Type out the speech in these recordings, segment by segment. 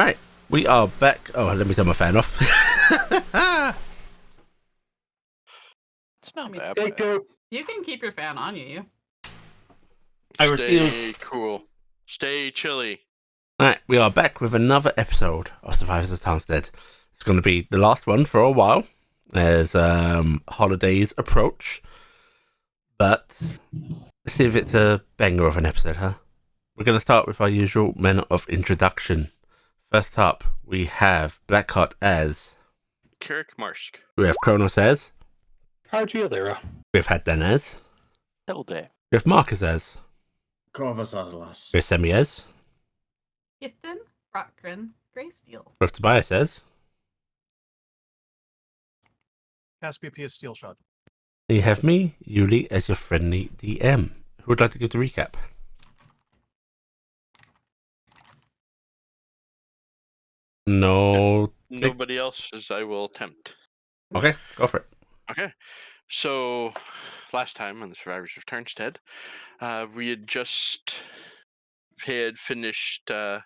Right, we are back. Oh, let me turn my fan off. It's not I mean, that they bad. do. You can keep your fan on, you. I Stay refuse. cool. Stay chilly. Right, we are back with another episode of Survivors of Tarnstead. It's going to be the last one for a while as holidays approach. But let's see if it's a banger of an episode, huh? We're going to start with our usual manner of introduction. First up, we have Blackheart as, Carrick Marsk. we have Kronos as, Argiolera. we have Haddan as, Hilde. we have Marcus as, Corvus we have Semi as, Gifton, Rockgren, Greysteel. we have Tobias as, Cassiopeia Steel Shot. and you have me, Yuli, as your friendly DM. Who would like to give the recap? No. Nobody else as I will attempt. Okay, go for it. Okay. So, last time on the Survivors of Tarnstead, we had just finished her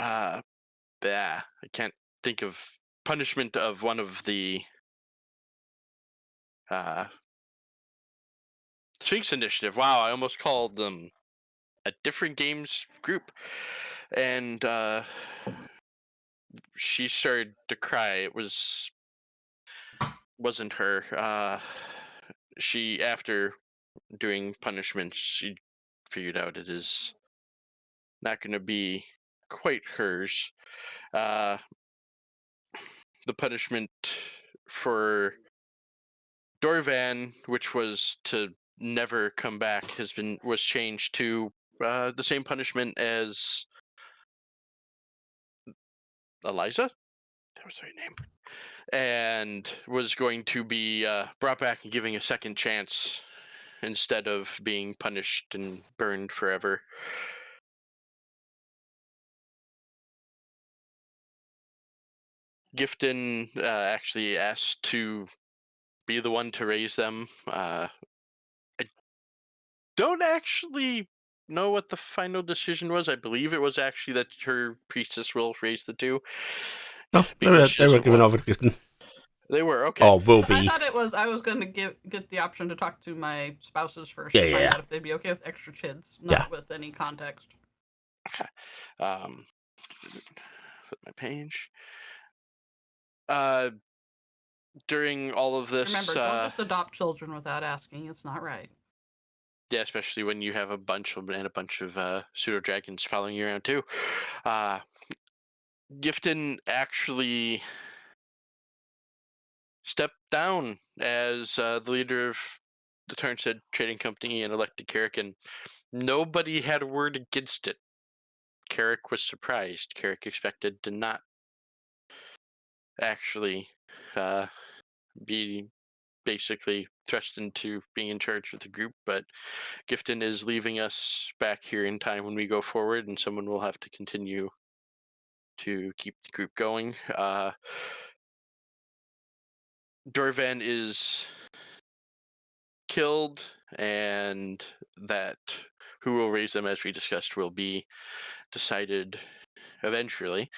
I can't think of punishment of one of the Sphinx Initiative. Wow, I almost called them a different games group. And she started to cry. It wasn't her. She, after doing punishments, she figured out it is not going to be quite hers. The punishment for Dorvan, which was to never come back, was changed to the same punishment as Eliza. That was her name. And was going to be brought back and giving a second chance instead of being punished and burned forever. Gifton actually asked to be the one to raise them. I don't actually know what the final decision was. I believe it was actually that her priestess will raise the two. Oh, Because they were given over to Kristen. They were, okay. Oh, will I be. thought it was. I was going to get the option to talk to my spouses first Yeah, to find yeah. out if they'd be okay with extra kids, not Yeah. with any context. Okay. Flip my page. During all of this, Remember, don't just adopt children without asking. It's not right. yeah, especially when you have a bunch of pseudo dragons following you around too. Gifton actually stepped down as the leader of the Tarnstead Trading Company and elected Carrick, and nobody had a word against it. Carrick was surprised. Carrick expected to not actually be basically thrust into being in charge of the group, but Gifton is leaving us back here in time when we go forward, and someone will have to continue to keep the group going. Dorvan is killed, and that who will raise them, as we discussed, will be decided eventually.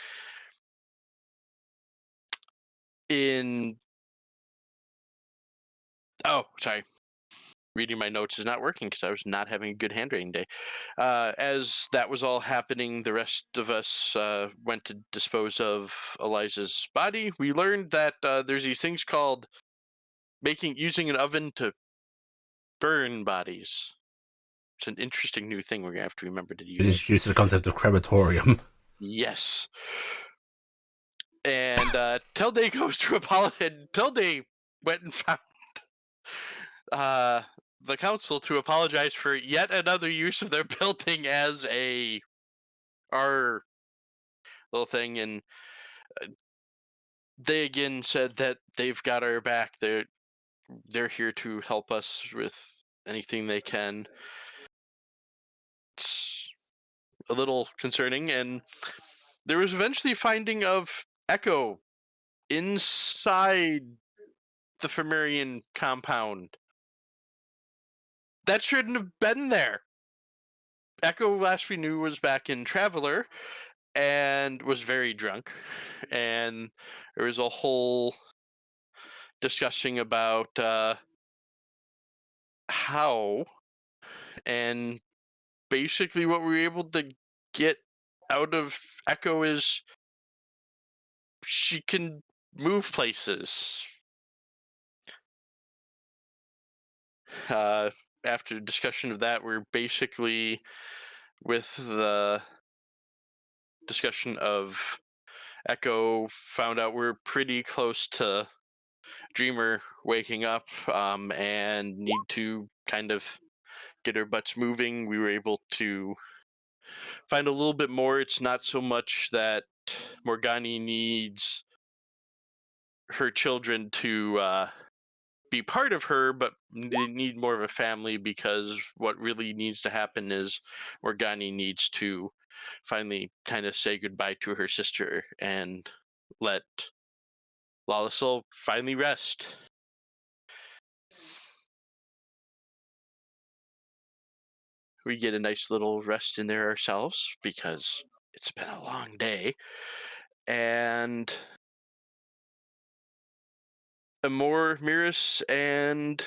Sorry. Reading my notes is not working because I was not having a good handwriting day. As that was all happening, the rest of us went to dispose of Eliza's body. We learned that there's these things called using an oven to burn bodies. It's an interesting new thing we're going to have to remember to Been use. introduced to the concept of crematorium. Yes. And Tilde goes to apologize. Tilde went and found the council to apologize for yet another use of their building as our little thing, and they again said that they've got our back. They're here to help us with anything they can. It's a little concerning, and there was eventually finding of Echo inside the Fomerian compound. That shouldn't have been there. Echo, last we knew, was back in Traveler and was very drunk, and there was a whole discussing about how, and basically what we were able to get out of Echo is she can move places. After discussion of that, we're basically, with the discussion of Echo, found out we're pretty close to Dreamer waking up, and need to kind of get our butts moving. We were able to find a little bit more. It's not so much that Morgani needs her children to be part of her, but they need more of a family, because what really needs to happen is Morgani needs to finally kind of say goodbye to her sister and let Lawless finally rest. We get a nice little rest in there ourselves because it's been a long day. And Amor, Miris, and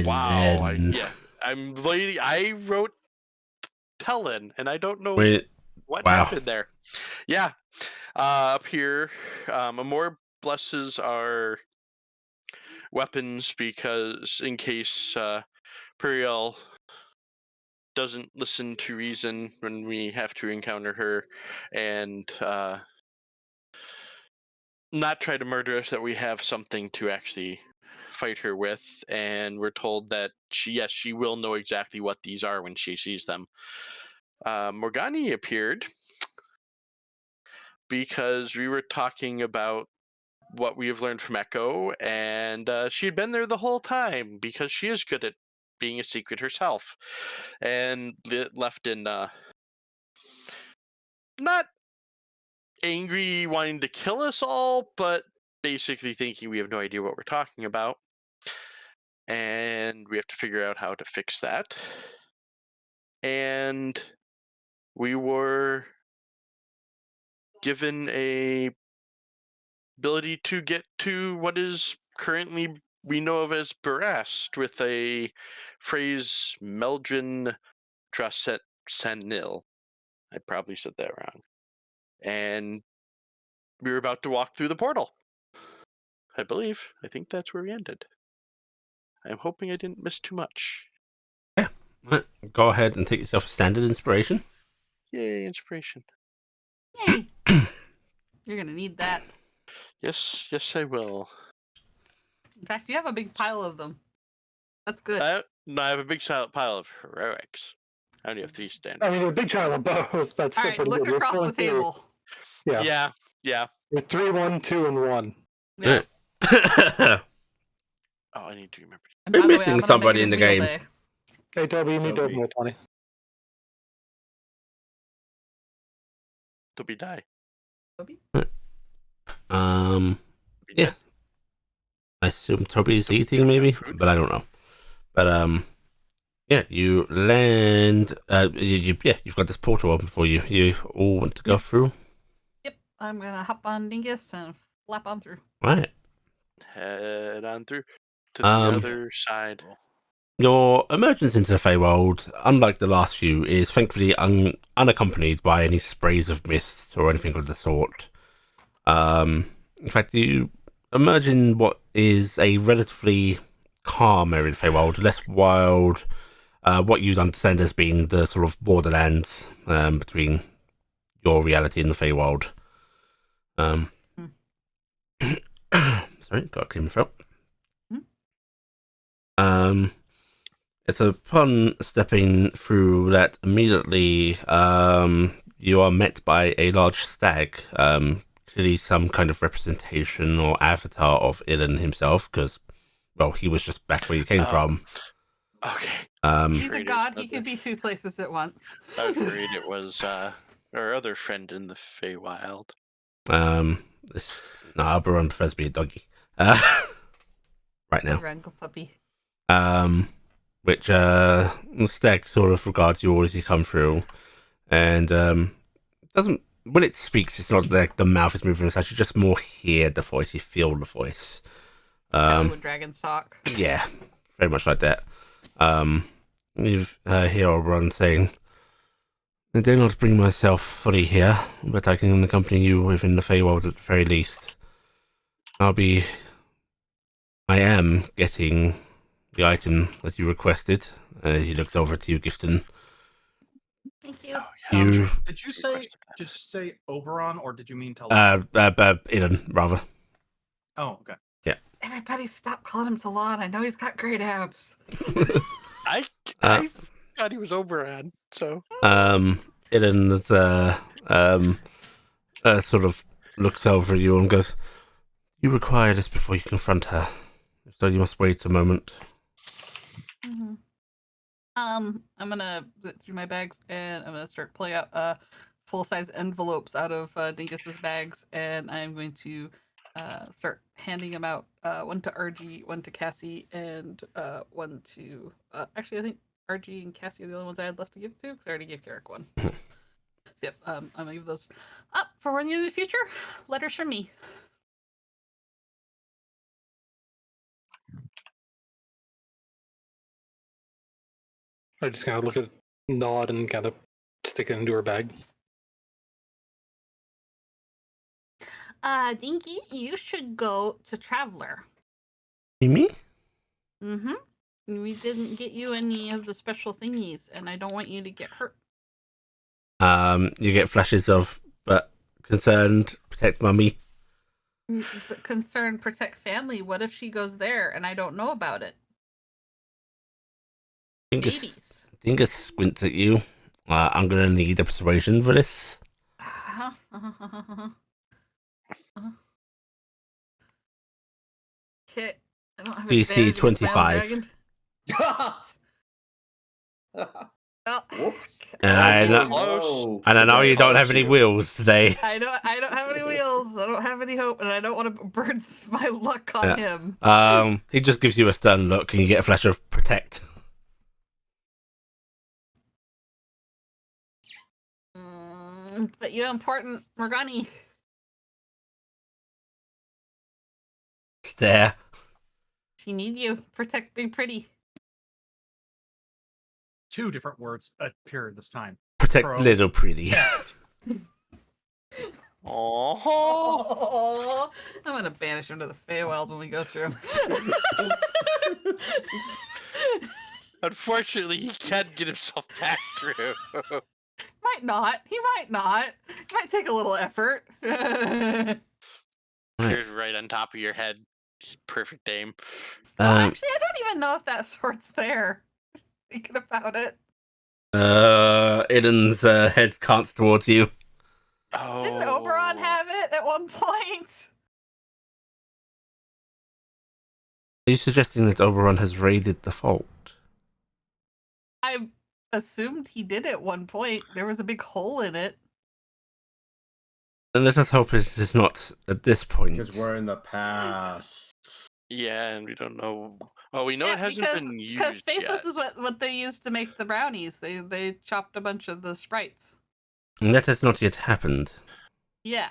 wow, I'm lady. I wrote Tellin, and I don't know what happened there. Yeah, up here, Amor blesses our weapons because in case Periel doesn't listen to reason when we have to encounter her, and not try to murder us, that we have something to actually fight her with. And we're told that she will know exactly what these are when she sees them. Morgani appeared because we were talking about what we have learned from Echo, and she had been there the whole time because she is good at being a secret herself, and left in not angry wanting to kill us all, but basically thinking we have no idea what we're talking about, and we have to figure out how to fix that. And we were given a ability to get to what is currently we know of as Barast, with a phrase Meldrin Traset Senil. I probably said that wrong. And we were about to walk through the portal. I believe. I think that's where we ended. I'm hoping I didn't miss too much. Yeah. Right. Go ahead and take yourself a standard inspiration. Yay, inspiration. Yay. You're going to need that. Yes, I will. In fact, you have a big pile of them. That's good. I have a big pile of heroics. I only have 3 standard. I mean, a big pile of both. That's All still right, pretty look good. across the table. Yeah. With 3, 1, 2, and 1. Yeah. Oh, I need to remember. And We're by the way, missing I'm gonna somebody make in it the a meal game. day. Hey, Toby, you need to open Toby. a 20. Toby die. Toby? Yeah. I assume Toby's eating, maybe, but I don't know. But yeah, you land. You've got this portal open for you. You all want to go through, Yep. I'm gonna hop on Dingus and flap on through. right? Head on through to the other side. Your emergence into the Feywild, unlike the last few, is thankfully unaccompanied by any sprays of mist or anything of the sort. In fact, you emerge in what is a relatively calm area of the Feywild, less wild. What you'd understand as being the sort of borderlands between your reality and the Feywild. Sorry, got to clear my throat. It's upon stepping through that immediately you are met by a large stag. Clearly some kind of representation or avatar of Ilan himself, because, well, he was just back where you came from. Okay. He's a god. He can be 2 places at once. I was worried it was our other friend in the Feywild. Everyone prefers to be a doggy. Right now. Wrangle puppy. which Stag sort of regards you all as you come through, and doesn't. When it speaks, it's not like the mouth is moving. It's actually just more hear the voice. You feel the voice. When dragons talk. Yeah, very much like that. You hear Oberon saying, "I dare not bring myself fully here, but I can accompany you within the Feywild at the very least. I am getting the item that you requested." He looks over to you, Gifton. Thank you. You, Did you say just say Oberon, or did you mean tell? Ilan, rather. Oh, okay. Everybody stop calling him Talon. I know he's got great abs. I thought he was Oberon, so. Ilan sort of looks over at you and goes, "You require this before you confront her, so you must wait a moment." Mm-hmm. I'm gonna zip through my bags and I'm gonna start pulling out full-size envelopes out of Dingus's bags, and I'm going to start handing them out. One to RG, one to Cassie, and one to actually I think RG and Cassie are the only ones I had left to give to because I already gave Carrick one. So, yep, I'm gonna give those up for when in the future. Letters from me. I just kind of look at nod and kind of stick it into her bag. Dinky, you should go to Traveler. Me? Mm-hmm. We didn't get you any of the special thingies, and I don't want you to get hurt. You get flashes of, but concerned, protect mummy. But concern, protect family. What if she goes there and I don't know about it? Dingus squints at you. I'm gonna need a persuasion for this. Okay. I don't have DC 25. Whoops. And I know, Close. and I know you don't have any wheels today. I don't have any wheels. I don't have any hope, and I don't want to burn my luck on him. He just gives you a stern look, and you get a flash of protect. But you're important, Morgani. Stare. She need you. Protect, be pretty. 2 different words appear this time. Protect Pro. little pretty. Oh. I'm gonna banish him to the Feywild when we go through. Unfortunately, he can't get himself back through. Might not. He might not. It might take a little effort. Here's right on top of your head. Perfect aim. Well, actually, I don't even know if that sword's there. Just thinking about it. Iden's head cants towards you. Oh. Didn't Oberon have it at one point? Are you suggesting that Oberon has raided the vault? I assumed he did at one point. There was a big hole in it. And let us hope it is not at this point. Because we're in the past. Yeah, and we don't know. Oh, we know it hasn't been used Because Faithless yet. is what they used to make the brownies. They chopped a bunch of the sprites. And that has not yet happened. Yeah.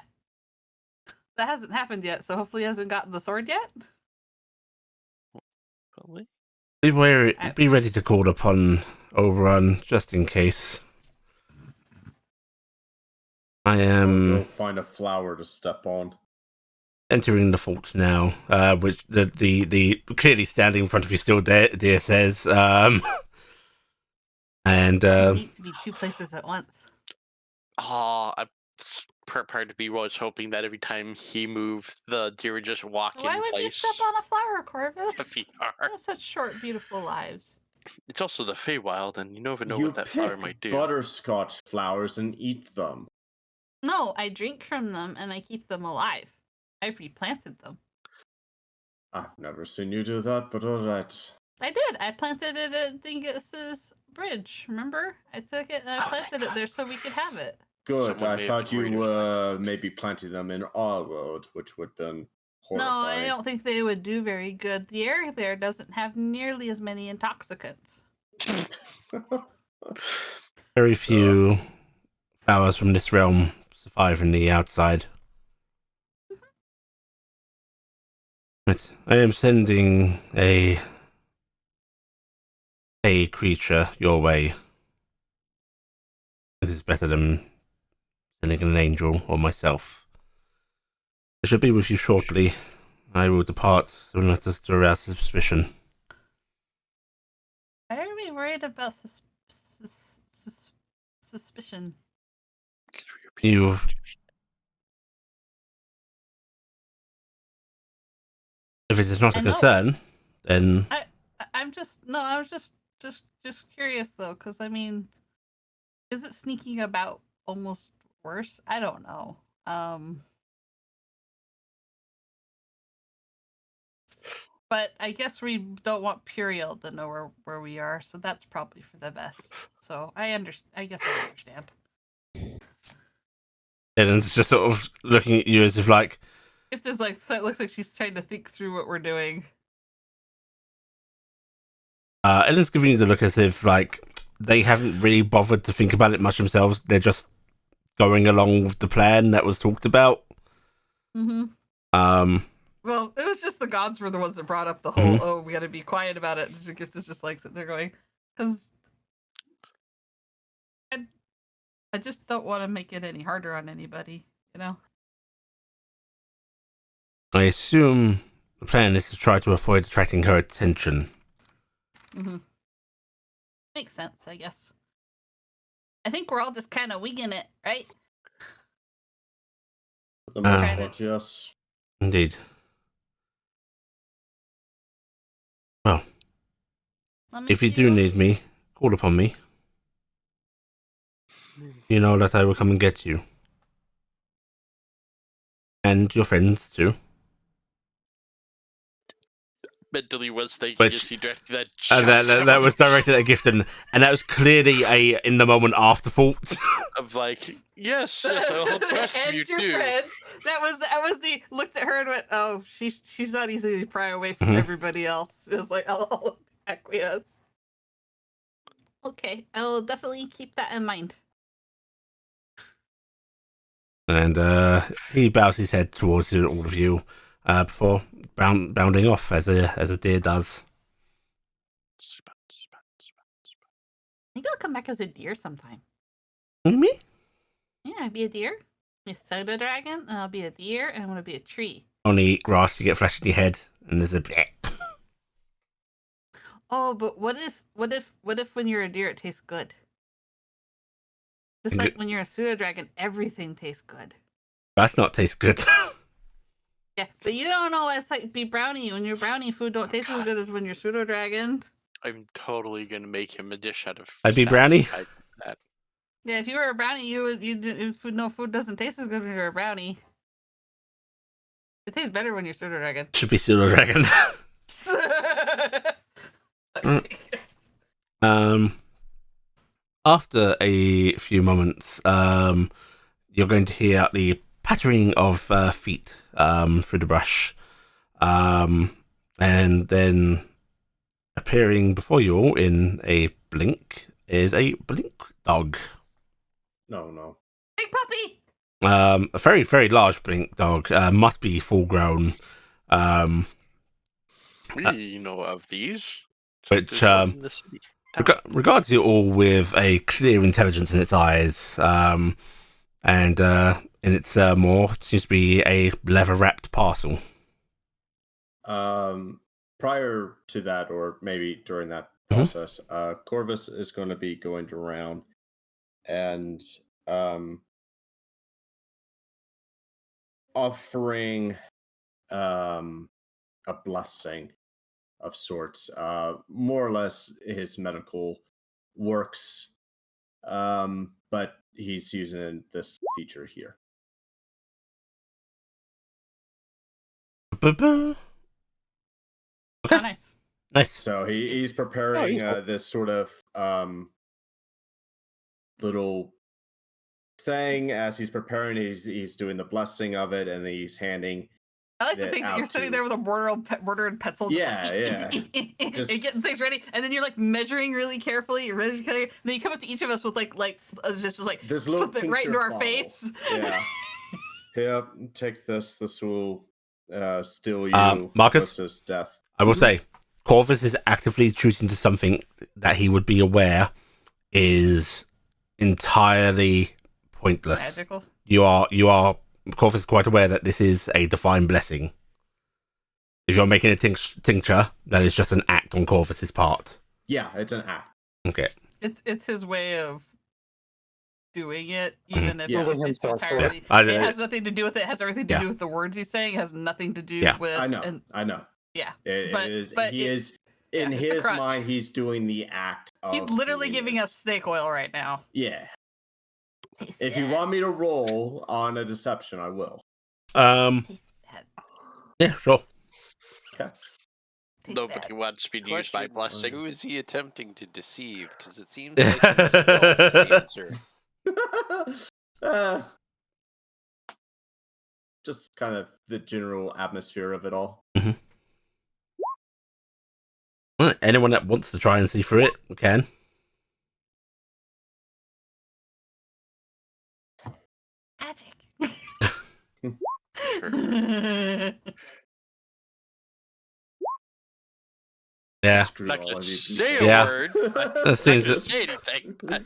That hasn't happened yet, so hopefully he hasn't gotten the sword yet. Probably. Be ready to call upon Oberon just in case. I am Go find a flower to step on. entering the vault now, which the clearly standing in front of you still there says, and You need to be 2 places at once. Oh, part of me was hoping that every time he moved, the deer would just walk Why in would place. you step on a flower, Corvus? The You VR. have such short, beautiful lives. It's also the Feywild, and you never know You what that pick flower might do. butterscotch flowers and eat them. No, I drink from them and I keep them alive. I replanted them. I've never seen you do that, but alright. I did. I planted it at Dingus's bridge. Remember? I took it and I Oh, thank planted it God. there so we could have it. Good. Someone may I have thought been worried you or something. were maybe planting them in our world, which would have been No, I horrifying. don't think they would do very good. The air there doesn't have nearly as many intoxicants. Very few flowers from this realm survive in the outside. But I am sending a creature your way. This is better than sending an angel or myself. I shall be with you shortly. I will depart soon as to arouse suspicion. Why are we worried about suspicion? You. If it is not a I know- concern, then I'm just no. I was just curious though, because I mean, is it sneaking about almost worse? I don't know. But I guess we don't want Puriel to know where we are, so that's probably for the best. So I understand. I guess I understand. Ellen's just sort of looking at you as if like, If there's like, so it looks like she's trying to think through what we're doing. Ellen's giving you the look as if like they haven't really bothered to think about it much themselves. They're just going along with the plan that was talked about. Mm-hmm. Well, it was just the gods were the ones that brought up the whole, oh, we got to be quiet about it. It's just like sitting there going, because I just don't want to make it any harder on anybody, you know? I assume the plan is to try to avoid attracting her attention. Mm-hmm. Makes sense, I guess. I think we're all just kind of winging it, right? For the most Uh, part, yes. Indeed. Well, if you do need me, call upon me. You know that I will come and get you. And your friends, too. Mentally was thinking Which- as he directed that. That was directed at Gifton, and that was clearly a in the moment afterthought. of like, yes, I hope the rest of and you your do. friends. That was the looked at her and went, oh, she's not easy to pry away from Mhm. everybody else. It was like, I'll acquiesce. Okay, I'll definitely keep that in mind. And he bows his head towards all of you before bounding off as a deer does. Maybe I'll come back as a deer sometime. Me? Yeah, I'll be a deer. Be a soda dragon, and I'll be a deer, and I'm gonna be a tree. Only eat grass, you get flesh in your head, and there's a. Oh, but what if when you're a deer it tastes good? Just like when you're a pseudo dragon, everything tastes good. That's not taste good. Yeah, but you don't know what it's like to be brownie. When your brownie food don't taste as good as when you're pseudo dragon. I'm totally gonna make him a dish out of. I'd be salad. brownie. Yeah, if you were a brownie, food doesn't taste as good when you're a brownie. It tastes better when you're pseudo dragon. Should be pseudo dragon. After a few moments, you're going to hear the pattering of feet through the brush, and then appearing before you all in a blink is a blink dog. No. Big puppy. A very, very large blink dog. Must be full grown. We know of these. Which, There's one in the city. Regards you all with a clear intelligence in its eyes, and in its maw seems to be a leather wrapped parcel. Prior to that, or maybe during that process, Corvus is going to be going around and offering a blessing of sorts, more or less his medical works, but he's using this feature here. Okay. Oh, nice. Nice. So he's preparing useful. this sort of little thing. As he's preparing, he's doing the blessing of it, and he's handing I like to think that you're sitting there with a mortar and pencil. Yeah. Just getting things ready, and then you're like measuring really carefully. You're really clear, and then you come up to each of us with just like this little flip it right into our bottle. face. Yeah. Here, take this. This will still you Marcus, versus death. I will say, Corvus is actively choosing to something that he would be aware is entirely pointless. Magical. You are. Corvus is quite aware that this is a divine blessing. If you're making a tincture, that is just an act on Corvus's part. Yeah, it's an act. Okay. It's his way of doing it, even if Yeah. it's entirely. Yeah. It has nothing to do with it. It has everything to do with the words he's saying. It has nothing to do with. I know. Yeah. He is in his mind. He's doing the act. He's literally giving us snake oil right now. Yeah. If you want me to roll on a deception, I will. Yeah, sure. Okay. Nobody wants me to use my blessing. Who is he attempting to deceive? Because it seems like himself is the answer. Just kind of the general atmosphere of it all. Mm-hmm. Anyone that wants to try and see through it can. Yeah. Not gonna say a word. That seems not say anything. But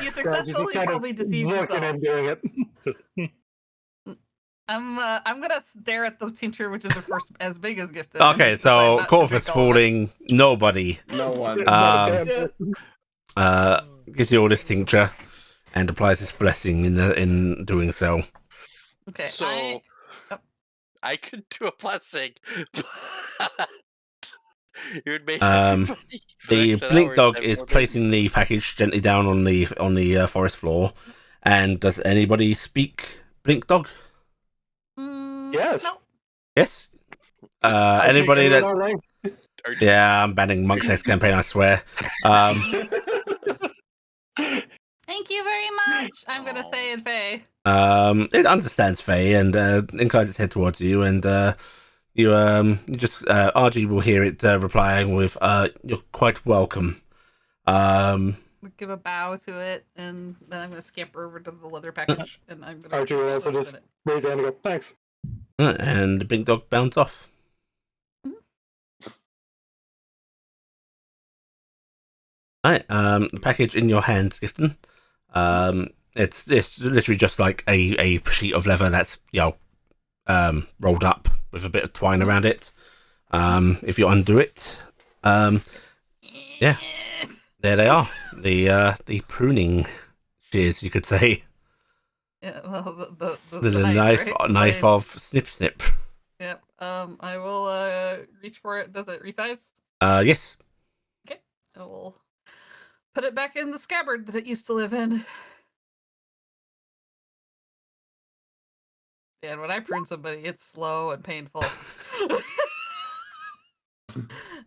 you successfully probably deceived yourself. I'm doing it. Just... I'm gonna stare at the tincture, which is of course as big as gifted. Okay, so Corvus falling, nobody. No one. Gives you all this tincture and applies this blessing in doing so. Okay. So I could do a blessing. It would make the blink dog is placing the package gently down on the forest floor. And does anybody speak blink dog? Yes. No. Yes. Anybody that? Yeah, I'm banning Monk's next campaign. I swear. Thank you very much. I'm gonna say in Fae. It understands Fae and inclines its head towards you, and you just RG will hear it replying with "You're quite welcome." Give a bow to it, and then I'm gonna scamper over to the leather package, and I'm gonna. Archie will also just raise his hand and go, "Thanks." And the big dog bounds off. Alright, the package in your hands, Gifton. It's literally just like a sheet of leather that's rolled up with a bit of twine around it. If you undo it, yeah, there they are. The pruning shears, you could say. Yeah, well, the knife right? Knife of snip. Yep. I will reach for it. Does it resize? Yes. Okay. I will put it back in the scabbard that it used to live in. And when I prune somebody, it's slow and painful.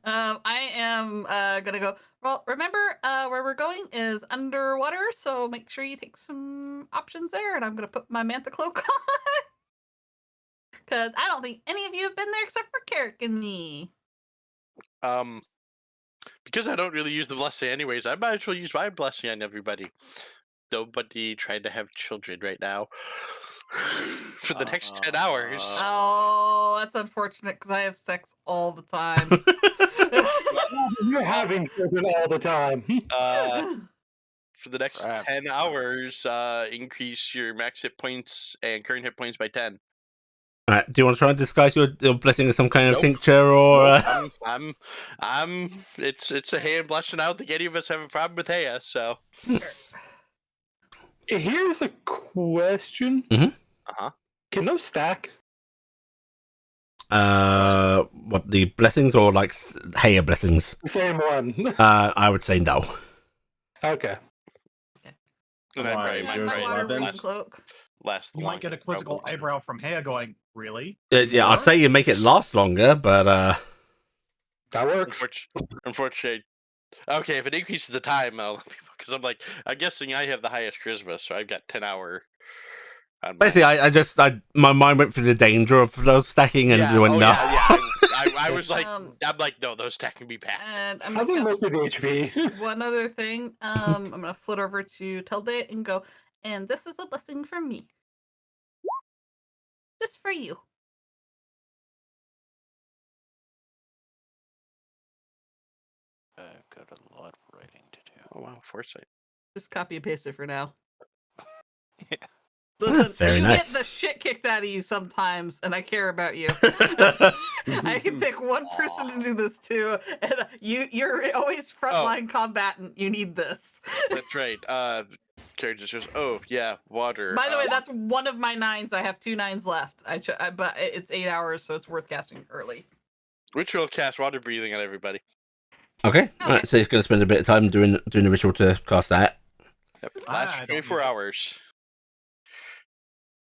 I am gonna go. Well, remember, where we're going is underwater, so make sure you take some options there. And I'm gonna put my manta cloak on because I don't think any of you have been there except for Carrick and me. Because I don't really use the blessing anyways, I might as well use my blessing on everybody. Nobody trying to have children right now for the next 10 hours. Oh, that's unfortunate because I have sex all the time. You're having children all the time. For the next 10 hours, increase your max hit points and current hit points by 10. Alright, do you want to try and disguise your blessing as some kind of tincture or? It's a hand blessing. I don't think any of us have a problem with Haya, so. Here's a question. Can those stack? What, the blessings or like Haya blessings? The same one. I would say no. Okay. You might get a quizzical eyebrow from Haya going, really? Yeah, I'd say you make it last longer, but that works. Unfortunately, okay. If it increases the time, because I'm guessing I have the highest charisma, so I've got 10-hour Basically, my mind went through the danger of those stacking and went, no. I was like, I'm like, no, those stack can be bad. And I'm I think gonna mostly the HP. one other thing. I'm gonna flit over to Tilde and go, and this is a blessing from me. Just for you. I've got a lot of writing to do. Oh wow, foresight. Just copy and paste it for now. Yeah. Listen, Very you nice. get the shit kicked out of you sometimes, and I care about you. I can pick one person to do this to, and you're always frontline combatant. You need this. That's right. Carrie just goes, oh yeah, water. By the way, that's one of my 9s. I have 2 9s left. But it's 8 hours, so it's worth casting early. ritual cast water breathing on everybody. Okay. All right. So he's going to spend a bit of time doing the ritual to cast that. Yep. I Last don't 24 need it. hours.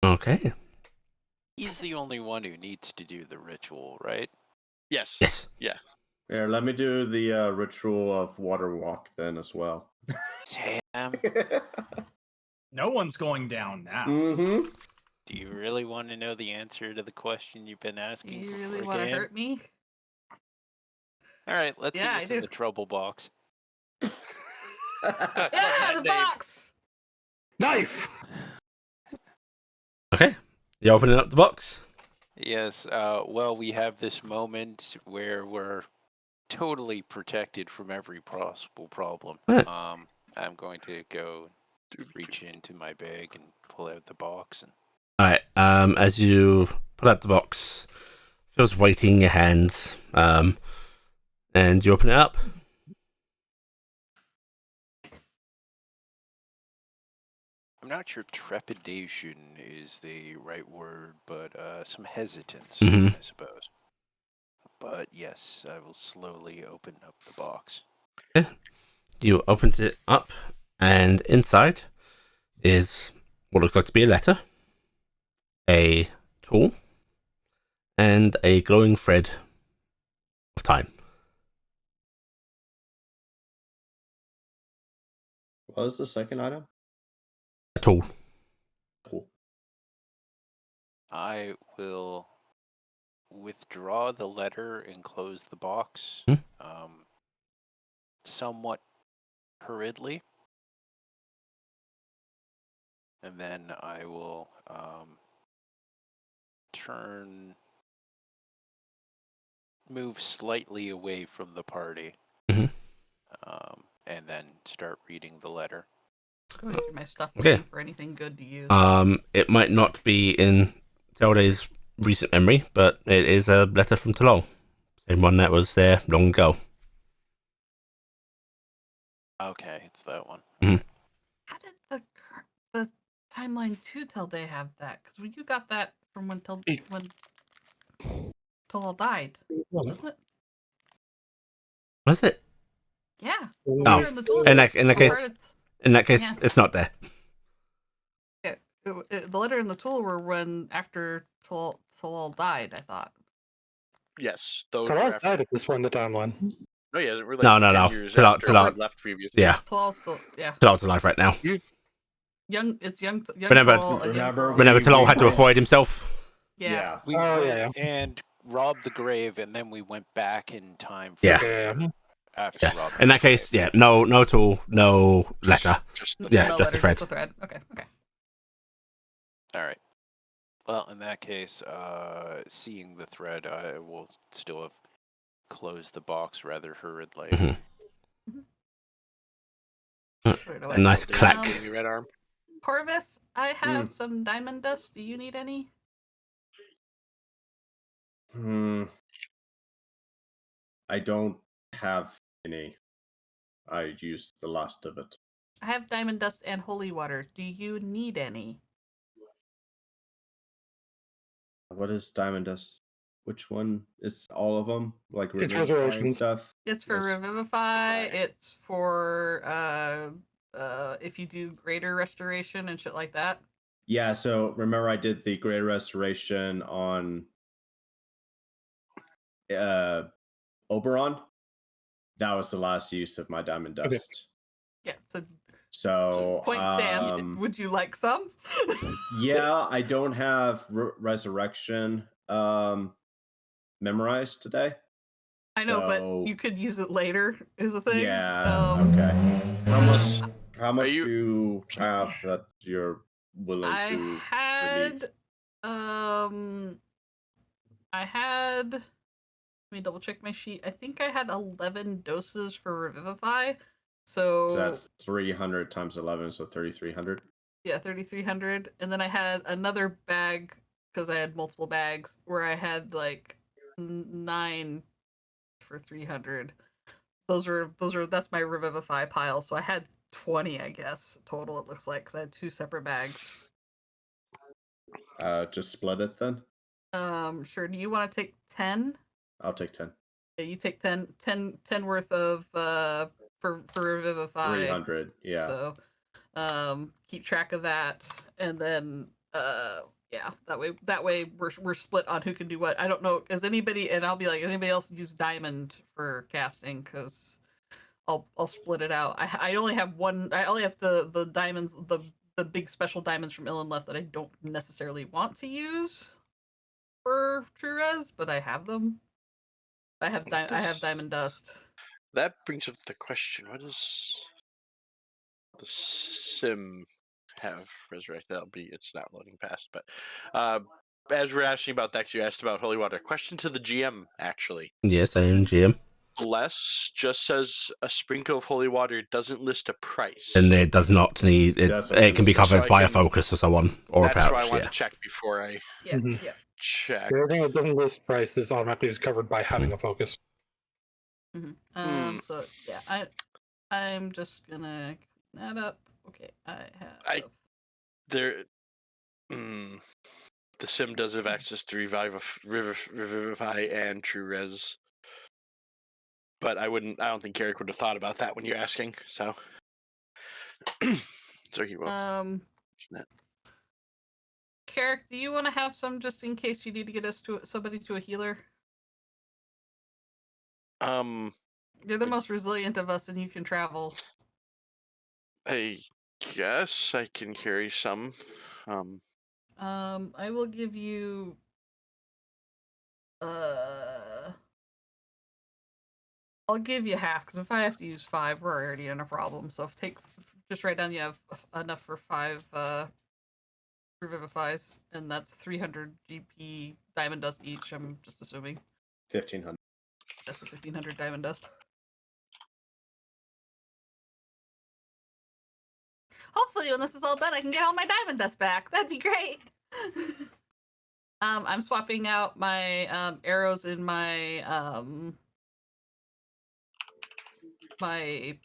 Okay. He's the only one who needs to do the ritual, right? Yes. Yes. Here, let me do the ritual of water walk then as well. Damn. No one's going down now. Mm-hmm. Do you really want to know the answer to the question you've been asking You for really a want to game? hurt me? All right, let's Yeah, see I what's in do. the trouble box. Yeah, the box. Knife. Okay. You're opening up the box. Yes, well, we have this moment where we're totally protected from every possible problem. Right. I'm going to go reach into my bag and pull out the box. And All right. As you pull out the box, feels weighty in your hands. And you open it up. I'm not sure trepidation is the right word, but some hesitance, Mhm. I suppose. But yes, I will slowly open up the box. You opened it up, and inside is what looks like to be a letter, a tool, and a glowing thread of time. What was the second item? A tool. Cool. I will withdraw the letter and close the box, Hmm. somewhat hurriedly. And then I will move slightly away from the party, Mhm. and then start reading the letter. Going through my stuff Okay. for anything good to use. It might not be in Telde's recent memory, but it is a letter from Talol. Same one that was there long ago. Okay, it's that one. How did the timeline 2 till they have that? Because you got that from when Tolol died. What? Was it? Yeah. Oh, Letter in the tool in that case, part of- yeah. It's not there. the letter in the tool were when after Tolol died, I thought. Yes. Those Carlos died at this point in the timeline. No, he hasn't. We're No, like 10 no. years Till after out. I left previously. Yeah, Tolol's still, yeah. Talol's alive right now. Young Remember- Tolol against remember Tolol. Whenever We- Talol had to we- avoid himself. Yeah. We Oh, went yeah. and robbed the grave, and then we went back in time for Yeah. Yeah. after Yeah. robbing In that the case, grave. yeah, no tool, no letter. Just the Yeah, No just the letter, thread. the thread. Okay. All right. Well, in that case, seeing the thread, I will still have closed the box rather hurriedly. Mhm. Put it A away. nice Did clack. give me red arm. Corvus, I have some diamond dust. Do you need any? I don't have any. I used the last of it. I have diamond dust and holy water. Do you need any? What is diamond dust? Which one? Is all of them like It's revivifying resurrections. stuff? It's for Yes. revivify. Right. It's for if you do greater restoration and shit like that. Yeah. So remember, I did the great restoration on Oberon. That was the last use of my diamond Okay. dust. Yeah. So So, Point stands. Would you like some? yeah, I don't have resurrection memorized today. I know, but So, you could use it later. Is the thing. yeah. Okay. How much you- do you have that you're willing I to had, relieve? I had. Let me double check my sheet. I think I had 11 doses for Revivify. So So that's 300 times 11, so 3,300. yeah, 3,300, and then I had another bag because I had multiple bags where I had like 9 for 300. That's my Revivify pile. So I had 20, I guess, total. It looks like because I had 2 separate bags. Just split it then. Sure. Do you want to take 10? I'll take 10. Yeah, you take 10 worth of for Revivify. 300. Yeah. So keep track of that, and then yeah, that way we're split on who can do what. I don't know, is anybody, and I'll be like, anybody else use diamond for casting, because I'll split it out. I only have one. I only have the diamonds, the big special diamonds from Illan left that I don't necessarily want to use for True Res, but I have them. I have diamond dust. That brings up the question: what does the sim have resurrected? It's not loading past, but as we're asking about that, 'cause you asked about holy water. Question to the GM, actually. Yes, I am GM. Bless just says a sprinkle of holy water. It doesn't list a price. And it does not need it. Doesn't It can be list- covered So I by a can- focus or so on, or a That's why I pouch. wanted Yeah. to check before I Yeah, Mhm. yeah. check. Everything that doesn't list price is automatically just covered by having a focus. So yeah, I'm just gonna clean that up. Okay, I have. There, the sim does have access to Revivify and True Res, but I don't think Carrick would have thought about that when you're asking. So, so he won't. Carrick, do you want to have some just in case you need to get us to somebody to a healer? You're the most resilient of us, and you can travel. I guess I can carry some. I will give you. I'll give you half, because if I have to use 5, we're already in a problem. So just write down you have enough for 5 Revivifies, and that's 300 GP diamond dust each. I'm just assuming. 1,500. That's a 1,500 diamond dust. Hopefully, when this is all done, I can get all my diamond dust back. That'd be great. I'm swapping out my arrows in my my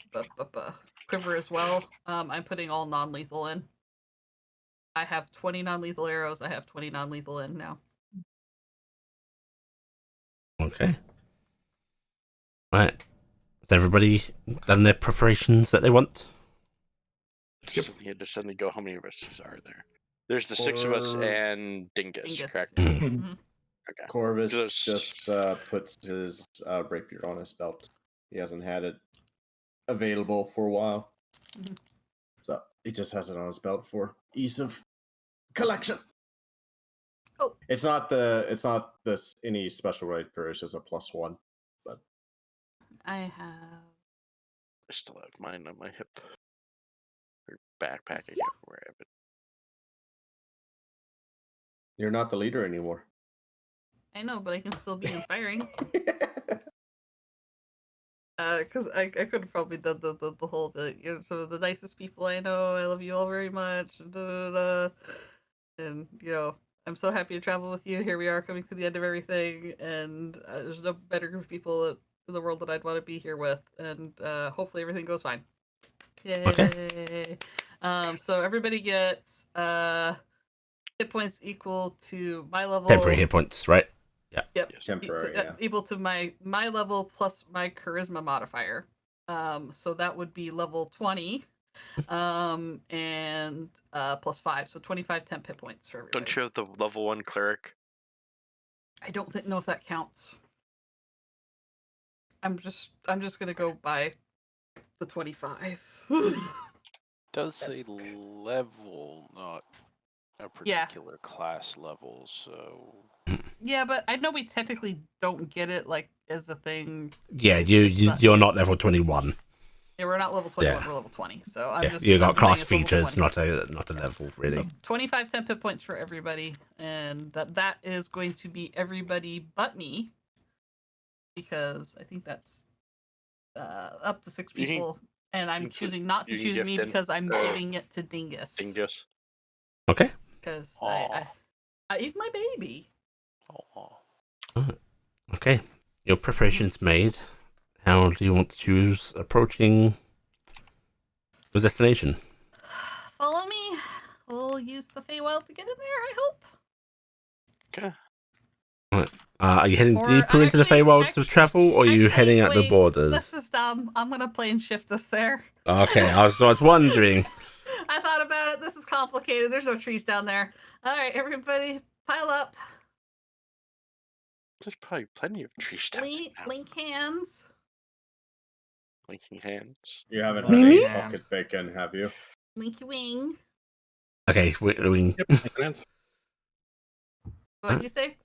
quiver as well. I'm putting all non-lethal in. I have 20 non-lethal arrows. I have 20 non-lethal in now. Okay. Right. Has everybody done their preparations that they want? You had to suddenly go. How many of us are there? There's the 6 of us and Dingus, correct? Mhm. Okay. Corvus Just- just puts his rapier on his belt. He hasn't had it available for a while. Mhm. So he just has it on his belt for ease of collection. Oh. It's not this any special rapier, it's just a +1. But I have. I still have mine on my hip or backpack. I can't where I have it. you're not the leader anymore. I know, but I can still be inspiring. Because I could have probably done the whole some of the nicest people I know. I love you all very much. And I'm so happy to travel with you. Here we are coming to the end of everything, and there's no better group of people in the world that I'd want to be here with. And hopefully everything goes fine. Yay! Okay. So everybody gets hit points equal to my level. Temporary hit points, right? Yep. Yes. Temporary, yeah. Equal to my level plus my charisma modifier. So that would be level 20. And plus 5, so 25 temp hit points for everybody. Don't you have the level 1 cleric? I don't know if that counts. I'm just gonna go by the 25. does say That's- level, not a Yeah. particular class level, so... Yeah, but I know we technically don't get it like as a thing. Yeah, It's you're not it's- level 21. Yeah, we're not level 21. Yeah. We're level 20. So I'm Yeah, just. you got I'm class saying it's level features, 20. not a level really. So 25 temp hit points for everybody, and that is going to be everybody but me, because I think that's up to 6 You can- people, and I'm you can- choosing not to you can choose gift me in, because I'm giving it to Dingus. Dingus. Okay. Because Aw. he's my baby. Oh. Okay. Your preparations made. How do you want to choose approaching your destination? Follow me. We'll use the Feywild to get in there, I hope. Okay. Are you heading Or, deeper into the actually- Feywild to travel, or are you Actually, heading at the wait, borders? This is dumb. I'm gonna plane shift us there. Okay, I was wondering. I thought about it. This is complicated. There's no trees down there. All right, everybody, pile up. There's probably plenty of trees down there now. Link hands. Linking hands. You haven't What had are any you- pocket bacon, have you? Linky wing. Okay, we Yep. hands. What'd you say,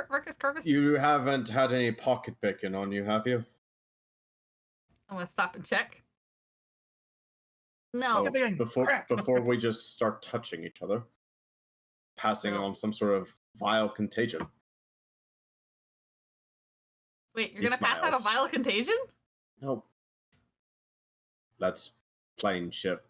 Marcus Corvus? You haven't had any pocket bacon on you, have you? I'm gonna stop and check. No. Oh, Bacon, crap. before we just start touching each other, passing No. on some sort of vile contagion. Wait, you're He gonna pass out a smiles. vial contagion? No. Let's plane shift.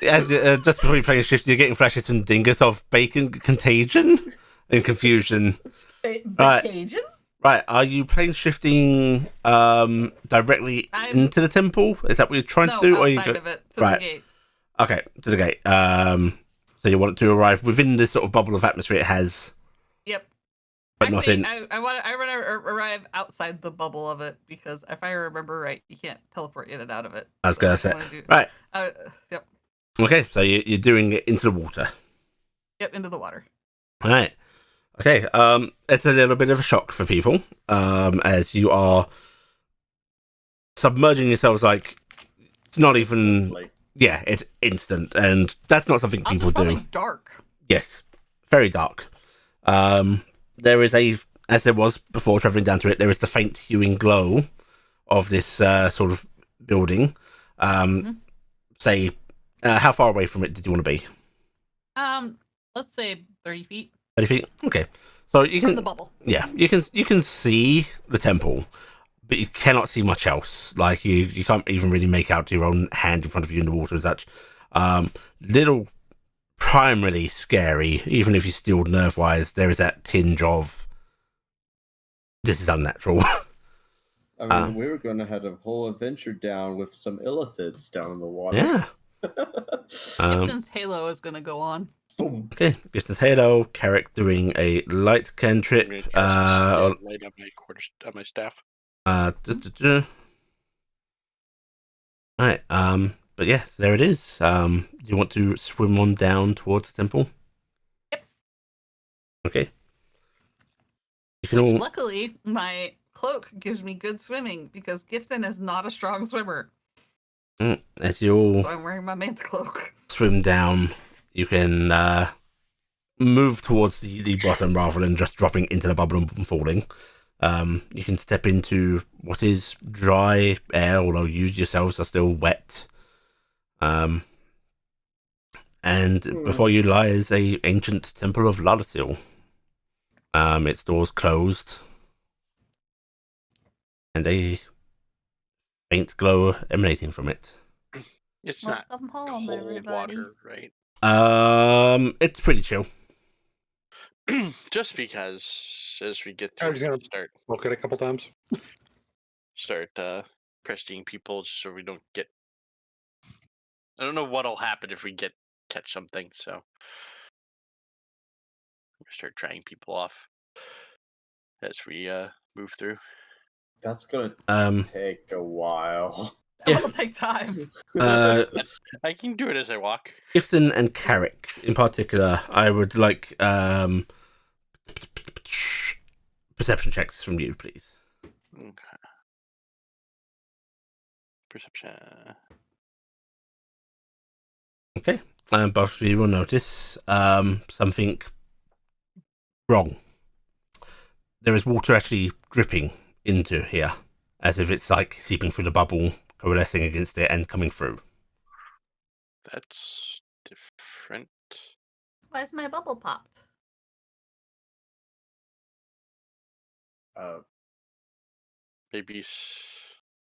as just before you play shift, you're getting flashes from Dingus of bacon contagion and confusion. Right. Cajun? Right, are you plane shifting directly I'm- into the temple? Is that what you're trying No, to do? Or outside you of it, to right. the gate. Okay, to the gate. So you want to arrive within this sort of bubble of atmosphere it has, Yep. but not in. I want to arrive outside the bubble of it, because if I remember right, you can't teleport in and out of it. I was So gonna if I say. wanna do- Right. Yep. Okay, so you're doing it into the water. Yep. Into the water. All right. Okay. It's a little bit of a shock for people, as you are submerging yourselves like it's not even. Instantly. Yeah, it's instant, and that's not something I'm people just probably do. dark. Yes, very dark. There is as there was before traveling down to it, there is the faint hueing glow of this sort of building. Say, how far away from it did you want to be? Let's say 30 feet 30 feet. Okay, so you from can. the bubble. Yeah, you can see the temple, but you cannot see much else. Like you can't even really make out your own hand in front of you in the water and such. Little primarily scary, even if you're still nerve wise, there is that tinge of this is unnatural. I mean, we were going to have a whole adventure down with some illithids down in the water. Yeah. Gibson's halo is gonna go on. Boom. Okay, Distance Halo, Carrick doing a light cantrip. I'm gonna cast light on my on my staff. Alright, but yes, there it is. Do you want to swim on down towards the temple? Yep. Okay. You can all. Luckily, my cloak gives me good swimming, because Gifton is not a strong swimmer. As you all So I'm wearing my man's cloak. swim down, you can move towards the bottom rather than just dropping into the bubble and falling. You can step into what is dry air, although you yourselves are still wet. And before you lies a ancient temple of Lalatil. Its doors closed, and a faint glow emanating from it. It's not Welcome home, cold everybody. water, right? It's pretty chill. Just because as we get I to was gonna- start Look at it a couple times. pressuring people just so we don't get. I don't know what'll happen if we catch something, so start trying people off as we move through. That's going to take a while. It will take time. I can do it as I walk. Gifton and Carrick in particular, I would like perception checks from you, please. Okay. Perception. Okay. Both of you will notice something wrong. There is water actually dripping into here, as if it's like seeping through the bubble, coalescing against it, and coming through. That's different. Why's my bubble popped? Maybe.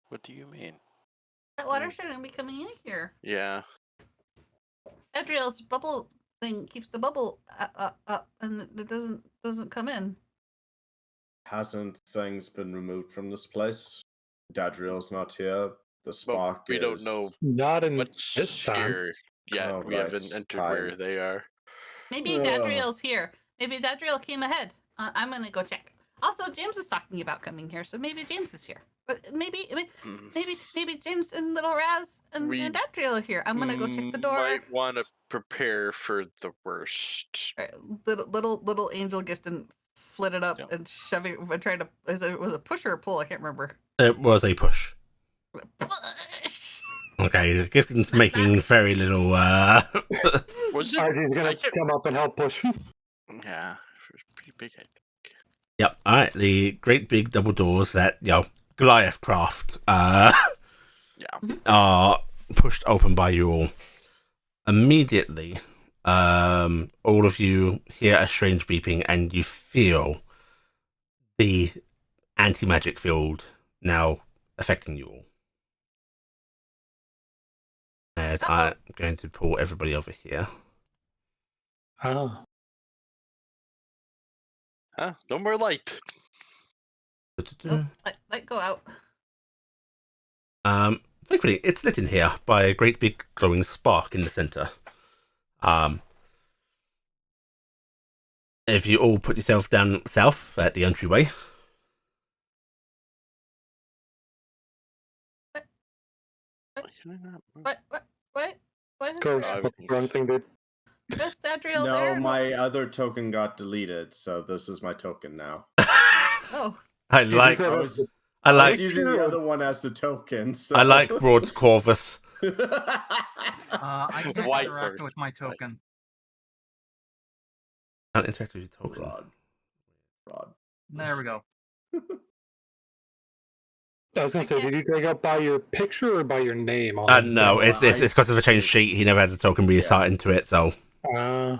What do you mean? That water shouldn't be coming in here. Yeah. Adriel's bubble thing keeps the bubble up, and it doesn't come in. Hasn't things been removed from this place? Dadriel's not here. The Well, spark we is... don't know Not in what's this time. here yet. Oh, we right, haven't entered time. where they are. Maybe Dadriel's here. Maybe Dadriel came ahead. I'm gonna go check. Also, James is talking about coming here, so maybe James is here. But maybe James and Little Raz and Dadriel are here. I'm gonna go check the door. Might want to prepare for the worst. Right, little angel gift and flit it up and shoving. I tried to. Was it a push or a pull? I can't remember. It was a push. Push. Okay, Gifton's making very little. Was it? He's gonna come up and help push. Yeah, it was pretty big. I think. Yep. All right. The great big double doors that Goliath craft are pushed open by you all. Immediately, all of you hear a strange beeping, and you feel the anti-magic field now affecting you all. As I'm going to pull everybody over here. Oh. Huh? No more light. Light go out. Thankfully, it's lit in here by a great big glowing spark in the center. If you all put yourself down south at the entryway. What? Go, what's the wrong thing, dude? Is Dadriel No, there? my other token got deleted, so this is my token now. Oh. I like I was using the other one as the token. So. I like broad Corvus. I can't interact with my token. Can't interact with your token. Rod. There we go. I was gonna say, did you take out by your picture or by your name? On No, it's because of a changed sheet. He never had the token reassigned into it, so yeah.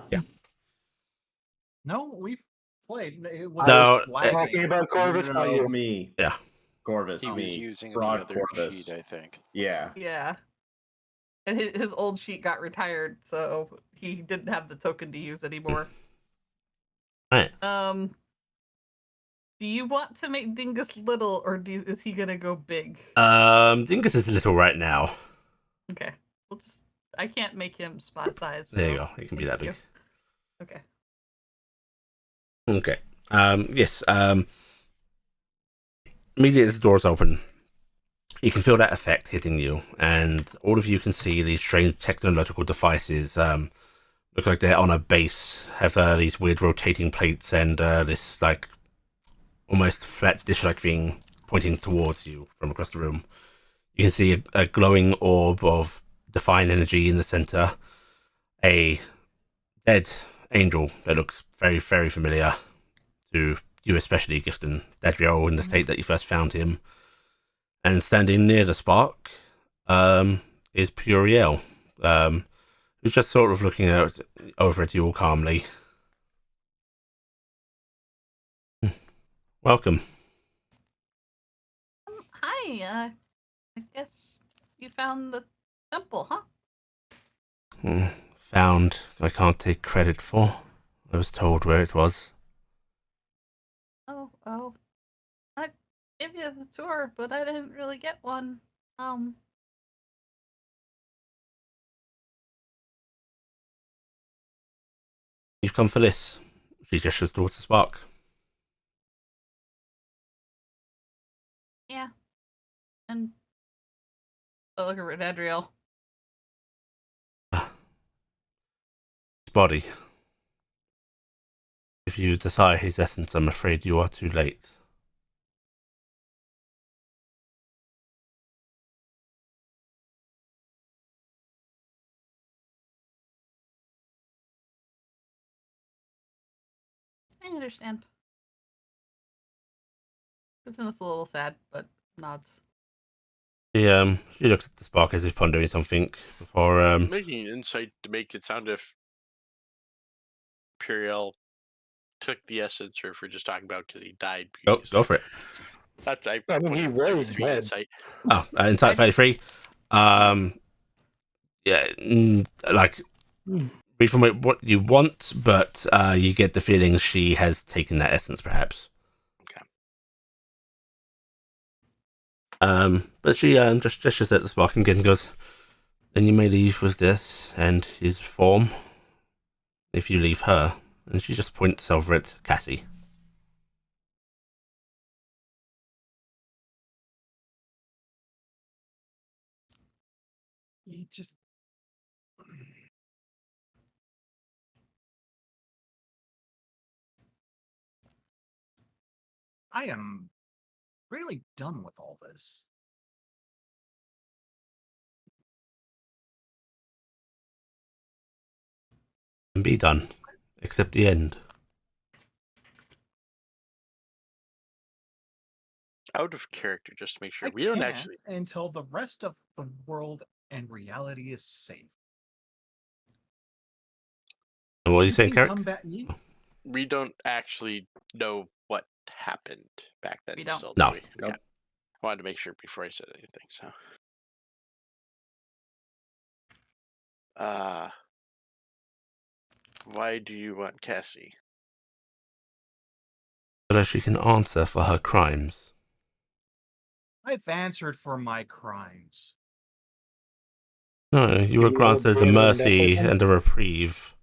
No, we've played. No, talking about Corvus, not you. Me. Yeah. Corvus, he me. was using Broad the other Corvus. sheet, I think. Yeah. Yeah. And his old sheet got retired, so he didn't have the token to use anymore. Right. Do you want to make Dingus little, or is he gonna go big? Dingus is little right now. Okay. I can't make him spot size. There you go. It can be that big. Okay. Okay. Yes. Immediately as the doors open, you can feel that effect hitting you, and all of you can see these strange technological devices. Look like they're on a base, have these weird rotating plates, and this like almost flat dish-like thing pointing towards you from across the room. You can see a glowing orb of divine energy in the center, a dead angel that looks very, very familiar to you, especially Gifton Dadriel, in the state that you first found him. And standing near the spark is Puriel, who's just sort of looking over at you all calmly. Welcome. Hi. I guess you found the temple, huh? Found. I can't take credit for. I was told where it was. Oh. I gave you the tour, but I didn't really get one. You've come for this. She gestures towards the spark. Yeah. And look at Adriel. His body. If you desire his essence, I'm afraid you are too late. I understand. It's a little sad, but nods. She looks at the spark as if pondering something before Making an insight to make it sound if Puriel took the essence, or if we're just talking about because he died. go for it. That's I mean, he was dead. Insight. Oh, insight 33. Yeah, like read from it what you want, but you get the feeling she has taken that essence, perhaps. Okay. But she just gestures at the spark and again goes, "Then you may leave with this and his form, if you leave her." And she just points over at Cassie. You just. I am really done with all this. And be done, except the end. Out of character, just to make sure I we don't can't actually. until the rest of the world and reality is safe. And what are you saying, can Carrick? come back. We don't actually know what happened back then. We don't. Still, No. do we? Nope. Okay. I wanted to make sure before I said anything. So, why do you want Cassie? So that she can answer for her crimes. I've answered for my crimes. No, you were You granted will a be mercy indemnified. and a reprieve.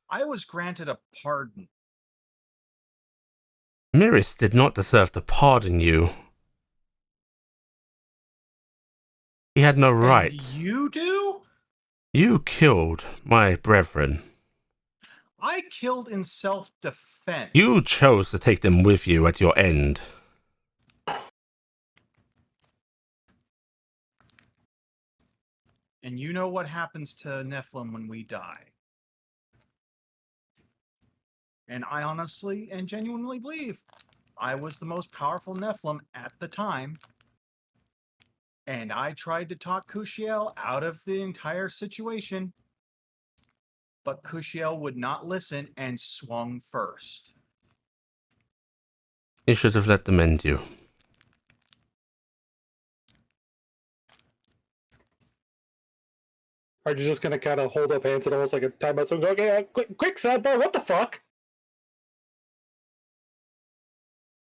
I was granted a pardon. Miris did not deserve to pardon you. He had no right. And you do? You killed my brethren. I killed in self-defense. You chose to take them with you at your end. And you know what happens to Nephilim when we die. And I honestly and genuinely believe I was the most powerful Nephilim at the time. And I tried to talk Kushiel out of the entire situation. But Kushiel would not listen and swung first. You should have let them end you. Are you just gonna kind of hold up hands and almost like a timeout? So go, okay, quick sidebar. What the fuck?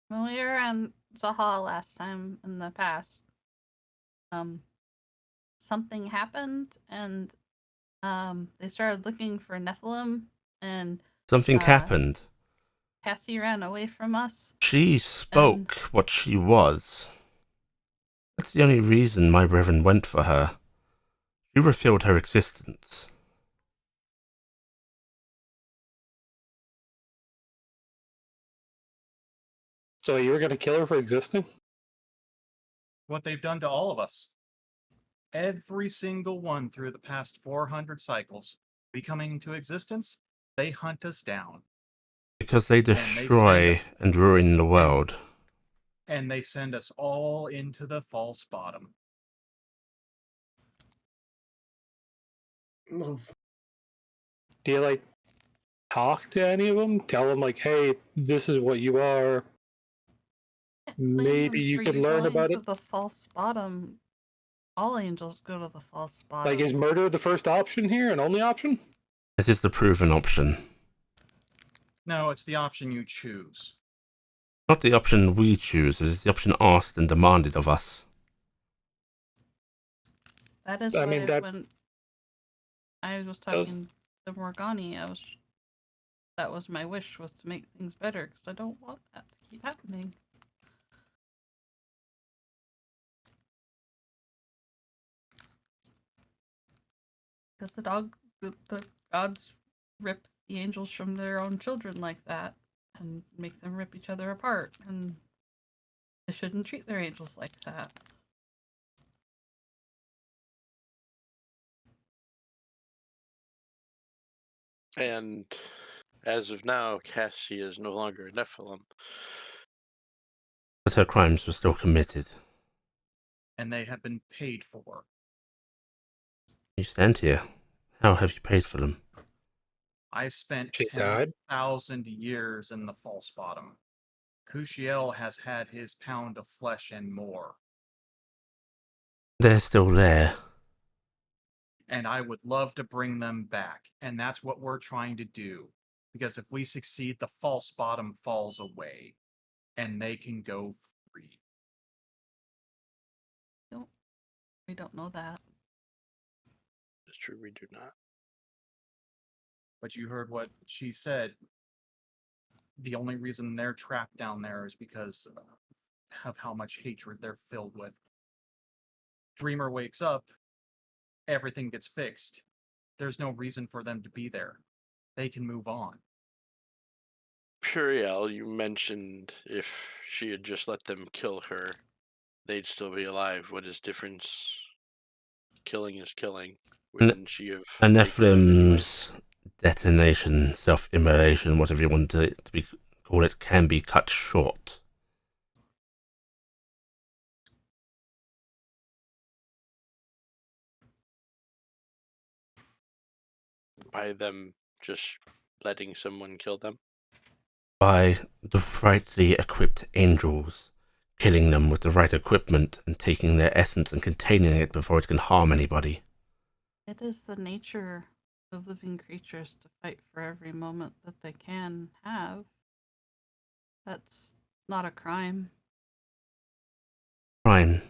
When we were on Zaha last time in the past, something happened and they started looking for Nephilim and Something happened. Cassie ran away from us. She spoke what she was. That's the only reason my brethren went for her. You revealed her existence. So you were gonna kill her for existing? What they've done to all of us. Every single one through the past 400 cycles, we coming into existence, they hunt us down. Because they destroy and ruin the world. And they send us all into the false bottom. Do you like talk to any of them? Tell them like, hey, this is what you are. Maybe you could learn about it. The false bottom. All angels go to the false bottom. Like, is murder the first option here and only option? This is the proven option. No, it's the option you choose. Not the option we choose, it is the option asked and demanded of us. That is when I was talking to Morgani, that was my wish, was to make things better, because I don't want that to keep happening. Because the gods rip the angels from their own children like that, and make them rip each other apart, and they shouldn't treat their angels like that. And As of now, Cassie is no longer a Nephilim. But her crimes were still committed. And they have been paid for. You stand here. How have you paid for them? I spent She died? 10,000 years in the false bottom. Kushiel has had his pound of flesh and more. They're still there. And I would love to bring them back. And that's what we're trying to do. Because if we succeed, the false bottom falls away. And they can go free. We don't know that. It's true, we do not. But you heard what she said. The only reason they're trapped down there is because of how much hatred they're filled with. Dreamer wakes up, everything gets fixed. There's no reason for them to be there. They can move on. Puriel, you mentioned if she had just let them kill her, they'd still be alive. What is difference? Killing is killing. Wouldn't she have A raped them anyway? Nephilim's detonation, self-immolation, whatever you want it to be call it, can be cut short. By them just letting someone kill them? By the rightly equipped angels killing them with the right equipment and taking their essence and containing it before it can harm anybody. It is the nature of living creatures to fight for every moment that they can have. That's not a crime. Crime.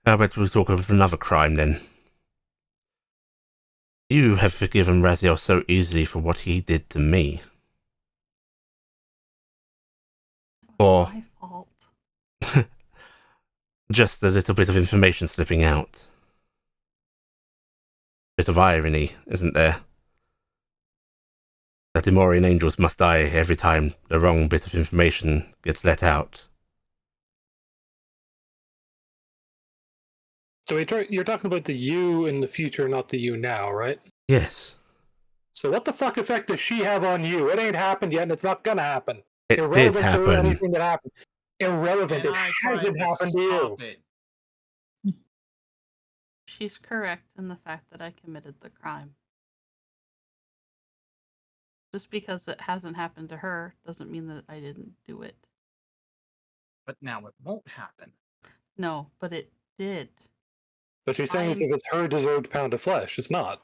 How about we talk of another crime then? You have forgiven Raziel so easily for what he did to me. It was Or my fault. just a little bit of information slipping out. Bit of irony, isn't there? That Emorian angels must die every time the wrong bit of information gets let out. So you're talking about the you in the future, not the you now, right? Yes. So what the fuck effect does she have on you? It ain't happened yet, and it's not gonna happen. It Irrelevant did to happen. anything that happened. Irrelevant. And It I tried hasn't to happened to you. stop it. She's correct in the fact that I committed the crime. Just because it hasn't happened to her doesn't mean that I didn't do it. But now it won't happen. No, but it did. But she's saying as if it's her deserved pound of flesh. It's not.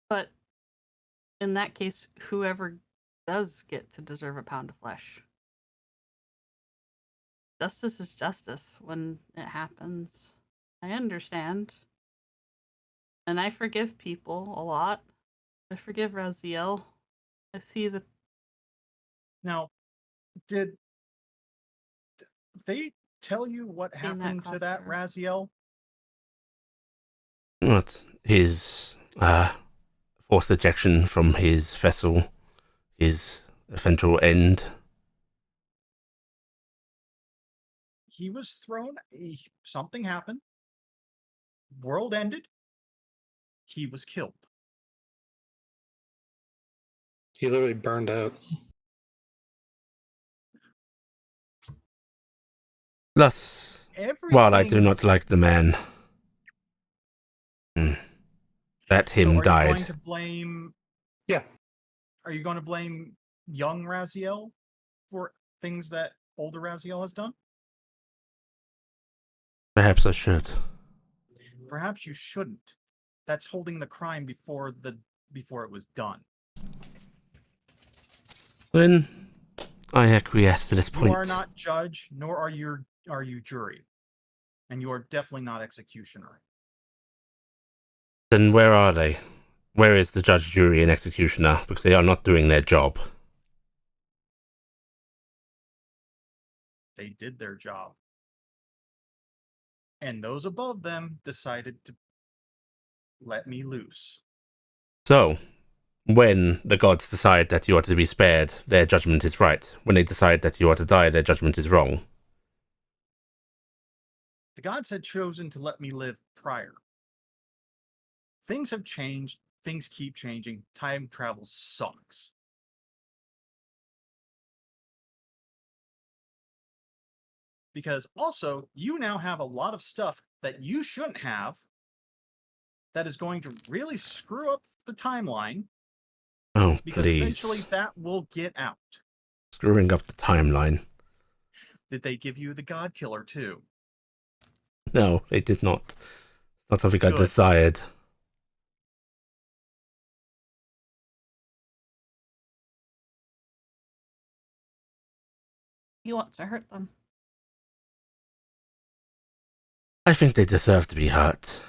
But in that case, whoever does get to deserve a pound of flesh. Justice is justice when it happens. I understand. And I forgive people a lot. I forgive Raziel. I see that. Now, did they tell you what Being that happened to caused that her. Raziel? What? His forced ejection from his vessel, his eventual end. He was thrown. Something happened. World ended. He was killed. He literally burned out. Thus, while I do not like the man, let him so are died. you going to blame? Yeah. Are you going to blame young Raziel for things that older Raziel has done? Perhaps I should. Perhaps you shouldn't. That's holding the crime before it was done. Then I acquiesce to this point. You are not judge, nor are you jury, and you are definitely not executioner. Then where are they? Where is the judge, jury, and executioner? Because they are not doing their job. They did their job. And those above them decided to let me loose. So, when the gods decide that you are to be spared, their judgment is right. When they decide that you are to die, their judgment is wrong. The gods had chosen to let me live prior. Things have changed. things keep changing. Time travel sucks. Because also, you now have a lot of stuff that you shouldn't have that is going to really screw up the timeline. Oh, Because eventually please. that will get out. Screwing up the timeline. Did they give you the God Killer too? No, it did not. Not something I Good. desired. You want to hurt them. I think they deserve to be hurt.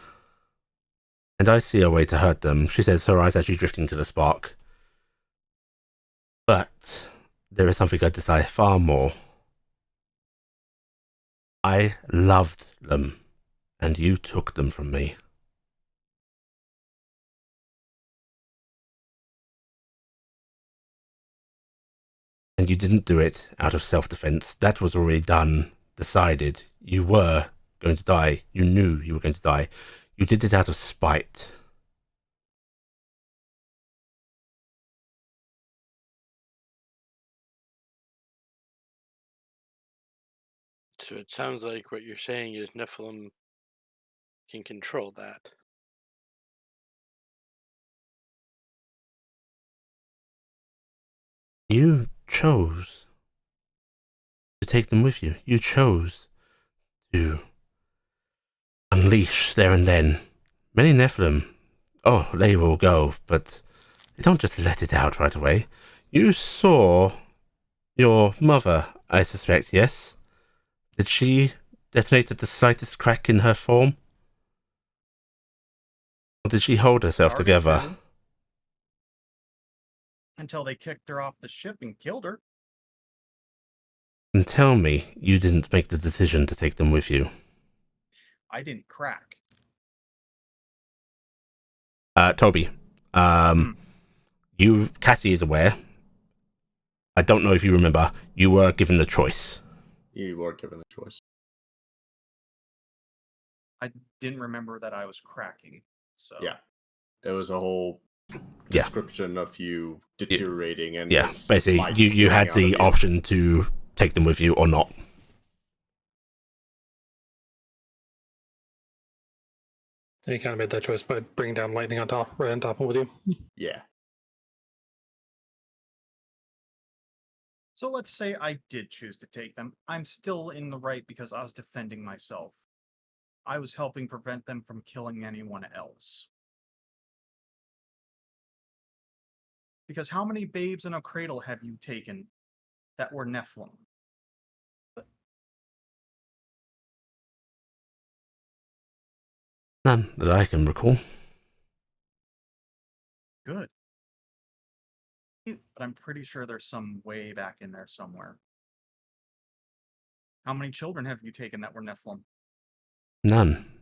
And I see a way to hurt them. She says, her eyes actually drifting to the spark. But there is something I desire far more. I loved them, and you took them from me. And you didn't do it out of self-defense. That was already done, decided. You were going to die. You knew you were going to die. You did it out of spite. So it sounds like what you're saying is Nephilim can control that. You chose to take them with you. You chose to unleash there and then. Many Nephilim, oh, they will go, but they don't just let it out right away. You saw your mother, I suspect, yes? Did she detonate at the slightest crack in her form? Or did she hold herself Started together? to, until they kicked her off the ship and killed her. And tell me you didn't make the decision to take them with you. I didn't crack. Toby, you, Cassie is aware. I don't know if you remember, you were given the choice. You were given the choice. I didn't remember that I was cracking. So Yeah. It was a whole Yeah. description of you deteriorating and Yeah, this basically, light you had spewing out the of you. option to take them with you or not. And you kind of made that choice by bringing down lightning on top, right on top of with you. Yeah. So let's say I did choose to take them. I'm still in the right because I was defending myself. I was helping prevent them from killing anyone else. Because how many babes in a cradle have you taken that were Nephilim? None that I can recall. Good. You- But I'm pretty sure there's some way back in there somewhere. How many children have you taken that were Nephilim? None.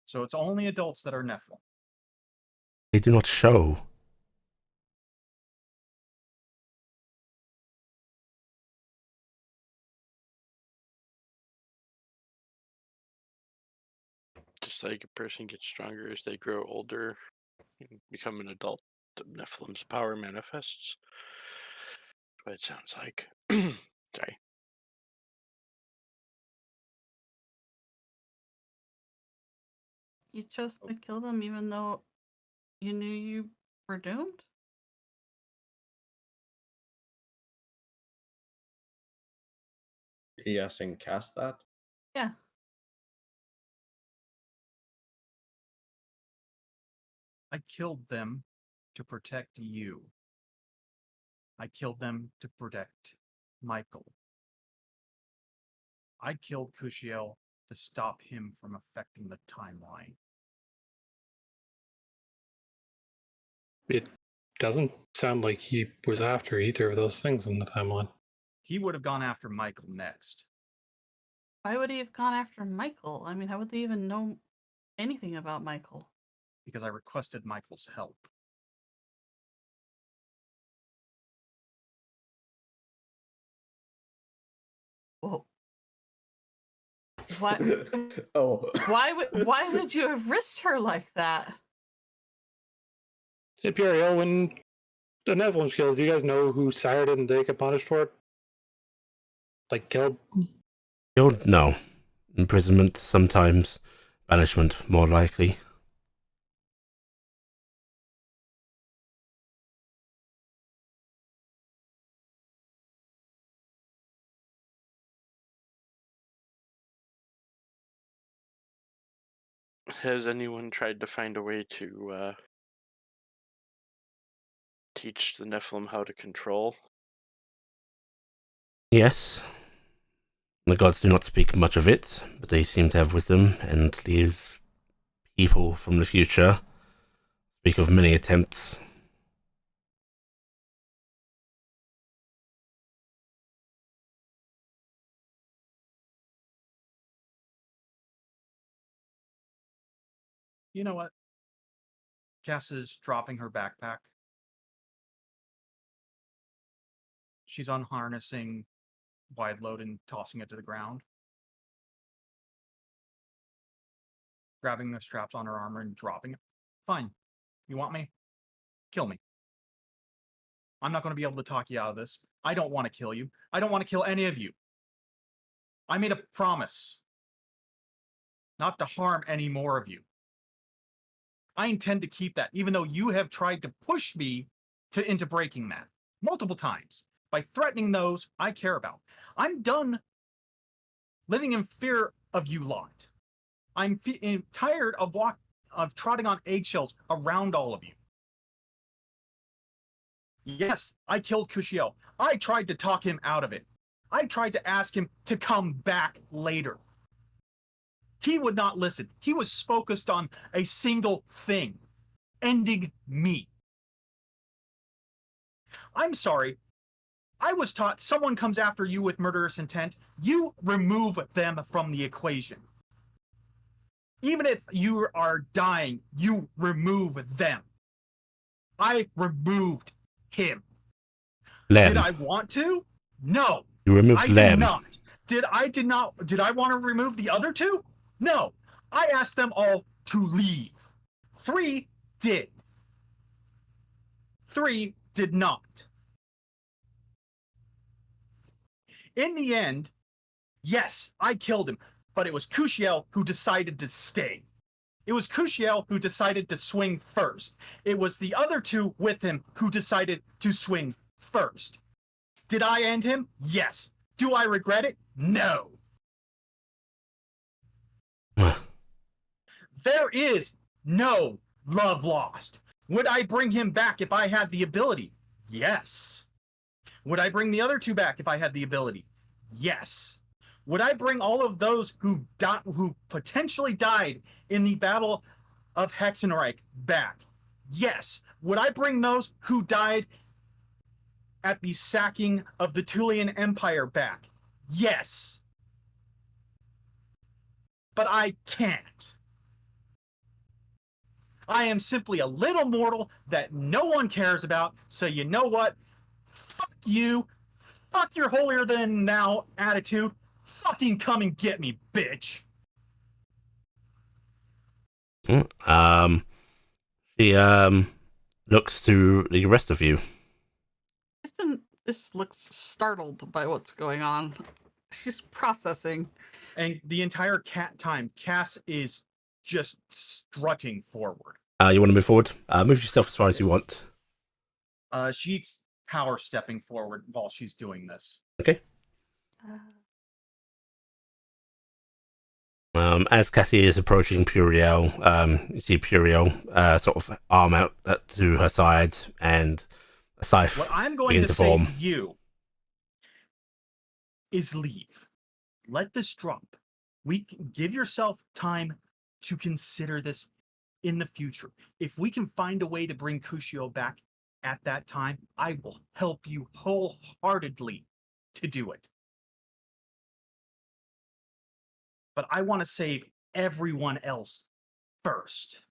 So it's only adults that are Nephilim. They do not show. Just like a person gets stronger as they grow older and become an adult, the Nephilim's power manifests. That's what it sounds like. Sorry. You chose to kill them even though you knew you were doomed? He asking cast that? Yeah. I killed them to protect you. I killed them to protect Michael. I killed Kushiel to stop him from affecting the timeline. It doesn't sound like he was after either of those things in the timeline. He would have gone after Michael next. Why would he have gone after Michael? I mean, how would they even know anything about Michael? Because I requested Michael's help. Well, why? Oh. Why would you have risked her like that? Imperial, when the Nephilim killed, do you guys know who sired it and they get punished for it? Like killed? No. Imprisonment, sometimes. Banishment, more likely. Has anyone tried to find a way to teach the Nephilim how to control? Yes. The gods do not speak much of it, but they seem to have wisdom, and these people from the future speak of many attempts. You know what? Cass is dropping her backpack. She's unharnessing wide load and tossing it to the ground. Grabbing the straps on her armor and dropping it. Fine. You want me? Kill me. I'm not going to be able to talk you out of this. I don't want to kill you. I don't want to kill any of you. I made a promise not to harm any more of you. I intend to keep that, even though you have tried to push me into breaking that multiple times by threatening those I care about. I'm done living in fear of you lot. I'm tired of trotting on eggshells around all of you. Yes, I killed Kushiel. I tried to talk him out of it. I tried to ask him to come back later. He would not listen. He was focused on a single thing, ending me. I'm sorry. I was taught someone comes after you with murderous intent, you remove them from the equation. Even if you are dying, you remove them. I removed him. Lem. Did I want to? No. You removed I Lem. did not. Did I want to remove the other two? No. I asked them all to leave. 3 did. 3 did not. In the end, yes, I killed him, but it was Kushiel who decided to stay. It was Kushiel who decided to swing first. It was the other two with him who decided to swing first. Did I end him? Yes. Do I regret it? No. There is no love lost. Would I bring him back if I had the ability? Yes. Would I bring the other two back if I had the ability? Yes. Would I bring all of those who potentially died in the Battle of Hexenreich back? Yes. Would I bring those who died at the sacking of the Tulian Empire back? Yes. But I can't. I am simply a little mortal that no one cares about, so you know what? Fuck you. Fuck your holier than thou attitude. Fucking come and get me, bitch. She looks to the rest of you. Kristen just looks startled by what's going on. She's processing. And the entire time, Cass is just strutting forward. You want to move forward? Move yourself as far as you want. She's power stepping forward while she's doing this. Okay. As Cassie is approaching Puriel, you see Puriel sort of arm out to her side and a scythe. What I'm going to say to you is leave. Let this drop. Give yourself time to consider this in the future. If we can find a way to bring Kushio back at that time, I will help you wholeheartedly to do it. But I want to save everyone else first.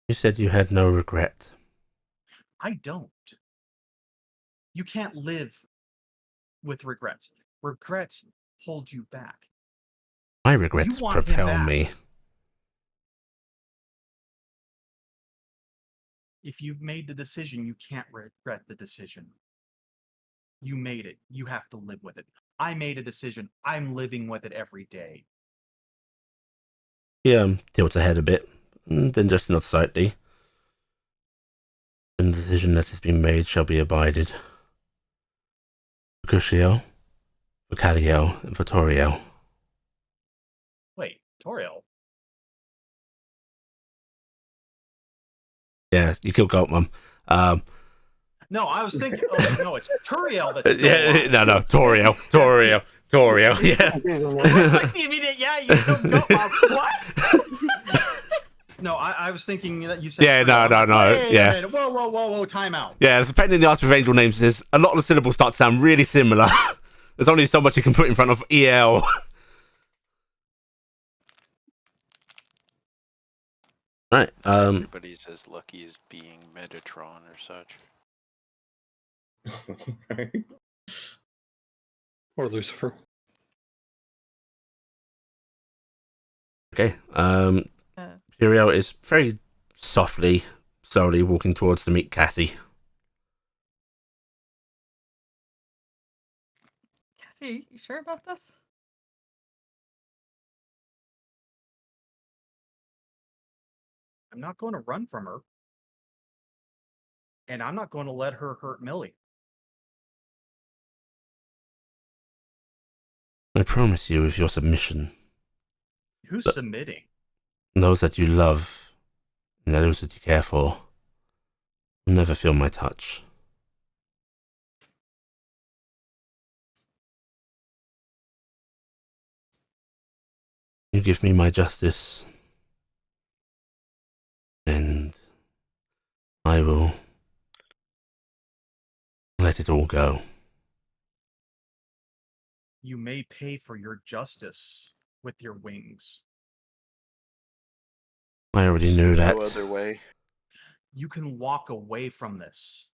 You said you had no regret. I don't. You can't live with regrets. Regrets hold you back. My regrets propel me. If you've made the decision, you can't regret the decision. You made it. You have to live with it. I made a decision. I'm living with it every day. He tilts her head a bit, and then just nods slightly. And the decision that has been made shall be abided. For Crucial, for Caliel, and for Toriel. Wait, Toriel? Yeah, you killed Goldmum. No, I was thinking. Oh no, it's Turiel that's still Yeah, alive. no, Toriel, yeah. Like the immediate, yeah, you killed Goatmom. What? No, I was thinking that you said. Yeah, Turiel. no, Wait yeah. a minute. Whoa, time out. Yeah, it's depending on the ask with angel names. There's a lot of the syllables start to sound really similar. There's only so much you can put in front of EL. Right. Everybody's as lucky as being Metatron or such. Or Lucifer. Okay. Uriel is very softly, slowly walking towards to meet Cassie. Cassie, you sure about this? I'm not going to run from her. And I'm not going to let her hurt Millie. I promise you, with your submission, Who's But- submitting? those that you love and those that you care for will never feel my touch. You give me my justice, and I will let it all go. You may pay for your justice with your wings. I already knew that. No other way. You can walk away from this.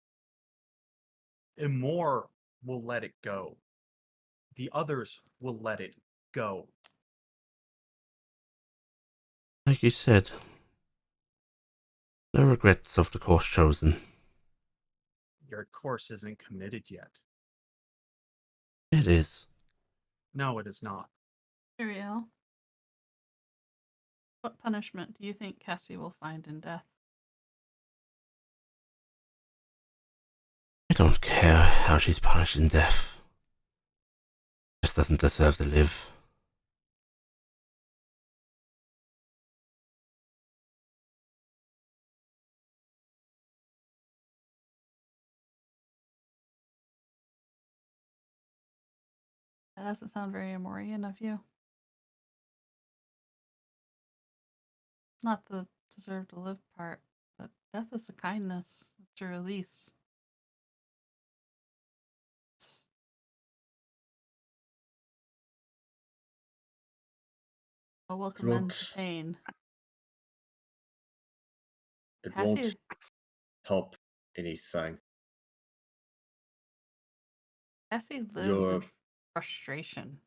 Imor will let it go. The others will let it go. Like you said, no regrets of the course chosen. Your course isn't committed yet. It is. No, it is not. Ariel, what punishment do you think Cassie will find in death? I don't care how she's punished in death. Just doesn't deserve to live. That doesn't sound very Amorian of you. Not the deserve to live part, but death is a kindness. It's a release. A welcome end to won't- pain. It Cassie, won't help anything. Cassie lives in You're frustration.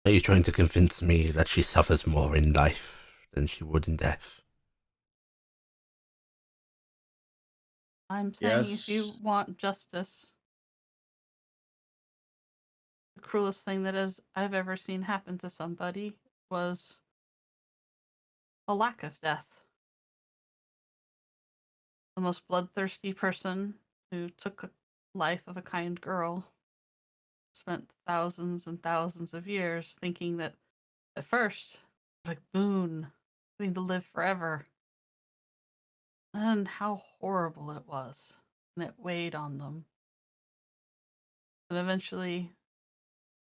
Are you trying to convince me that she suffers more in life than she would in death? I'm saying if you Yes. want justice, the cruelest thing I've ever seen happen to somebody was a lack of death. The most bloodthirsty person who took a life of a kind girl spent thousands and thousands of years thinking that at first, like boon, getting to live forever. And how horrible it was. And it weighed on them. And eventually,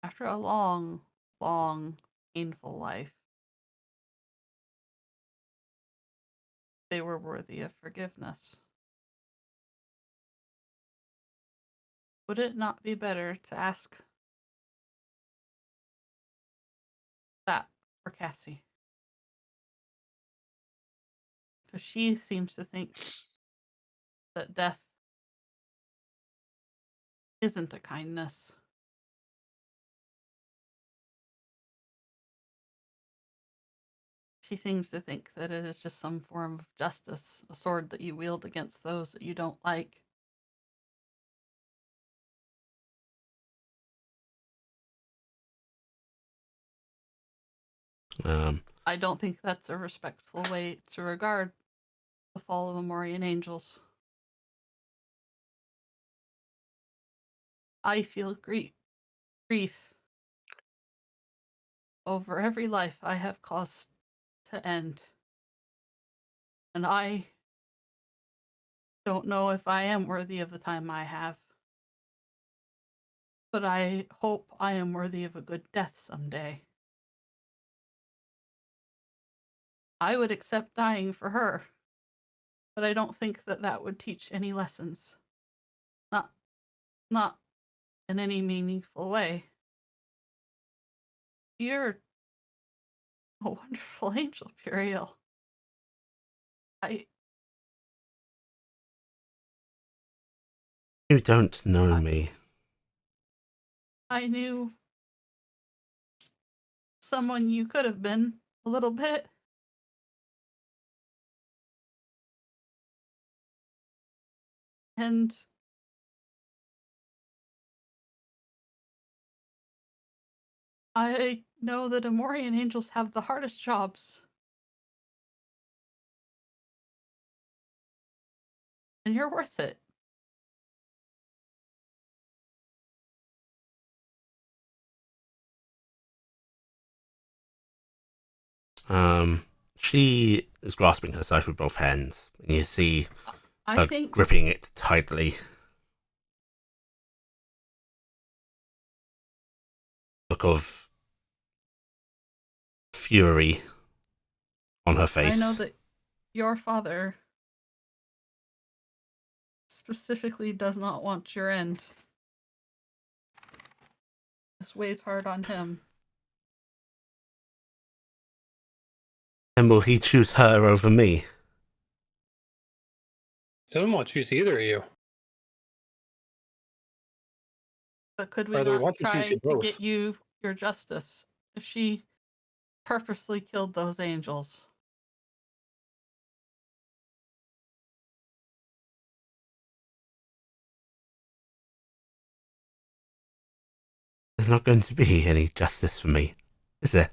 after a long, long, painful life, they were worthy of forgiveness. Would it not be better to ask that for Cassie? Because she seems to think that death isn't a kindness. She seems to think that it is just some form of justice, a sword that you wield against those that you don't like. I don't think that's a respectful way to regard the fall of Amorian angels. I feel grief over every life I have caused to end. And I don't know if I am worthy of the time I have. But I hope I am worthy of a good death someday. I would accept dying for her, but I don't think that that would teach any lessons. Not in any meaningful way. You're a wonderful angel, Puriel. You don't know me. I knew someone you could have been a little bit. And I know that Amorian angels have the hardest jobs. And you're worth it. She is grasping her scythe with both hands, and you see I her think gripping it tightly. Look of fury on her face. I know that your father specifically does not want your end. This weighs hard on him. And will he choose her over me? Doesn't want to choose either of you. But could we Rather, he not wants to choose try you to both. get you your justice if she purposely killed those angels? There's not going to be any justice for me, is there?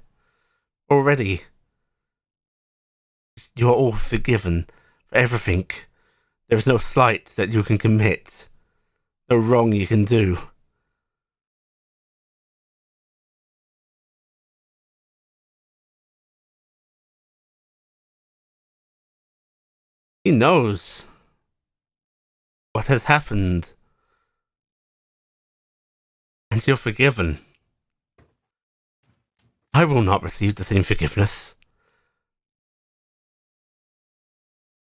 Already, you're all forgiven for everything. There is no slight that you can commit, no wrong you can do. He knows what has happened, and you're forgiven. I will not receive the same forgiveness.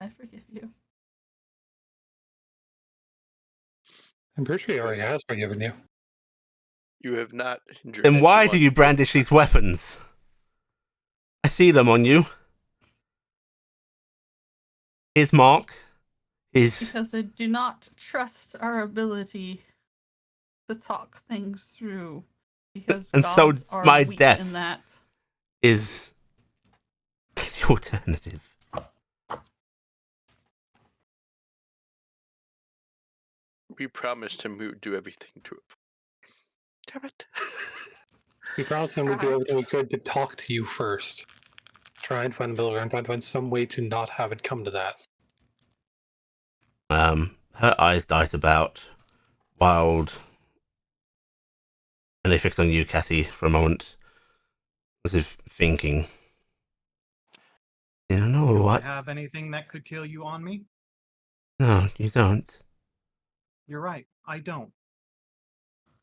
I forgive you. I'm pretty sure he already has forgiven you. You have not injured Then why do anyone. you brandish these weapons? I see them on you. His mark is... Because I do not trust our ability to talk things through. Because And so gods are my weak death in that. is the alternative. We promised him we would do everything to it. Damn it. We promised him we'd do everything we could to talk to you first. Try and find a middle ground, try and find some way to not have it come to that. Her eyes dart about, wild, and they fix on you, Cassie, for a moment, as if thinking. You know Do what? I have anything that could kill you on me? No, you don't. You're right, I don't.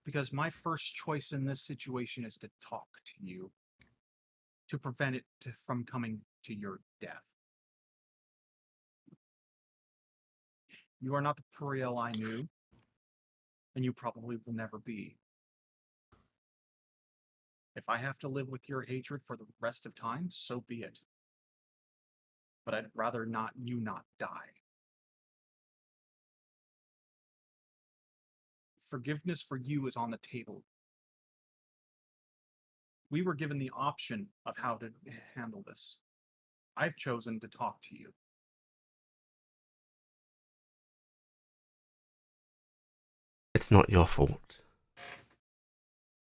Because my first choice in this situation is to talk to you, to prevent it from coming to your death. You are not the Puriel I knew, and you probably will never be. If I have to live with your hatred for the rest of time, so be it. But I'd rather not die. Forgiveness for you is on the table. We were given the option of how to handle this. I've chosen to talk to you. It's not your fault.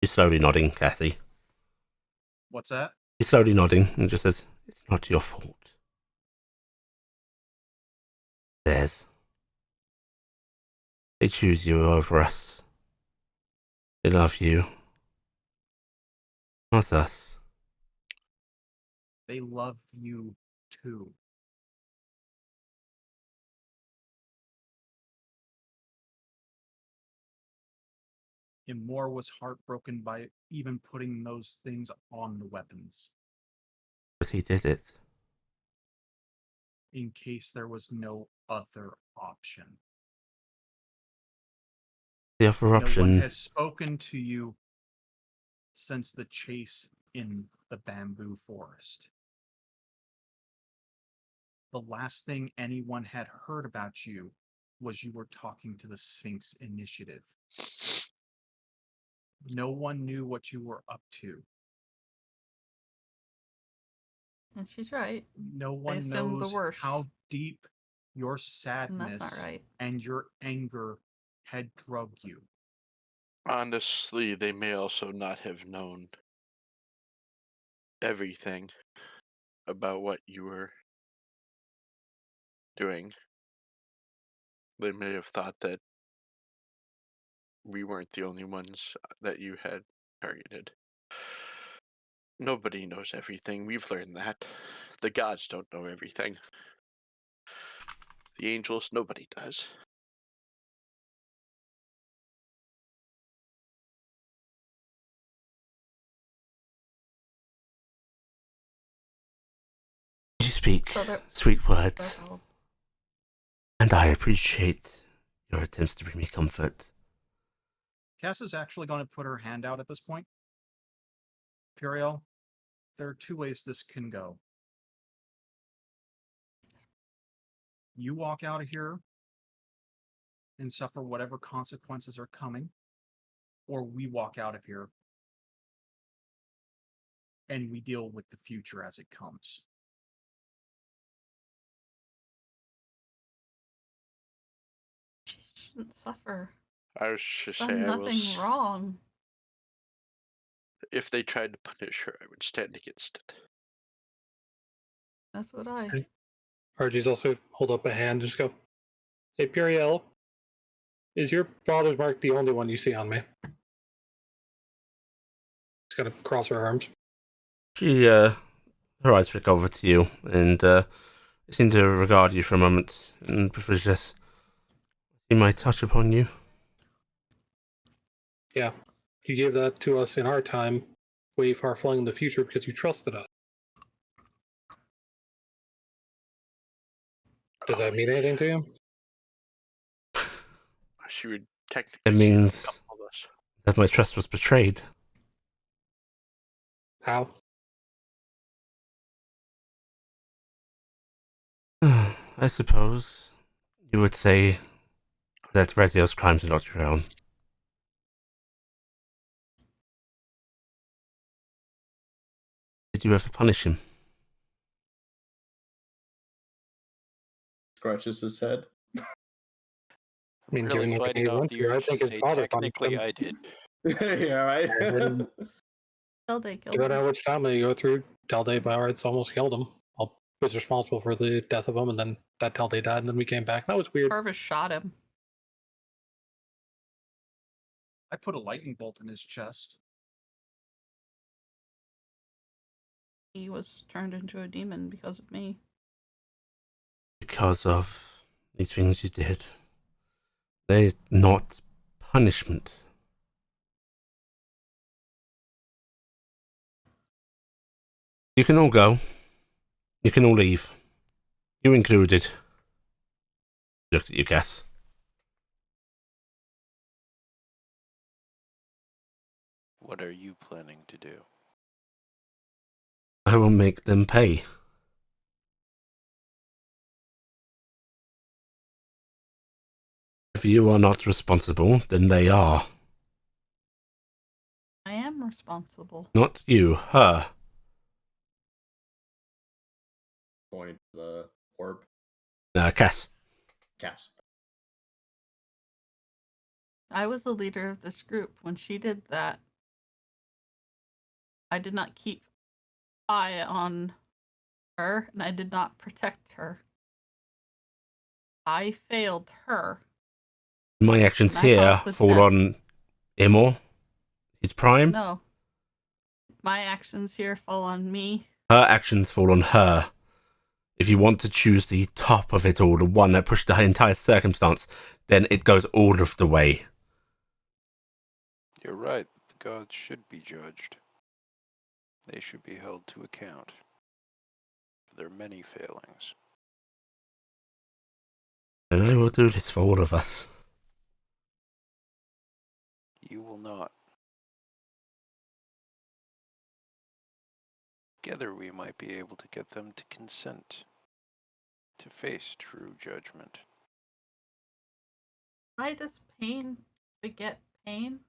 She's slowly nodding, Cassie. What's that? He's slowly nodding and just says, it's not your fault. Theirs. They choose you over us. They love you. Not us. They love you too. And Moore was heartbroken by even putting those things on the weapons But he did it. in case there was no other option. The other No one option. has spoken to you since the chase in the bamboo forest. The last thing anyone had heard about you was you were talking to the Sphinx Initiative. No one knew what you were up to. And she's right. No one assumed the knows worst. how deep your And sadness that's not right. and your anger had drugged you. Honestly, they may also not have known everything about what you were doing. They may have thought that we weren't the only ones that you had targeted. Nobody knows everything. We've learned that. The gods don't know everything. The angels, nobody does. You speak So there- sweet words, That's all. and I appreciate your attempts to bring me comfort. Cass is actually going to put her hand out at this point. Puriel, there are two ways this can go. You walk out of here and suffer whatever consequences are coming, or we walk out of here and we deal with the future as it comes. She shouldn't suffer. I was just Done saying, nothing wrong. if they tried to punish her, I would stand against it. That's what I. Okay. Archie's also hold up a hand and just go, hey, Puriel, is your father's mark the only one you see on me? Just gonna cross her arms. She, her eyes flick over to you, and seem to regard you for a moment, and before she says, "He might touch upon you." Yeah, you gave that to us in our time, way far flung in the future because you trusted us. Does that mean anything to you? She would technically. It means couple of us. that my trust was betrayed. How? I suppose you would say that Rezio's crimes are not your own. Did you ever punish him? Scratches his head. I mean, Really given everything fighting he off went the through, I urge think to his say father punished technically him. I did. Yeah, right. And Tilde killed given him. how much time they go through, Talde by rights almost killed him. I was responsible for the death of him, and then that Talde died, and then we came back. That was weird. Purvis shot him. I put a lightning bolt in his chest. He was turned into a demon because of me. Because of these things you did. They're not punishment. You can all go. You can all leave. You included. He looks at you, Cass. What are you planning to do? I will make them pay. If you are not responsible, then they are. I am responsible. Not you, her. point the orb. Cass. Cass. I was the leader of this group. When she did that, I did not keep eye on her, and I did not protect her. I failed her. My actions And I here caused the fall death. on Imor, his prime. No. My actions here fall on me. Her actions fall on her. If you want to choose the top of it all, the one that pushed the entire circumstance, then it goes all of the way. You're right. The gods should be judged. They should be held to account for their many failings. And I will do this for all of us. You will not. Together we might be able to get them to consent to face true judgment. Why does pain beget pain?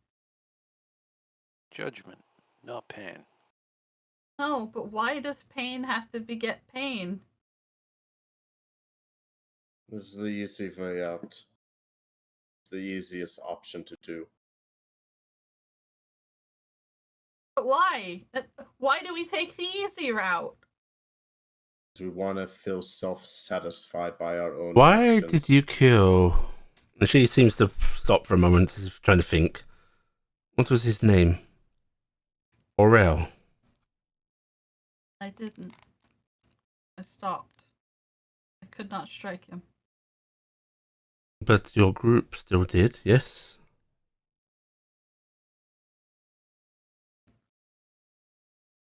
Judgment, not pain. No, but why does pain have to beget pain? This is the easy way out. It's the easiest option to do. But why? Why do we take the easy route? We want to feel self-satisfied by our own Why actions. did you kill? And she seems to stop for a moment, as if trying to think. What was his name? Aurel. I didn't. I stopped. I could not strike him. But your group still did, yes?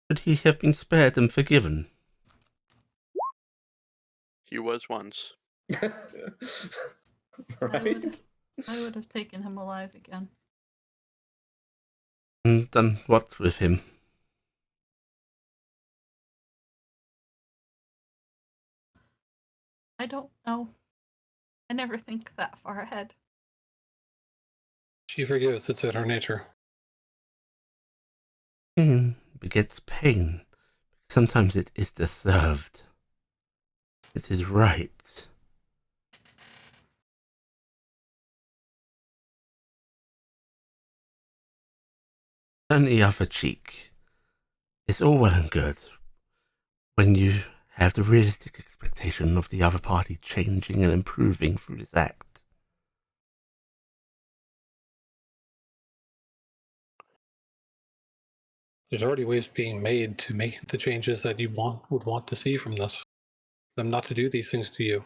Should he have been spared and forgiven? He was once. Right? I would have taken him alive again. And done what with him? I don't know. I never think that far ahead. She forgives. It's in her nature. Pain begets pain. Sometimes it is deserved. It is right. Turn the other cheek. It's all well and good when you have the realistic expectation of the other party changing and improving through this act. There's already ways being made to make the changes that you would want to see from this. Them not to do these things to you.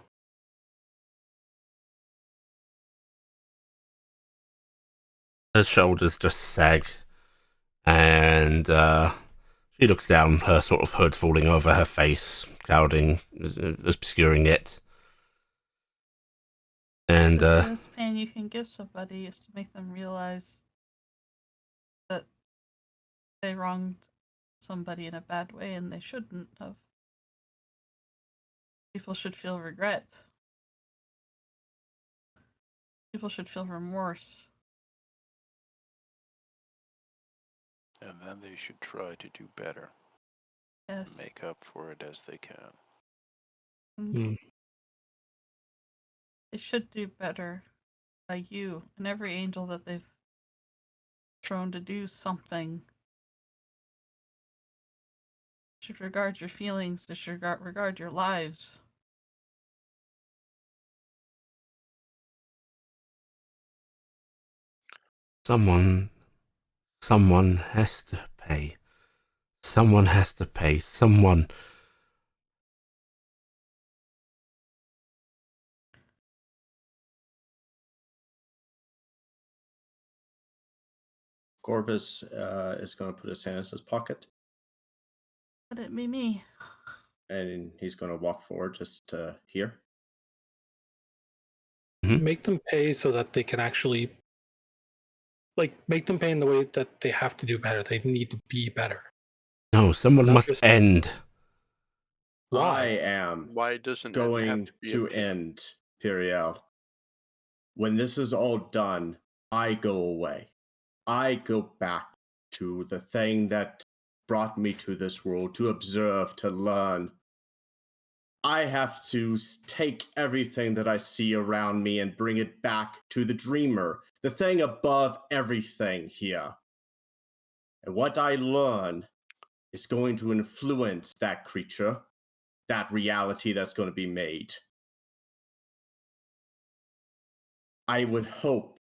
Her shoulders just sag, and she looks down, her sort of hood falling over her face, clouding, obscuring it. And The biggest pain you can give somebody is to make them realize that they wronged somebody in a bad way and they shouldn't have. People should feel regret. People should feel remorse. And then they should try to do better. Yes. And make up for it as they can. Mm. They should do better by you and every angel that they've thrown to do something. Should regard your feelings, they should regard your lives. someone has to pay. Someone has to pay. Someone. Corvus is going to put his hand in his pocket, Let it be me. and he's going to walk forward just to here. Make them pay so that they can actually, make them pay in the way that they have to do better. They need to be better. No, someone Not must just- end. I Why? am Why doesn't it going have to be to a pain? end, Periel. When this is all done, I go away. I go back to the thing that brought me to this world, to observe, to learn. I have to take everything that I see around me and bring it back to the dreamer, the thing above everything here. And what I learn is going to influence that creature, that reality that's going to be made. I would hope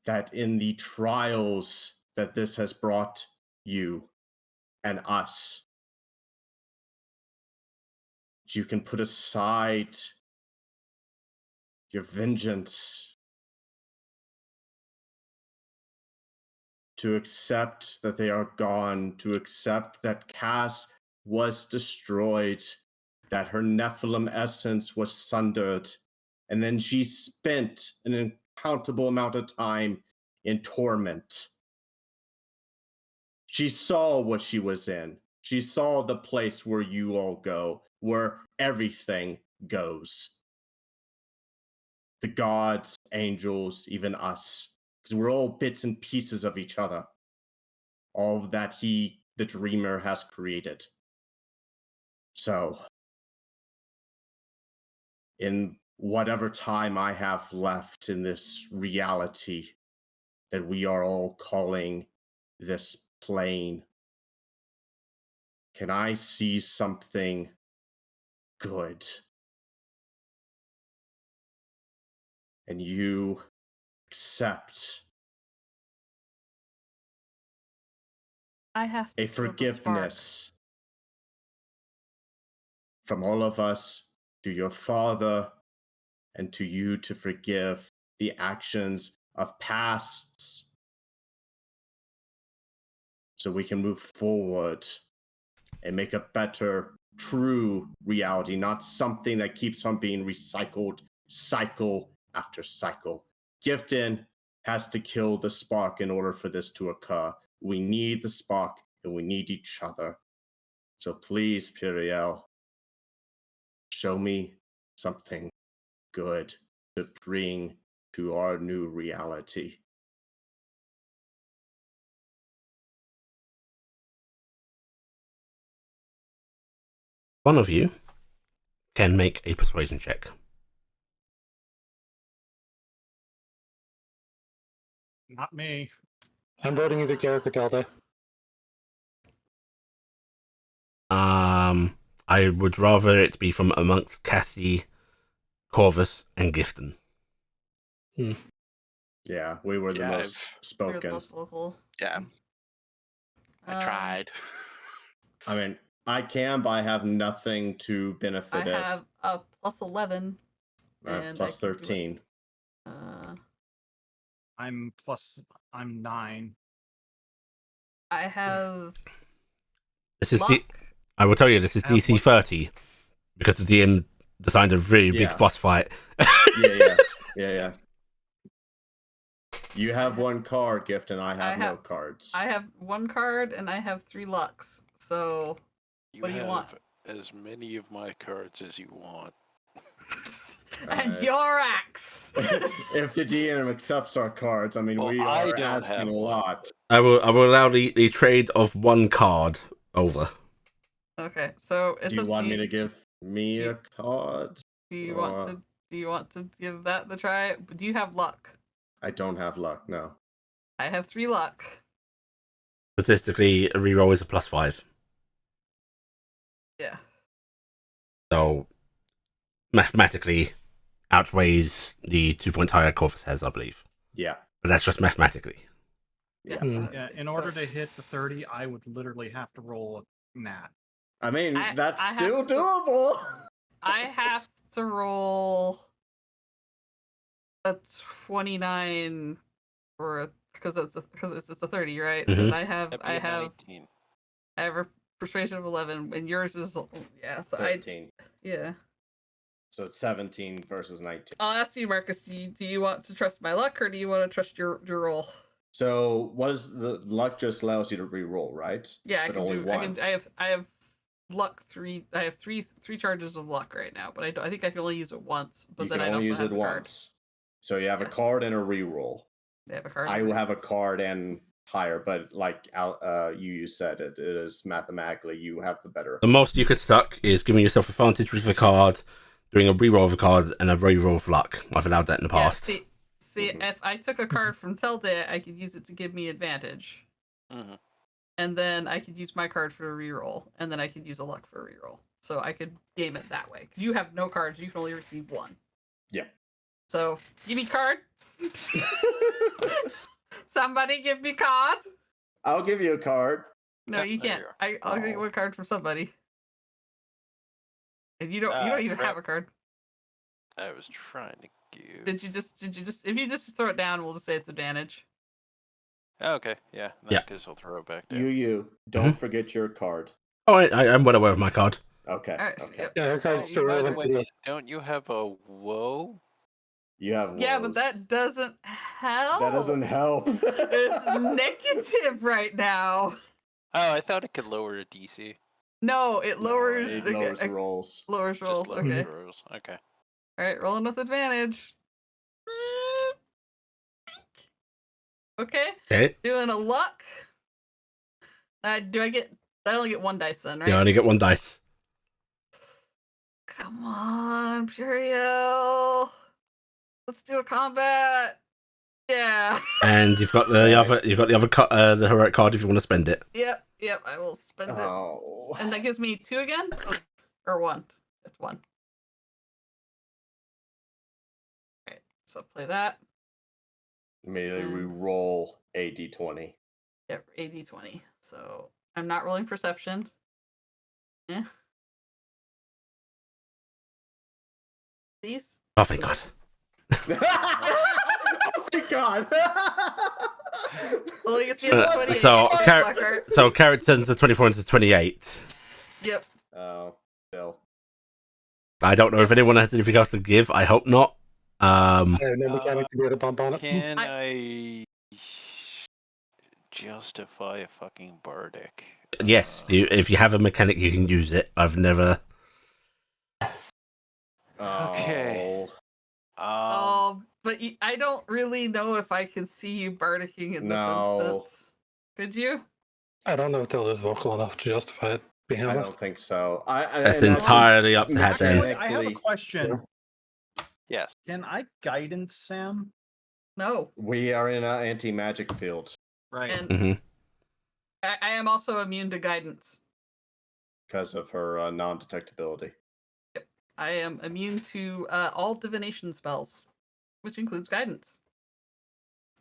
that in the trials that this has brought you and us, you can put aside your vengeance to accept that they are gone, to accept that Cass was destroyed, that her Nephilim essence was sundered, and then she spent an uncountable amount of time in torment. She saw what she was in. She saw the place where you all go, where everything goes. The gods, angels, even us. Because we're all bits and pieces of each other. All that he, the dreamer, has created. So, in whatever time I have left in this reality that we are all calling this plane, can I see something good? And you accept I have to a feel the spark. forgiveness from all of us to your father and to you to forgive the actions of pasts so we can move forward and make a better, true reality, not something that keeps on being recycled cycle after cycle. Gifton has to kill the spark in order for this to occur. We need the spark and we need each other. So please, Piriel, show me something good to bring to our new reality. One of you can make a persuasion check. Not me. I'm voting either Garrick or Delta. I would rather it be from amongst Cassie, Corvus, and Gifton. Yeah, we were the Yeah, most We're the spoken. most vocal. Yeah, I tried. I mean, I can, but I have nothing to I benefit it. have a plus 11. I have and plus I can do it. 13. I'm 9. I have This is luck. I will tell you, this is I have DC one- 30 because the DM designed a really Yeah. big boss fight. Yeah. You have one card, Gift, and I have no cards. I have one card and I have 3 lucks. So what do you want? As many of my cards as you want. And Alright. your axe. If the DM accepts our cards, I mean, Well, we I are don't asking have a one. lot. I will allow the trade of one card over. Okay, so it's Do you up want to me you. to give me a card? Do you want to give that the try? Do you have luck? I don't have luck, no. I have 3 luck. Statistically, a reroll is a +5. Yeah. So, mathematically, outweighs the 2 points higher Corvus has, I believe. Yeah. But that's just mathematically. Yeah. Yeah, in order to hit the 30, I would literally have to roll a nat. I mean, that's I still have to- doable. I have to roll a 29 for because it's a 30, right? Mhm. So I That'd be a have 19. I have a persuasion of 11, and yours is yeah. So 13. yeah. So it's 17 versus 19. I'll ask you, Marcus. Do you want to trust my luck, or do you want to trust your roll? So what is the luck just allows you to re-roll, right? Yeah, I But can only do. once. I have luck 3. I have three charges of luck right now, but I think I can only use it once. But You then can I only also use have it the card. once. So you have a Yeah. card and a re-roll. I have a card. I will have a card and higher, but like you said, it is mathematically you have the better. The most you could stuck is giving yourself advantage with a card, doing a reroll of a card, and a reroll of luck. I've allowed that in the past. Yeah, see, if I took a card from Telday, I could use it to give me advantage. Mhm. And then I could use my card for a reroll, and then I could use a luck for a reroll. So I could game it that way. Because you have no cards, you can only receive one. Yeah. So, give me card. Somebody give me card. I'll give you a card. No, you There can't. you I'll get one card from somebody. And you don't even crap. have a card. I was trying to give. Did you just if you just throw it down, we'll just say it's advantage. Okay, yeah. In that case, I'll throw it back down. You don't forget your card. Oh, I'm well aware of my card. Okay. Alright, Okay. yep. Yeah, her Oh, card's still by the relevant to way, this. don't you have a woe? You have Yeah, but woes. that doesn't help. That doesn't help. It's negative right now. Oh, I thought it could lower a DC. No, it lowers. It lowers the rolls. Lowers rolls. Just lower Okay. the rolls. Okay. All right, rolling with advantage. Okay. Okay. Doing a luck. Do I get? I only get one dice then, right? You only get one dice. Come on, Puriel. Let's do a combat. Yeah. And you've got the other. You've got the other. The heroic card if you want to spend it. Yep. I will spend it. Oh. And that gives me 2 again, or 1. It's 1. Okay, so play that. Immediately re-roll a d20. Yep, AD20. So I'm not rolling perception. Yeah. These. Oh, thank God. Oh my god! Well, it gets me to 28. So Carrot turns to 24 into 28. Yep. Oh, Bill. I don't know if anyone has anything else to give. I hope not. I have no mechanic to be able to bump on it. Can I justify a fucking bardic? Yes, if you have a mechanic, you can use it. I've never. Okay. But I don't really know if I can see you bardicking in this instance. Could you? I don't know if Tilda's vocal enough to justify it, being I honest. don't think so. That's entirely up to Hatton. I have a question. Yes. Can I guidance Sam? No. We are in an anti-magic field Right. And Mm-hmm. I am also immune to guidance. because of her non-detectability. I am immune to all divination spells, which includes guidance.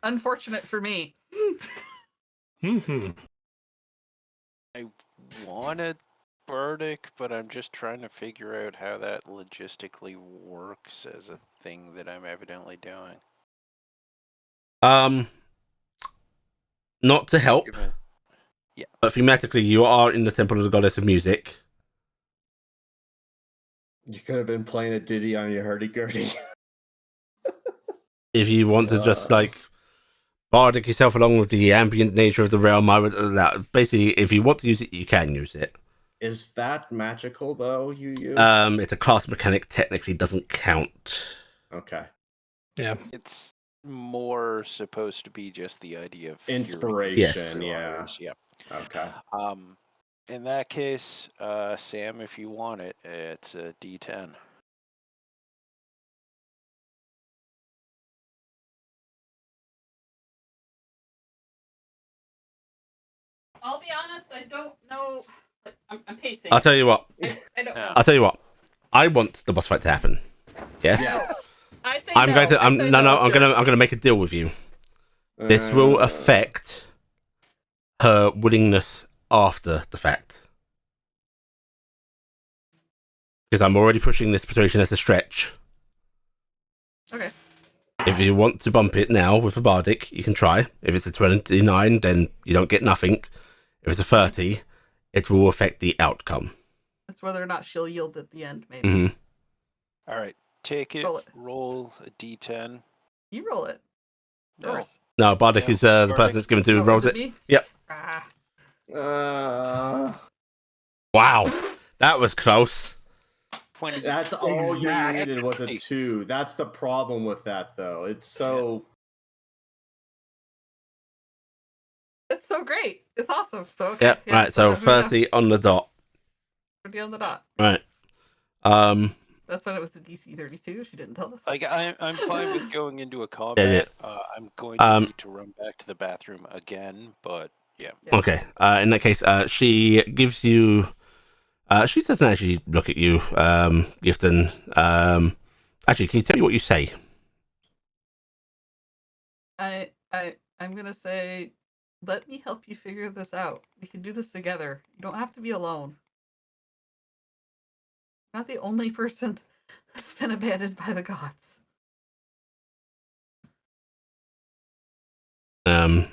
Unfortunate for me. Mm-hmm. I wanted bardic, but I'm just trying to figure out how that logistically works as a thing that I'm evidently doing. Not to help, but thematically, you are in the Temple of the Goddess of Music. You could have been playing a ditty on your hurdy-gurdy. If you want to just like bardic yourself along with the ambient nature of the realm, I would basically, if you want to use it, you can use it. Is that magical though? It's a class mechanic. Technically, doesn't count. Okay. Yeah. It's more supposed to be just the idea of Inspiration. fury Yeah. fires, yeah. Okay. In that case, Sam, if you want it, it's a D10. I'll be honest, I don't know. I'm pacing. I'll tell you what. I don't know. I'll tell you what. I want the boss fight to happen. Yes. Yeah. I say I'm no. going to. I say no, I'm going to make a deal with you. This will affect her willingness after the fact. Because I'm already pushing this situation as a stretch. Okay. If you want to bump it now with a bardic, you can try. If it's a 29, then you don't get nothing. If it's a 30, it will affect the outcome. That's whether or not she'll yield at the end, maybe. Mm-hmm. All right, take it. Roll it. Roll a D10. You roll it. No. First. No, bardic No, is the bardic. person that's given to Oh, rolls is it. me? Yep. Ah. Wow, that was close. 20. That's all Exact. you needed was a 2. That's the problem with that, though. It's so. It's so great. It's awesome. So okay. Yeah, right. So who do we have? 30 on the dot. 30 on the dot. Right. That's when it was the DC 32. She didn't tell us. Like I'm fine with going into a Yeah, combat. I'm going to need to run back to the bathroom again, but yeah. Okay. In that case, she gives you. She doesn't actually look at you, Gifton. Actually, can you tell me what you say? I'm gonna say, let me help you figure this out. We can do this together. You don't have to be alone. You're not the only person that's been abandoned by the gods.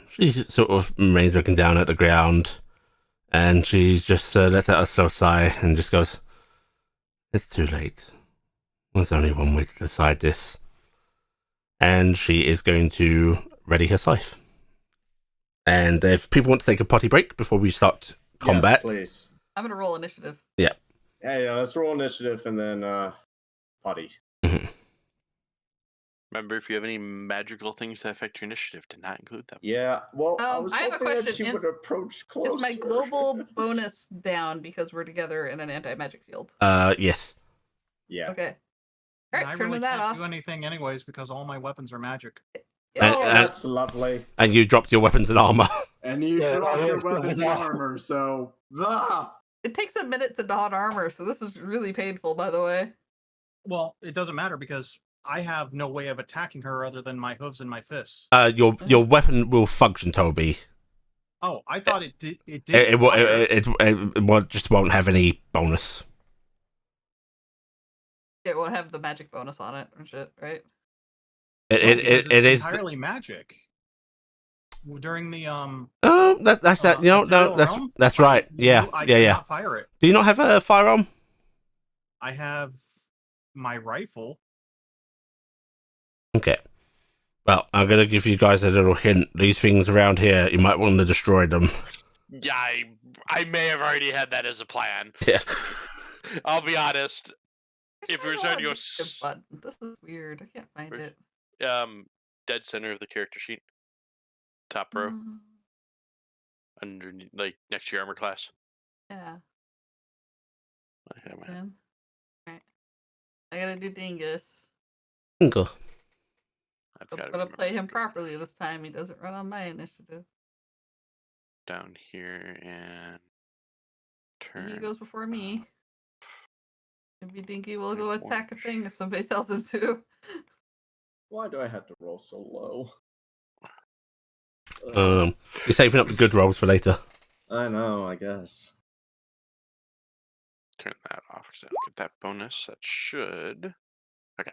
She sort of remains looking down at the ground, and she just lets out a slow sigh and just goes, "It's too late. There's only one way to decide this." And she is going to ready her scythe. And if people want to take a potty break before we start combat, Yes, please. I'm gonna roll initiative. Yeah. Yeah, let's roll initiative and then potty. Mm-hmm. Remember, if you have any magical things that affect your initiative, to not include them. Yeah, well, I was I have a hoping that question. she would approach closer. Is my global bonus down because we're together in an anti-magic field? Yes. Yeah. Okay. And Alright, I turning really that can't off. do anything anyways because all my weapons are magic. And- Oh, that's lovely. And you dropped your weapons and armor. And you Yeah, dropped I your have weapons and armor. armor, so It takes a minute to don armor, so this is really painful, by the way. Well, it doesn't matter because I have no way of attacking her other than my hooves and my fists. Your weapon will function, Toby. Oh, I thought it did. It did. It just won't have any bonus. It won't have the magic bonus on it or shit, right? It is entirely magic. During the Oh, that's that. You know, no, Ethereal Realm, that's right. Yeah, I yeah. cannot fire it. Do you not have a firearm? I have my rifle. Okay. Well, I'm gonna give you guys a little hint. These things around here, you might want to destroy them. Yeah, I may have already had that as a plan. Yeah. I'll be honest. There's If we're no trying to go initiative button. This is weird. I can't find it. dead center of the character sheet, top row, Mm, underneath, like next to your armor class. yeah. I have my- Then. Alright. I gotta do Dingus. Go. I've I'm got it gonna in my play him script properly this time. He doesn't run on my initiative. down here and turn. He goes before me. Maybe Dinky will Like go attack a thing if somebody tells him to. why do I have to roll so low? You're saving up the good rolls for later. I know, I guess. Turn that off because I don't get that bonus. That should. Okay.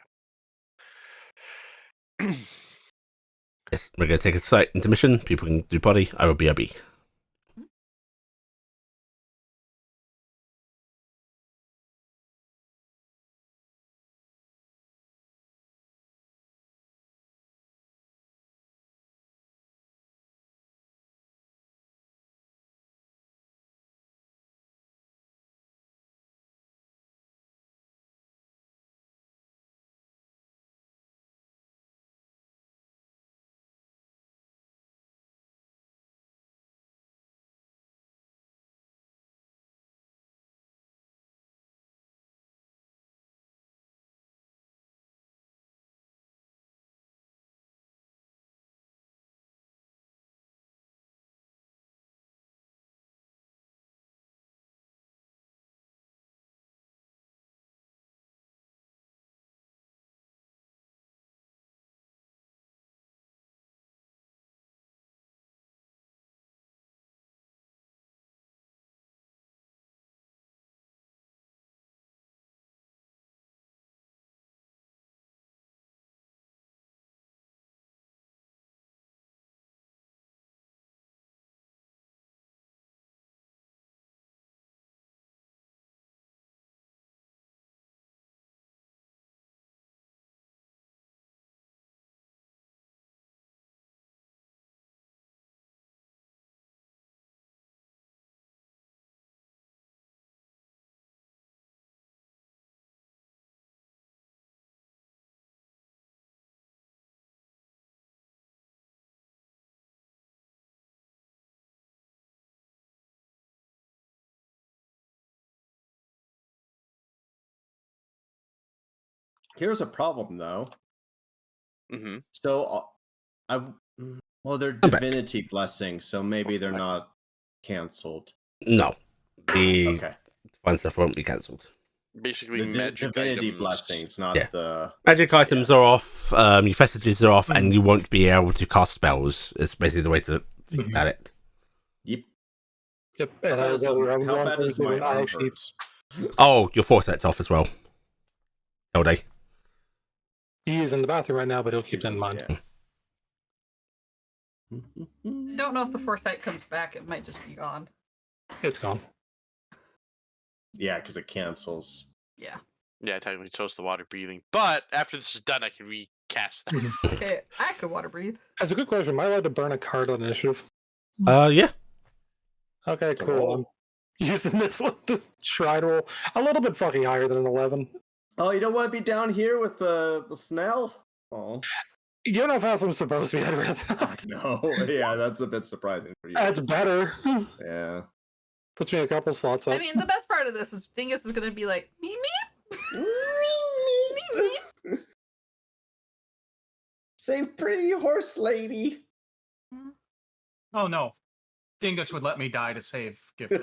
Yes, we're gonna take a slight intermission. People can do potty. I will be a bee. Here's a problem, though. Mm-hmm. So, well, they're I'm back. divinity blessings, so maybe they're not canceled. No, the Okay, fun stuff won't be cancelled. Basically, the magic divinity items. blessings, not Yeah. the. Magic items are off, your festiges are off, Mhm. and you won't be able to cast spells. It's basically the way to think Mhm. about it. Yep. Yep. How And bad is, how bad is my arm actually hurt? Oh, your foresight's off as well. All day. he is in the bathroom right now, but he'll keep that in mind. I don't know if the foresight comes back. It might just be gone. It's gone. Yeah, because it cancels. Yeah. Yeah, technically chose the water breathing. But after this is done, I can recast that. Okay, I could water breathe. That's a good question. Am I allowed to burn a card on initiative? Yeah. Okay, So cool. roll. I'm using this one to try to roll a little bit fucking higher than an 11. Oh, you don't want to be down here with the snail? Oh. You know how fast I'm supposed to be. I'd rather. No, yeah, that's a bit surprising for you. That's better. Yeah. Puts me a couple slots up. I mean, the best part of this is Dingus is going to be like, me. Save pretty horse lady. Oh no, Dingus would let me die to save Gift.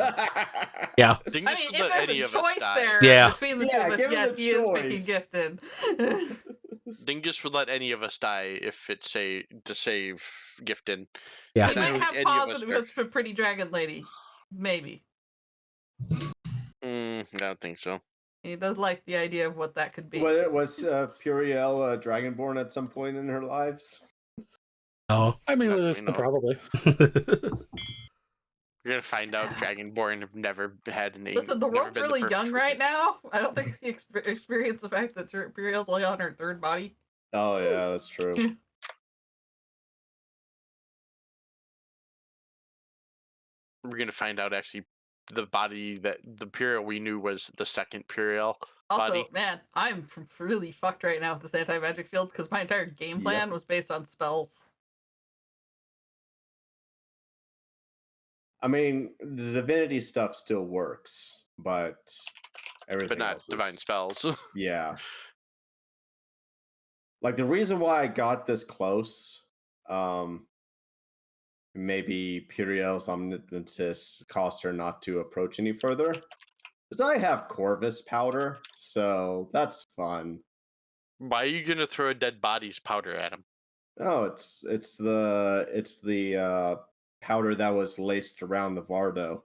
Yeah. Dingus I mean, would if let there's any a of us choice die. there Yeah. between the Yeah, two of us, give him yes, the he is picking choice. Gifted. Dingus would let any of us die if it's to save Gifton. Yeah. He And I might don't have think any of pause us when it goes for Pretty Dragon Lady. Maybe. I don't think so. He does like the idea of what that could be. Was Puriel Dragonborn at some point in her lives? Oh. I mean, Definitely not. probably. You're gonna find out Dragonborn have never had an. Listen, the never world's been the really perfect young right now. I don't think we experience the fact that Imperial's only on her third body. Oh yeah, that's true. We're gonna find out actually the body that the Puriel we knew was the second Puriel. Also, Body. man, I'm really fucked right now with this anti-magic field because my entire game plan was based on spells. I mean, the divinity stuff still works, but everything But not else divine is, spells. yeah. Like the reason why I got this close, maybe Puriel's omnipotence caused her not to approach any further. Because I have Corvus powder, so that's fun. Why are you gonna throw a dead body's powder at him? Oh, it's the powder that was laced around the Vardo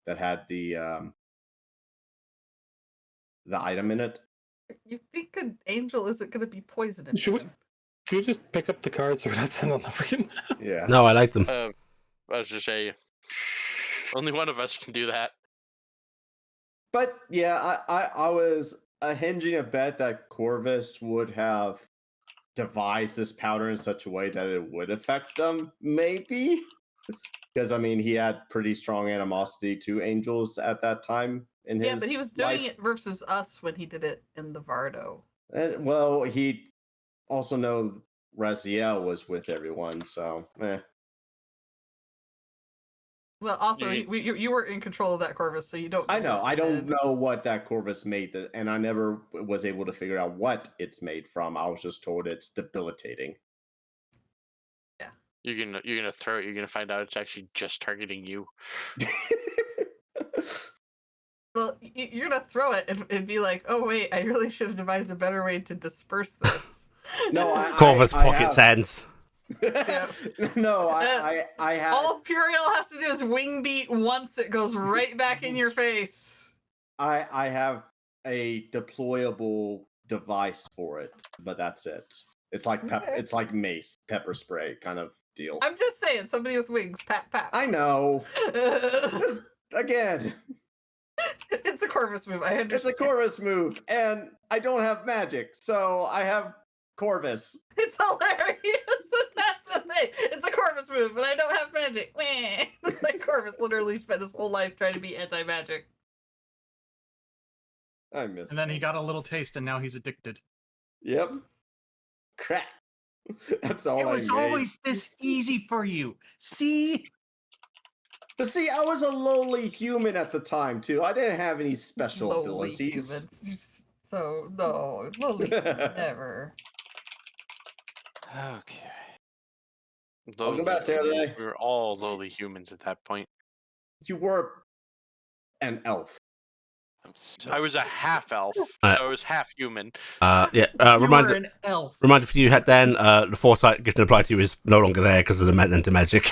that had the item in it. You think an angel isn't going to be poisonous? Should we just pick up the cards or not send on the freaking? Yeah. No, I like them. I was just say, only one of us can do that. But yeah, I was hinging a bet that Corvus would have devised this powder in such a way that it would affect them, maybe. Because I mean, he had pretty strong animosity to angels at that time in his. Yeah, but he was doing life. it versus us when he did it in the Vardo. Well, he also know Raziel was with everyone, so Well, also, You- you were in control of that Corvus, so you don't. I know. what I he don't did. know what that Corvus made, and I never was able to figure out what it's made from. I was just told it's debilitating. You're gonna throw it. You're gonna find out it's actually just targeting you. Well, you're gonna throw it and be like, "Oh wait, I really should have devised a better way to disperse this." No, Corvus I pocket have- sands. No, I had. All Puriel has to do is wing beat once; it goes right back in your face. I have a deployable device for it, but that's it. It's like Okay. it's like mace, pepper spray kind of deal. I'm just saying, somebody with wings, pat pat. I know. Again, It's a Corvus move. I understand. it's a Corvus move, and I don't have magic, so I have Corvus. It's hilarious. That's the thing. It's a Corvus move, but I don't have magic. Meh. It's like Corvus literally spent his whole life trying to be anti-magic. I miss. And then he him. got a little taste, and now he's addicted. Yep. Crap. That's all It I was made. always this easy for you. See? But see, I was a lowly human at the time too. I didn't have any special Lowly abilities. humans. You So no, lowly never. Okay. Welcome Lowly back, humans. Taylor. We were all lowly humans at that point. You were an elf. I'm so I was a half elf. Alright. I was half human. Yeah. You were Reminder an elf. for you, Dan. The foresight given apply to you is no longer there because of the mental magic.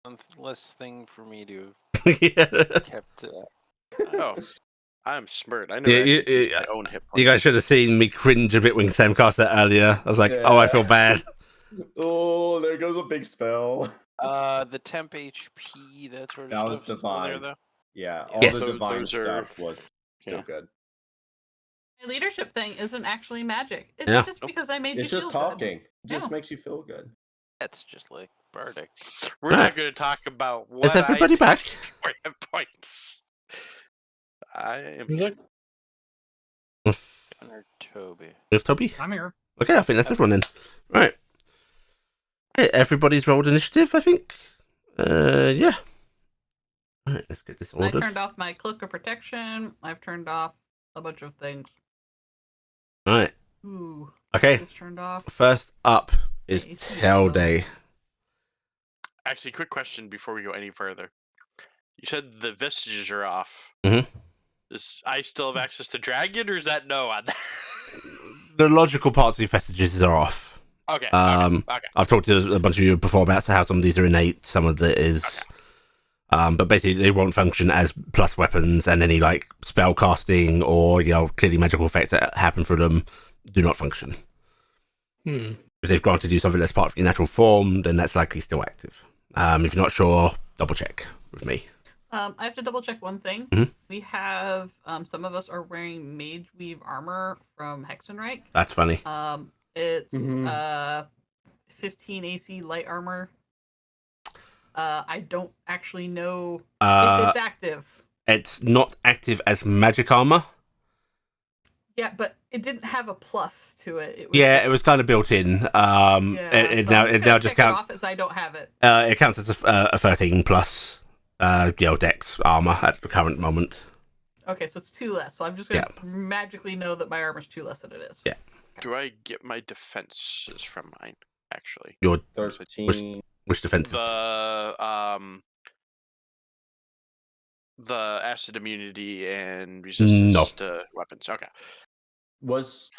one less thing for me to Yeah. have kept. Oh, I'm smart. I know Yeah, actually use my own hit points. You guys should have seen me cringe a bit when Sam cast that earlier. I was like, oh, I feel bad. Oh, there goes a big spell. The temp HP, that sort of That was stuff. Still there divine. though. Yeah, all Yes. the divine Those are- stuff was still yeah. good. My leadership thing isn't actually magic. It's Yeah. just because I made It's you just feel good. talking. It just Yeah. makes you feel good. That's just like Bardic. We're Alright. not going to talk about what Is everybody I back? for hit points. I am. Is it? Gunnar Toby. With Toby? I'm here. Okay, I think that's everyone then. Right. Okay, everybody's rolled initiative, I think. Yeah. Alright, let's get this I ordered. turned off my cloak of protection. I've turned off a bunch of things. Alright. Ooh, Okay. it's turned off. First up is AC Tell Day. Actually, quick question before we go any further. You said the vestiges are off. Mhm. Does I still have access to dragon, or is that no on that? The logical parts of your vestiges are off. Okay. Okay. I've talked to a bunch of you before about how some of these are innate, some of it is. But basically, they won't function as plus weapons, and any like spell casting or clearly magical effects that happen for them do not function. Hmm. If they've granted you something that's part of your natural form, then that's likely still active. If you're not sure, double check with me. I have to double check one thing. Mhm. We have some of us are wearing mage weave armor from Hexenreich. That's funny. It's Mhm. 15 AC light armor. I don't actually know if Uh, it's active. it's not active as magic armor. Yeah, but it didn't have a plus to it. It It was kind of built in. It now just counts. off as I don't have it. It counts as a 13 plus, dex armor at the current moment. Okay, so it's 2 less. So I'm just gonna magically know that my armor's 2 less than it is. Yeah. Do I get my defenses from mine? Actually, Your 13. which defenses? The acid immunity and resistance No. to weapons. Okay. Was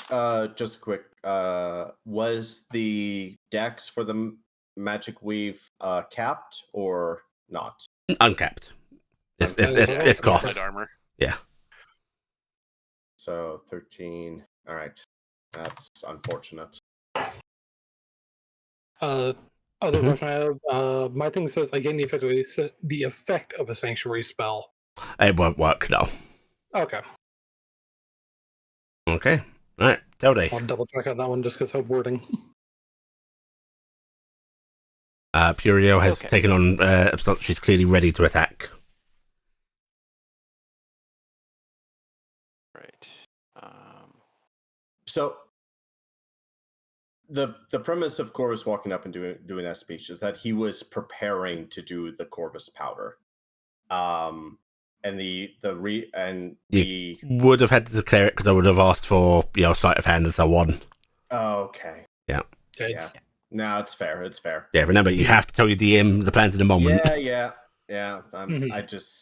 just quick. Was the dex for the magic weave capped or not? Uncapped. It's Uncapped. cloth. Light armor. So 13. All right, that's unfortunate. Other Mhm. question I have. My thing says I gain the effect of a sanctuary spell. It won't work, no. Okay, Okay. Alright, Tell Day. I'll double check on that one just because of wording. Purio has Okay. taken on she's clearly ready to attack. Right. So the premise of Corvus walking up and doing that speech is that he was preparing to do the Corvus powder. And the Would have had to declare it because I would have asked for sleight of hand and so on. okay. It's No, it's fair. It's fair. Yeah, remember you have to tell your DM the plans in a moment. Yeah. Mhm.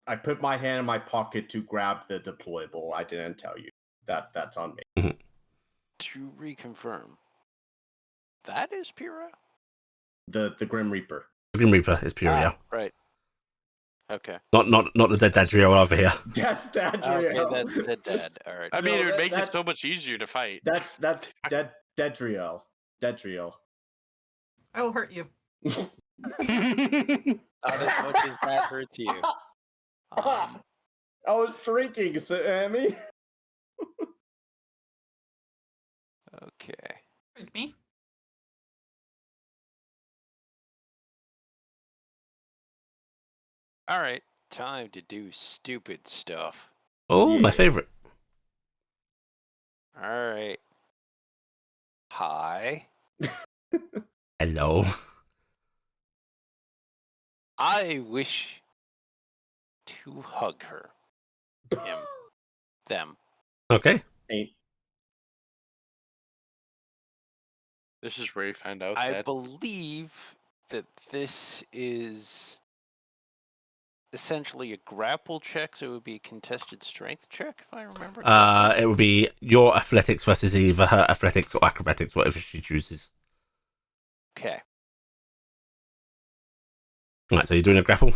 I put my hand in my pocket to grab the deployable. I didn't tell you that's on me. To reconfirm, that is Pyrrha? The Grim Reaper. Grim Reaper is Purio. Right. Okay. Not the dead Dadriel over here. That's Dadriel. Okay, that's dead. All right. I mean, No, it would that- make it that- so much easier to fight. That's Dedriel. Dedriel. I will hurt you. Not as much as that hurts you. I was drinking, Sammy. Okay. Hurt me. All right. Time to do stupid stuff. Oh, my Yeah. favorite. All right. Hi. Hello. I wish to hug her. Him. them. Okay. Ain't This is where you find out I that believe that this is essentially a grapple check, so it would be a contested strength check, if I remember correctly. It would be your athletics versus either her athletics or acrobatics, whatever she chooses. Okay. Right, so you're doing a grapple?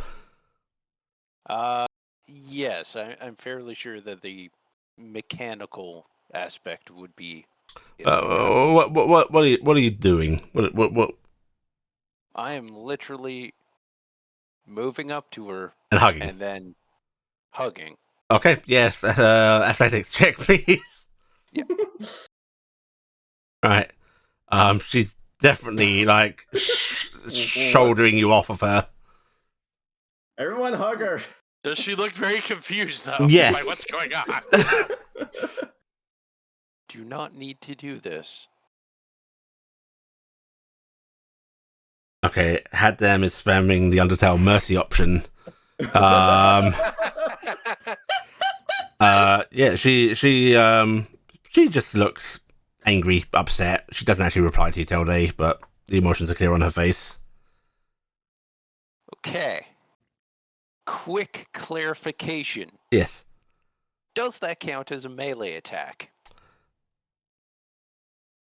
Yes, I'm fairly sure that the mechanical aspect would be. It's a grapple. What are you doing? What I am literally moving up to her and hugging? and then hugging. Okay, yes. Athletics check, please. Yep. Right. She's definitely like shouldering you off of her. everyone hug her. does she look very confused though? Yes. Like what's going on? Do not need to do this. Okay, Haddam is spamming the Undertale Mercy option. Yeah, she just looks angry, upset. She doesn't actually reply to you, Tilde, but the emotions are clear on her face. Okay. Quick clarification. Yes. Does that count as a melee attack?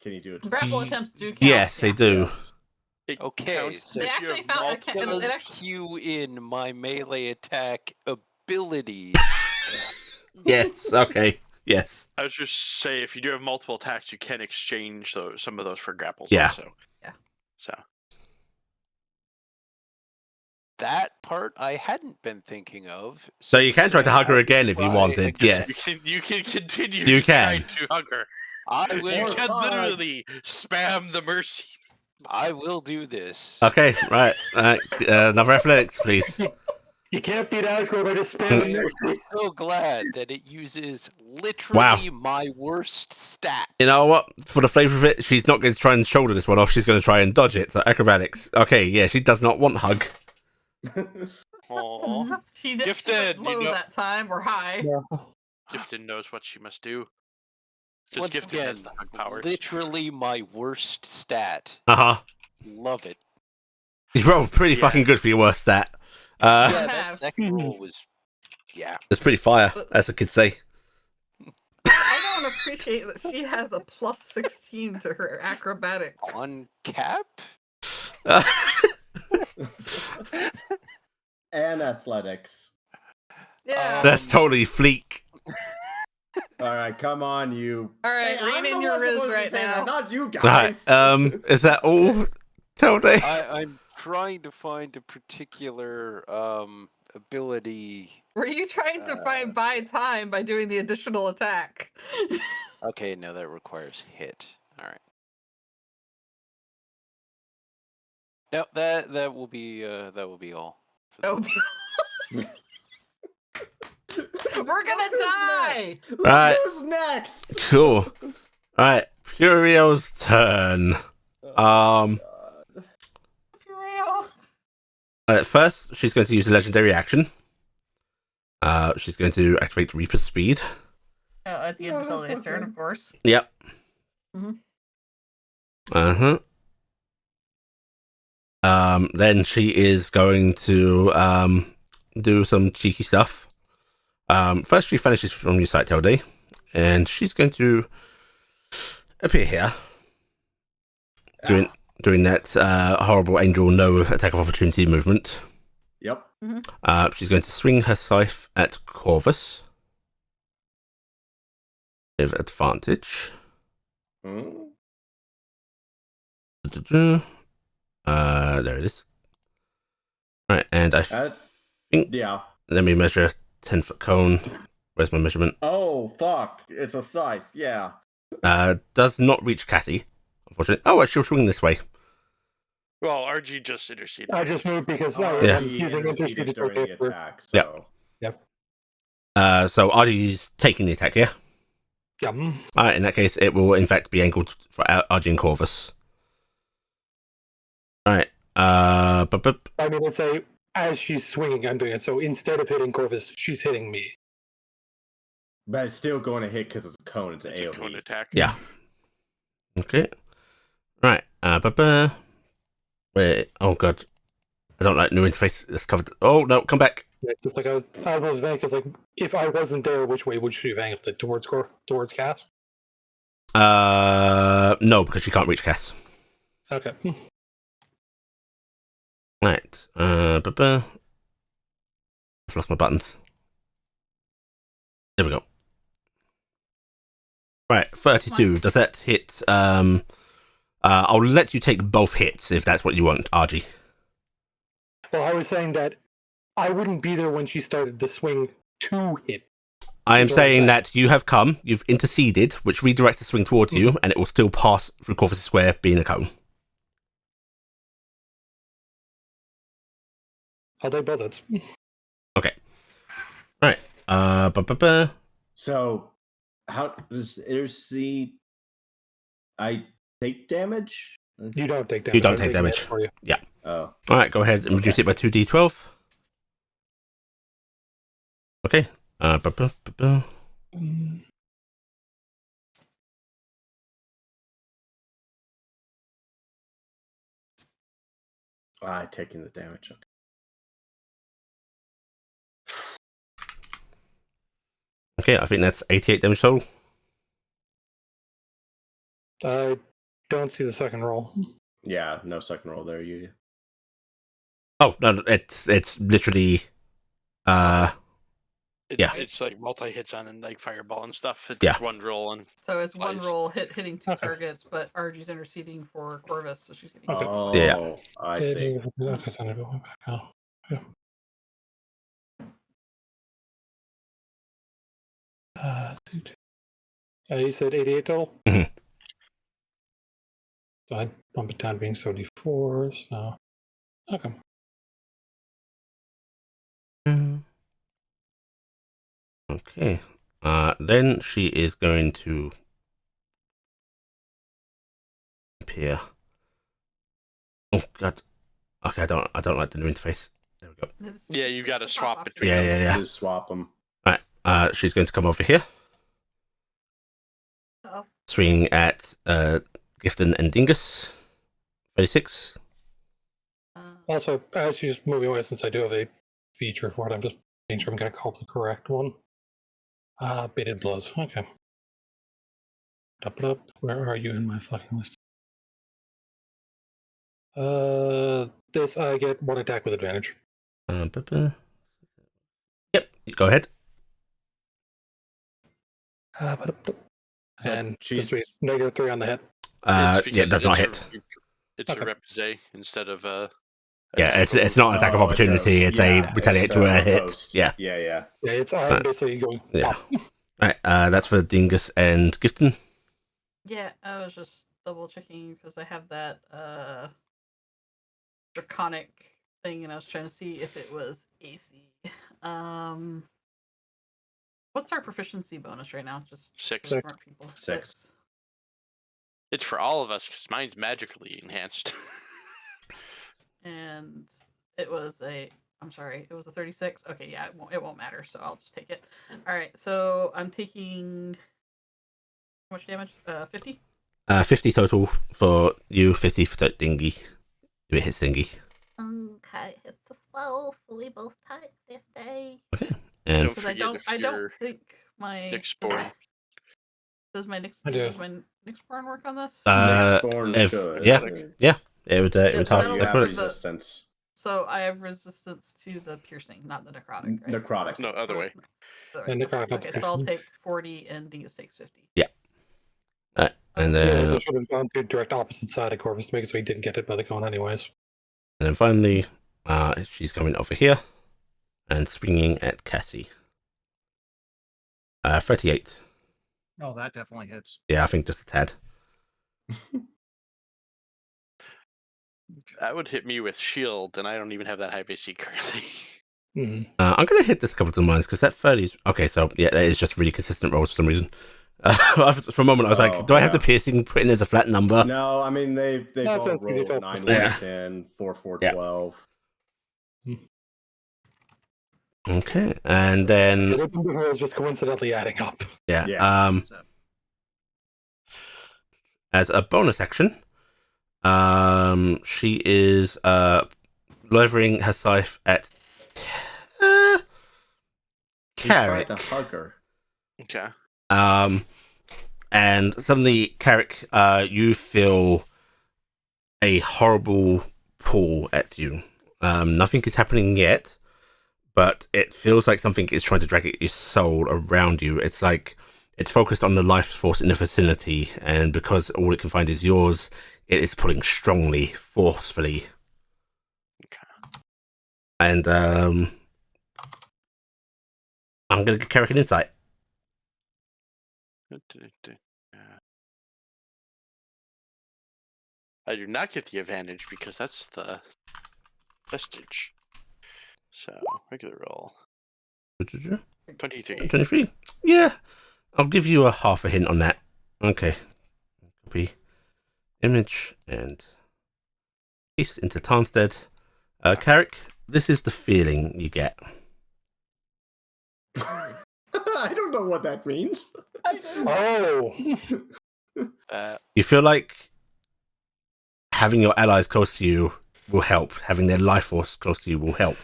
Can you do it? Grapple attempts do count. Yes, they do. Yes. It Okay, counts so They if you actually have found it, multiple- it does actually cue in my melee attack abilities. Yes, okay. Yes. I was just say if you do have multiple attacks, you can exchange some of those for grapples. Yeah. Also. Yeah. So That part I hadn't been thinking of. So you can try to hug her I again if you try wanted, again. yes. you can continue. You to try can. to hug her. I You will. can hug. literally spam the mercy. I will do this. Okay, right. Another athletics, please. You can't beat Asgore by just I spamming am mercy. so glad that it uses literally Wow. my worst stat. You know what? For the flavour of it, she's not going to try and shoulder this one off. She's going to try and dodge it. So acrobatics. Okay, yeah, she does not want hug. Aww. she did Gifted, low you know- that time or high. Gifted knows what she must do. Just Once Gifted has again, the hug powers. literally my worst stat. Uh-huh. Love it. You rolled pretty Yeah. fucking good for your worst stat. Yeah, have. that second roll was. Yeah. It's pretty fire, as the kids say. I don't appreciate that she has a plus 16 to her acrobatics. On cap? And athletics. Yeah. That's totally fleek. All right, come on, you. All right, Hey, read I'm in the your one riz supposed to right say now. that, not you Right. guys. Is that all, Tilde? I'm trying to find a particular ability. Were you trying to find buy time by doing the additional attack? Okay, no, that requires hit. All right. No, that will be all. for Oh, the- we're gonna Who's die! next? Right. Who's next? Cool. Alright, Furio's turn. God. Real. First, she's going to use a legendary action. She's going to activate Reaper's Speed. Oh, at the end of that's Tilde's not turn, good. of course. Yep. Mhm. Then she is going to do some cheeky stuff. First, she finishes from your sight, Tilde, and she's going to appear here, doing that horrible angel no attack of opportunity movement. Yep. She's going to swing her scythe at Corvus with advantage. Hmm? There it is. Right, and I think. Yeah. Let me measure 10-foot cone. Where's my measurement? Oh, fuck. It's a scythe. Yeah. Does not reach Cassie, unfortunately. Oh, she'll swing this way. Well, RG just interceded. I just moved because Yeah. I'm He using interceded interceded during the okay for. attack, so. So RG's taking the attack here. Yeah. Alright, in that case, it will in fact be angled for RG and Corvus. Alright. I mean, let's say as she's swinging, I'm doing it. So instead of hitting Corvus, she's hitting me. But it's still going to hit because it's a cone. It's an It's a cone AoE. attack. Yeah. Okay. Right. Wait. Oh god. I don't like new interface. It's covered. Oh no! Come back. Yeah, just like I was saying, because like if I wasn't there, which way would she have angled it? Towards Cass? No, because you can't reach Cass. Okay. Right. I've lost my buttons. There we go. Right. 32. Does that hit? I'll let you take both hits if that's what you want, RG. Well, I was saying that I wouldn't be there when she started the swing to hit. I am That's what I'm saying saying. that you have come, you've interceded, which redirects the swing towards you, and it will still pass through Corvus Square, being a cone. I'll take both hits. Okay. Right. So, how does intercede? I take damage? You don't take damage. You don't I'm take taking it damage. for you. Oh. Alright, go ahead and reduce it by 2d12. Okay. I taking the damage. Okay, I think that's 88 damage total. I don't see the second roll. Yeah, no second roll there. You. Oh, no, it's literally... yeah. It's like multi-hits on and like fireball and stuff. It's Yeah. one roll and So it's one Nice. roll hitting two Okay. targets, but RG's interceding for Corvus, so she's getting. Okay. Oh, Yeah. I see. Okay, so I'm going back out. Yeah. You said 88 total? Mhm. So I bump it down being 74, so... Okay. Okay. Then she is going to appear. Oh god. Okay, I don't like the new interface. There we go. yeah, you got to swap between. Yeah, yeah, yeah. Just swap them. Alright, she's going to come over here. Uh-oh. Swing at Gifton and Dingus. 36. Also, as she's moving away, since I do have a feature for it, I'm just making sure I'm going to call the correct one. Baited blows. Okay. Up. Where are you in my fucking list? This I get one attack with advantage. Yep, go ahead. And she's- just -3 on the hit. Yeah, it because does not it's hit. It's Okay. a repoussé instead of a. Yeah, it's not an attack of Oh, opportunity. It's a retaliate it's to a hit. riposte. Yeah. Yeah. Yeah, it's Right. basically going. Yeah. pop. Right, that's for Dingus and Gifton. Yeah, I was just double checking because I have that draconic thing, and I was trying to see if it was AC. What's our proficiency bonus right now? Just Six. so smart people. 6. It's for all of us because mine's magically enhanced. And it was a. I'm sorry, it was a 36. Okay, yeah, it won't matter, so I'll just take it. All right, so I'm taking how much damage? 50. 50 total for you, 50 for Dingy. If it hits Dingy. Okay, it's a spell. Fully both type 50. And Don't Because I forget don't. if I don't you're think my Nyxborn. Does my Nyx I do. does my Nyxborn work on this? Nyxborn if- should. yeah. it would Yeah, half so You that'll have put it. the- resistance. So I have resistance to the piercing, not the necrotic, right? Necrotic. No, other way. Other And way. necrotic, not Okay, the so I'll piercing. take 40 and Dingus takes 50. And Yeah, so then I should have gone to direct opposite side of Corvus to make it so he didn't get hit by the cone anyways. And then finally, she's coming over here and swinging at Cassie. 38. Oh, that definitely hits. Yeah, I think just a tad. That would hit me with shield, and I don't even have that high AC currently. Mhm. I'm going to hit this a couple of times because that 30 is... Okay, so yeah, that is just really consistent rolls for some reason. For a moment, I was Oh, like, do I have yeah. the piercing put in as a flat number? No, I mean they No, it both says rolled 12%. 9, 1, Yeah. 10, 4, 4, Yeah. 12. Okay, and then The number is just coincidentally adding up. yeah, Yeah. So, as a bonus action, she is levering her scythe at He tried Carrick. to hug her. Okay. And suddenly, Carrick, you feel a horrible pull at you. Nothing is happening yet, but it feels like something is trying to drag at your soul around you. It's like it's focused on the life force in the vicinity, and because all it can find is yours, it is pulling strongly, forcefully. And I'm going to give Carrick an insight. I do not get the advantage because that's the vestige. So regular roll 23. 23. Yeah, I'll give you a half a hint on that. Okay. Copy image and paste into Tarnstead. Carrick, this is the feeling you get. I don't know what that means. Oh, You feel like having your allies close to you will help. Having their life force close to you will help.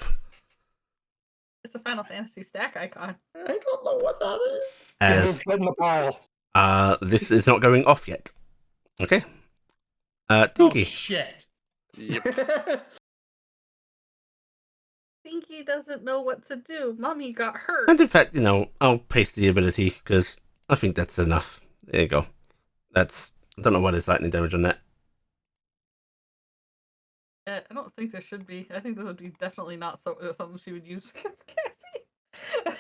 It's a Final Fantasy stack icon. I don't know what that is. As in the pile. this is not going off yet. Okay. oh Dinky. shit! Yep. Dinky doesn't know what to do. Mommy got hurt. And in fact, I'll paste the ability because I think that's enough. There you go. I don't know what is lightning damage on that. I don't think there should be. I think this would be definitely not something she would use against Cassie.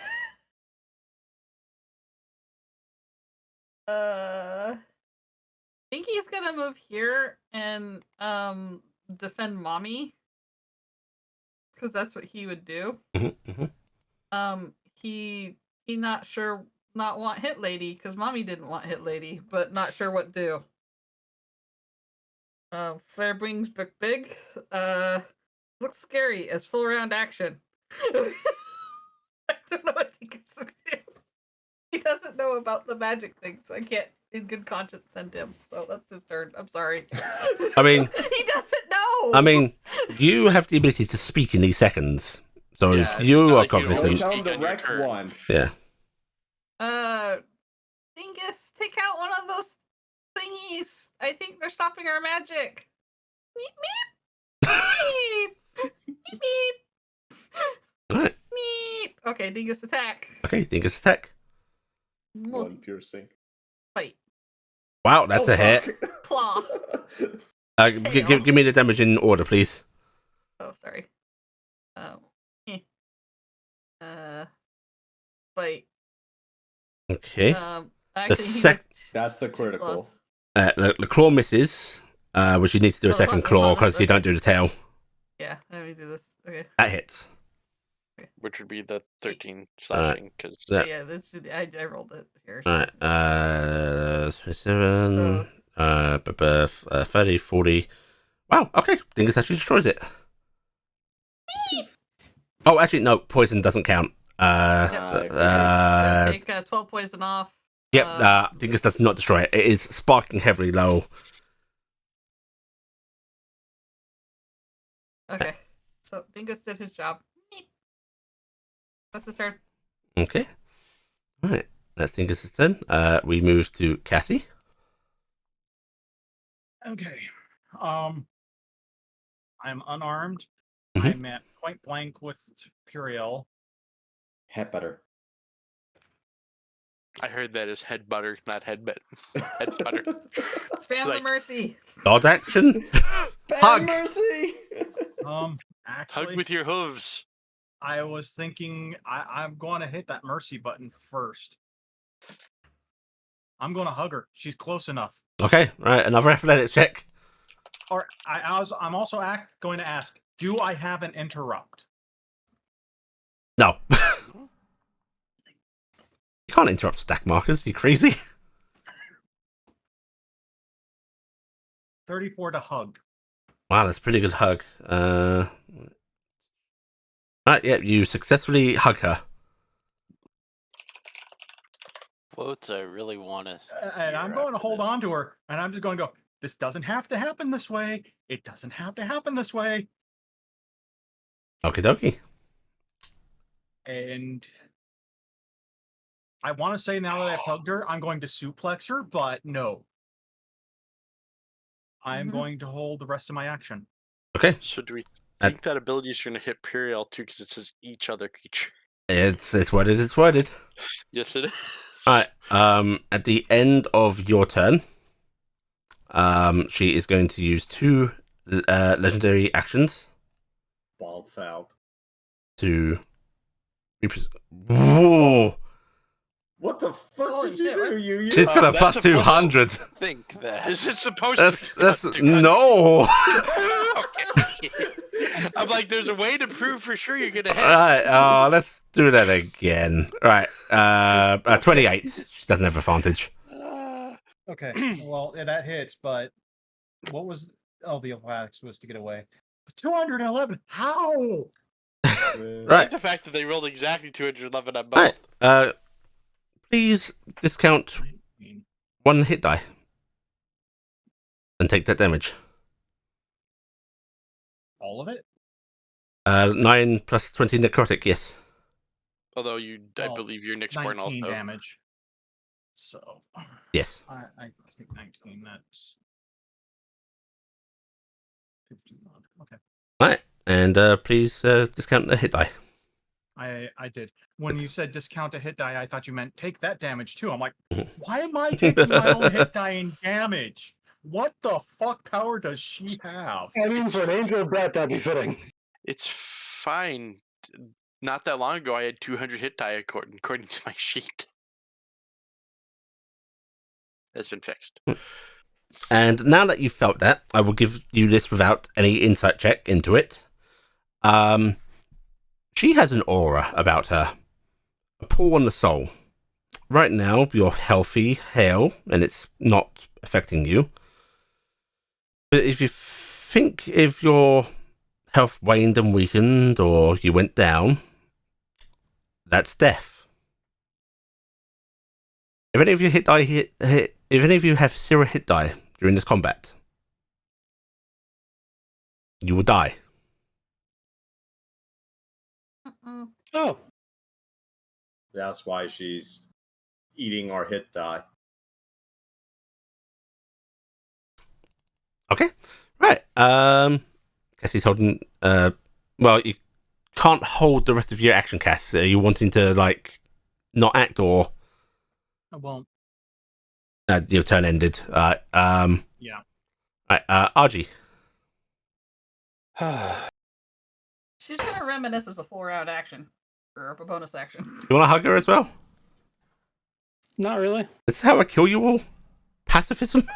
Dinky's gonna move here and defend Mommy. Because that's what he would do. Mm-hmm, mm-hmm. He not want Hit Lady because Mommy didn't want Hit Lady, but not sure what do. Flare brings big. Looks scary as full round action. I don't know what he can do. He doesn't know about the magic thing, so I can't, in good conscience, send him. So that's his turn. I'm sorry. I mean, he doesn't know. I mean, you have the ability to speak in these seconds. So Yeah, if it's you not are like you cognizant, Tell always- him to on your wreck turn. one. yeah. Dingus, take out one of those thingies. I think they're stopping our magic. Meep meep. Meep meep meep. All right. Meep. Okay, Dingus attack. Okay, Dingus attack. One piercing. Fight. Wow, that's Oh, a hit. fuck. Claw. Give me the damage in order, please. Oh, sorry. Fight. Okay. Actually, That's the critical. The claw misses, which you need to do a second claw because you don't do the tail. Yeah, let me do this. Okay. That hits. Which would be the 13 slashing because Yeah. This should, I rolled it here. Alright, 27, 30, 40. Wow, okay. Dingus actually destroys it. Oh, actually, no, poison doesn't count. Take 12 poison off. Yep, Dingus does not destroy it. It is sparking heavily low. Okay, so Dingus did his job. That's his turn. Okay. Alright, that's Dingus's turn. We move to Cassie. Okay. I'm unarmed. Mhm. I'm at point blank with Puriel. Head butter. I heard that as head butter, not head bit. Head butter. Spam the Like- mercy. Dodge action. Hug. Mercy. Actually, Hug with your hooves. I was thinking I'm going to hit that mercy button first. I'm going to hug her. She's close enough. Okay, right, another athletics check. Or I'm also going to ask, do I have an interrupt? No. You can't interrupt stack markers, you crazy? 34 to hug. Wow, that's a pretty good hug. Right, yeah, you successfully hug her. Quotes I really want to. And I'm going to hold on to her, and I'm just going to go, this doesn't have to happen this way. It doesn't have to happen this way. Okie dokie. And I want to say now that I've hugged her, I'm going to suplex her, but no. I'm going to hold the rest of my action. Okay. So do we think that ability is going to hit Periel too? Because it says each other creature. It's worded. It's worded. Yes, it is. All right. At the end of your turn, she is going to use 2 legendary actions Ball fouled. to. Whoa! What the fuck Holy did you shit, do? what? You She's got a that's plus a plus- 200. Think that. Is it supposed That's to? that's Okay. no. Okay. I'm like, there's a way to prove for sure you're gonna hit. Right. Let's do that again. Right. 28. She doesn't have advantage. Okay, well, yeah, that hits, but what was... Oh, the Athletics was to get away. 211? How? I Right. like the fact that they rolled exactly 211 on both. Right. Please discount 1 hit die and take that damage. All of it? 9 plus 20 necrotic. Yes. Although I Well, believe your Nick's born 19 also. damage. So, Yes. I take 19, that's... 15. Okay. Right. And please discount the hit die. I did. When you said discount a hit die, I thought you meant take that damage too. I'm like, why am I taking my own hit die in damage? What the fuck power does she have? I mean, for an angel of death, that'd be fitting. It's fine. Not that long ago, I had 200 hit die according to my sheet. That's been fixed. And now that you've felt that, I will give you this without any insight check into it. She has an aura about her. A pull on the soul. Right now, you're healthy, hale, and it's not affecting you. But if you think if your health waned and weakened, or you went down, that's death. If any of you if any of you have 0 hit die during this combat, you will die. Oh, That's why she's eating our hit die. Okay, right. Guess he's holding. Well, you can't hold the rest of your action casts. Are you wanting to not act, or I won't. your turn ended? Yeah. Right. RG. She's gonna reminisce as a 4-round action or a bonus action. You want to hug her as well? not really. Is this how I kill you all? Pacifism.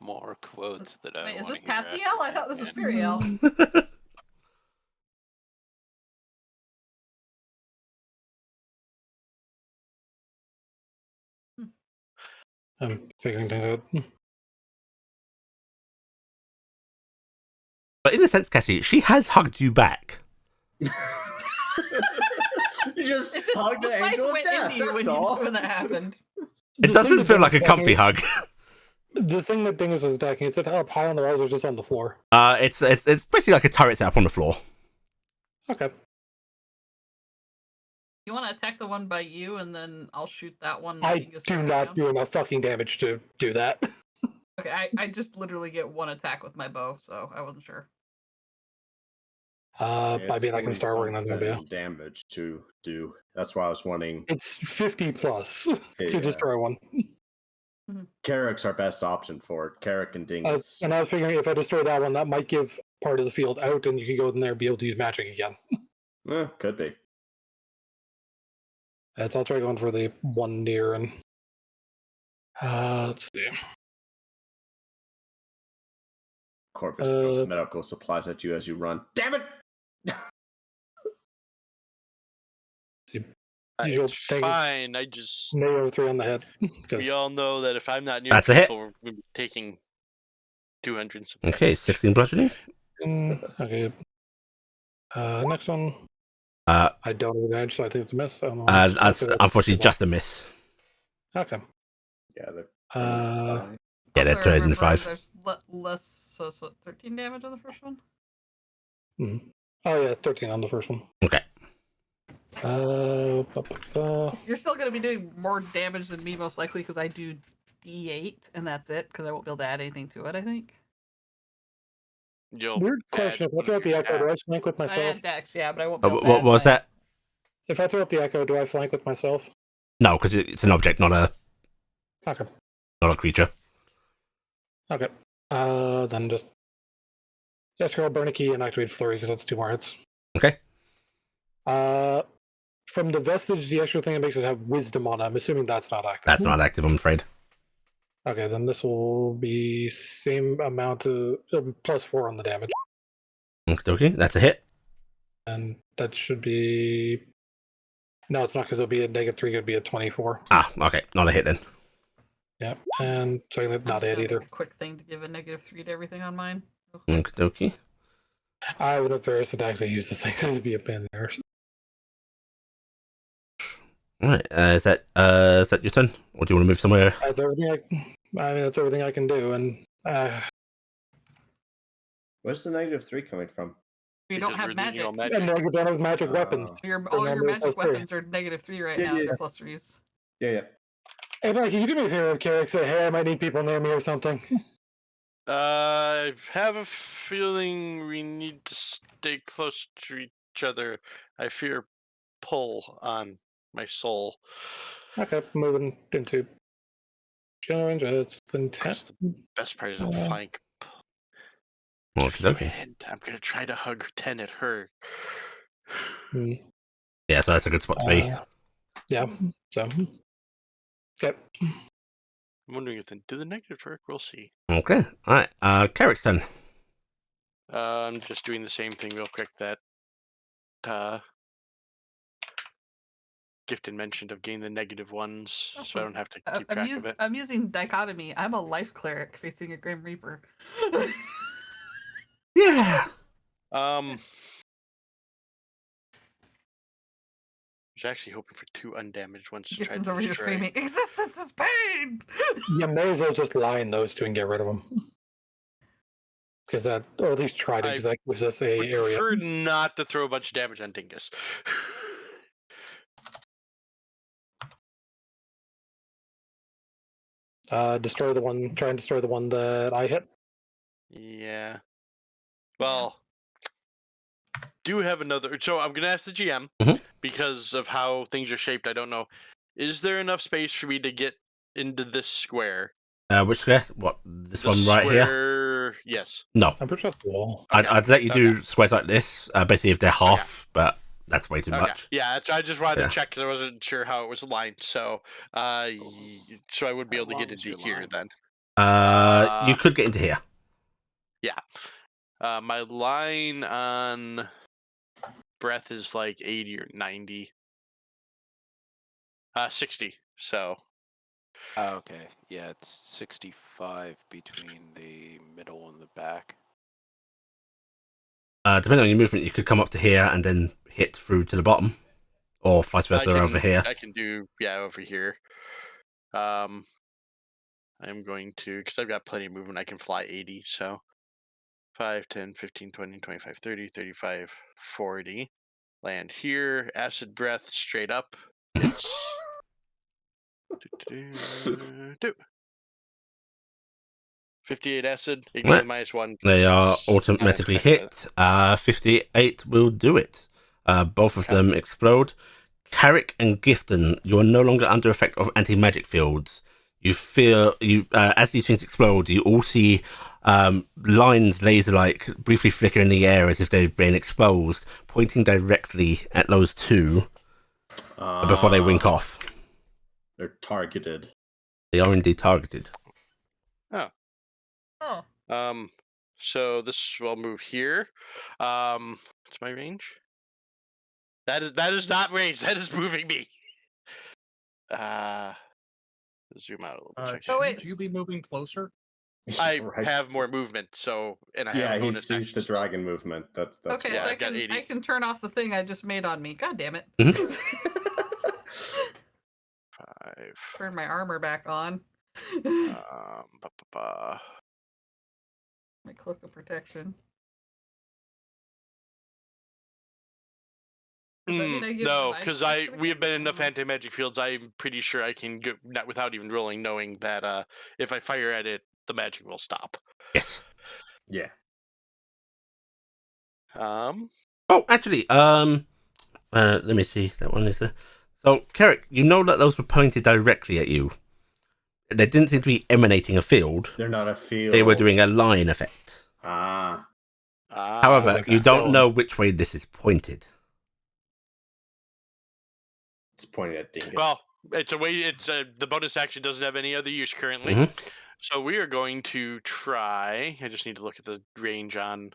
More quotes that I Wait, is wanna this hear after Passiel? I thought this was Periel. I'm figuring that out. But in a sense, Cassie, she has hugged you back. You just It's just hugged the the sight angel of went death. into you That's when, all. when that happened. It The thing doesn't that feel Dingus like a was comfy attacking- hug. The thing that Dingus was attacking, is it up high on the walls or just on the floor? It's basically like a turret set up on the floor. Okay. You want to attack the one by you, and then I'll shoot that one. I Dingus do straight not down? do enough fucking damage to do that. Okay, I just literally get 1 attack with my bow, so I wasn't sure. I It's mean, I can start working on that. Yeah. 40-something damage to do. That's why I was wanting. It's 50 plus Yeah. to destroy one. Carrick's our best option for it. Carrick and Dingus. And I was figuring if I destroy that one, that might give part of the field out, and you can go in there and be able to use magic again. Could be. So I'll try going for the one near and. Let's see. Corvus throws medical supplies at you as you run. Damn it! Usual It's thing. fine. I just Nail 3 on the head. we all know that if I'm not near That's a hit. people, we're taking 200. Okay, 16 bludgeoning. Okay. Next one. Uh, I don't have advantage, so I think it's a miss. I don't know. that's unfortunately just a miss. Okay. Yeah, they're Uh, fine. Yeah, they're Also, 205. There's less, so 13 damage on the first one. Oh yeah, 13 on the first one. Okay. You're still gonna be doing more damage than me, most likely, because I do D8, and that's it. Because I won't be able to add anything to it. I think. You'll Weird add question. If I one throw of out the your echo, do I tabs. flank with I myself? add Dex, yeah, but I won't be able to What add was my- that? If I throw out the echo, do I flank with myself? No, because it's an object, not a creature. Okay. Then just scroll, burn a key, and activate flurry because that's 2 more hits. Okay. From the vestige, the extra thing that makes it have wisdom on it. I'm assuming that's not active. That's not active, I'm afraid. Okay, then this will be same amount of +4 on the damage, Okay, that's a hit. and that should be. No, it's not because it'll be a -3. It'll be a 24. Ah, okay, not a hit then. Yeah, and so I'm not just it gonna either. make a quick thing to give a -3 to everything on mine. Okay. I have enough various attacks. I use this thing to be a pain in the arse. Right, is that your turn, or do you want to move somewhere? That's everything. I mean, that's everything I can do, and Where's the -3 coming from? You don't Because have we're losing magic. all and I don't have magic weapons. All your Remember, magic +3. weapons are -3 right Yeah, now. yeah. They're +3s. Yeah. Hey, Mike, can you do me a favor, Carrick? Say, hey, I might need people near me or something. I have a feeling we need to stay close to each other. I fear pull on my soul. Okay, moving into channel range. It's the 10. Best part is I'm flank. Okay. And I'm gonna try to hug 10 at her. Yeah, so that's a good spot to be. Yeah, so. Okay. I'm wondering if do the negatives work? We'll see. Okay, alright. Carrick's turn. I'm just doing the same thing real quick that Gifted mentioned of getting the negative ones, so I don't have to keep track of it. I'm using dichotomy. I'm a life cleric facing a Grim Reaper. Yeah. I was actually hoping for 2 undamaged ones to try Gifton's to over here destroy. screaming, "Existence is pain!" You may as well just line those two and get rid of them. Because that, or at least try to, because that gives us a Would area. prefer not to throw a bunch of damage on Dingus. Destroy the one. Try and destroy the one that I hit. Yeah. Well, do have another. So I'm gonna ask the GM because of how things are shaped. I don't know. Is there enough space for me to get into this square? Which square? What? This The one right here? square... Yes. No. I'm pretty sure that's the wall. Okay. I'd let you do squares like this, basically if they're half, but that's way too Okay. much. Yeah, I just wanted to check because I wasn't sure how it was aligned. So, so I would be How able to get long is into your here line? then. You could get into here. Yeah. My line on breath is like 80 or 90. 60. So. Oh, okay. Yeah, it's 65 between the middle and the back. Depending on your movement, you could come up to here and then hit through to the bottom, or vice versa over here. I can do over here. I'm going to, because I've got plenty of movement. I can fly 80. So 5, 10, 15, 20, 25, 30, 35, 40. Land here. Acid breath straight up. It's 58 acid. Ignore the -1. They are automatically hit. 58 will do it. Both of them explode. Carrick and Gifton, you are no longer under effect of anti-magic fields. You feel as these things explode, you all see lines laser-like briefly flicker in the air as if they've been exposed, pointing directly at those two before they wink off. They're targeted. They are indeed targeted. Oh. So this will move here. What's my range? That is not range. That is moving me. Zoom out a little bit. Shouldn't you be moving closer? I Right. have more movement, so and I have Yeah, a bonus he's the action. dragon movement. That's Okay, Yeah, so why. I got 80. I can turn off the thing I just made on me. God damn it! Mhm. 5. Turn my armor back on. Ba, ba, ba. My cloak of protection. Does that mean I give No, divine because protection we have again? been enough anti-magic fields. I'm pretty sure I can go not without even rolling, knowing that if I fire at it, the magic will stop. Yes. Yeah. Oh, actually, let me see. That one is. So, Carrick, you know that those were pointed directly at you. They didn't seem to be emanating a field. They're not a field. They were doing a line effect. Ah. However, like you a don't stone. know which way this is pointed. It's pointing at Dingus. well, it's a way. It's the bonus action doesn't have any other use currently, Mhm. so we are going to try. I just need to look at the range on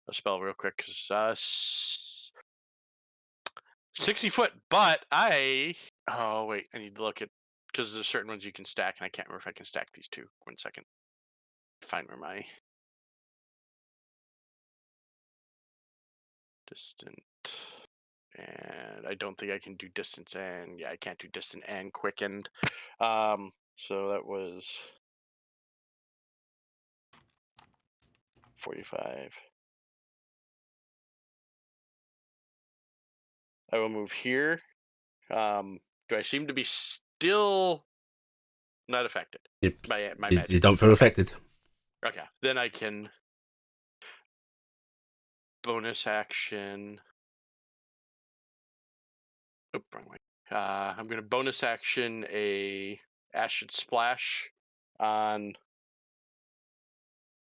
a spell real quick because 60 foot. But oh wait, I need to look at because there's certain ones you can stack, and I can't remember if I can stack these two. 1 second. Find where my distant. And I don't think I can do distance and yeah, I can't do distant and quickened. So that was 45. I will move here. Do I seem to be still not affected by my magic? You don't feel affected. Okay, then I can bonus action. Oh, wrong way. I'm going to bonus action a acid splash on.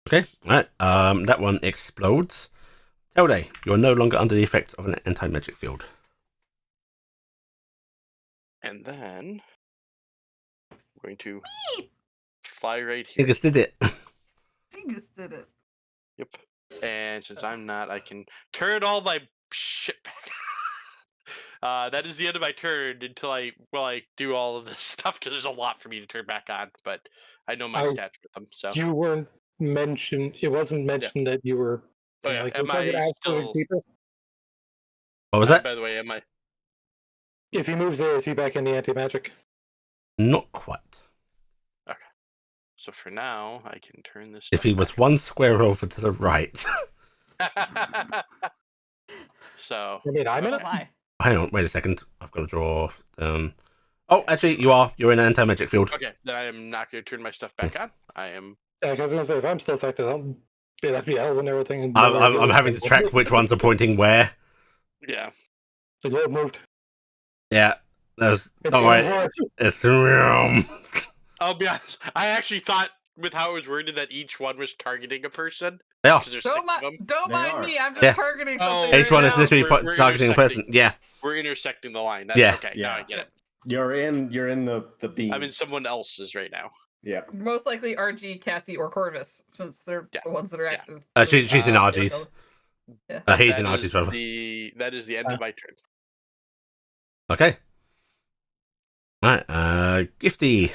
Okay, right. That one explodes. Telde, you are no longer under the effects of an anti-magic field. And then I'm going to fly right You here. just did it. Dingus did it. Yep. And since I'm not, I can turn all my shit back. That is the end of my turn until I do all of this stuff because there's a lot for me to turn back on. But I know my I- stats with them. So You weren't mentioned. It wasn't mentioned that you were. Oh, yeah. Like, Am you're talking I absolute still? people. What was that? By the way, am I? If he moves there, is he back in the anti-magic? Not quite. So for now, I can turn this. If Stuff he was one square over to the right. back. So I mean, I'm in Oh it. my. Hang on, wait a second. I've got to draw down. Oh, actually, you are. You're in an anti-magic field. okay, then I am not going to turn my stuff back on. I am. Yeah, 'cause I was gonna say if I'm still affected, that'd be hell and everything. And I'm having to track which ones are pointing where. Yeah. The globe moved. Yeah, that's It's not coming right. for us. It's I'll be honest. I actually thought with how it was worded that each one was targeting a person. they are. Because there's 6 Don't, of them. don't They mind are. me. I'm just Yeah. targeting Oh, something. Each one is right now. literally We're targeting a person. intersecting. Yeah. We're intersecting the line. That's Yeah. okay. Now I Yeah. get it. You're in the beam. I'm in someone else's right now. Yeah. Most likely RG, Cassie, or Corvus, since they're Yeah. the ones that are Yeah. active. She's in RG's. Yeah. He's That in is RG's, rather. that is the end of my turn. Okay. Right, Gifty.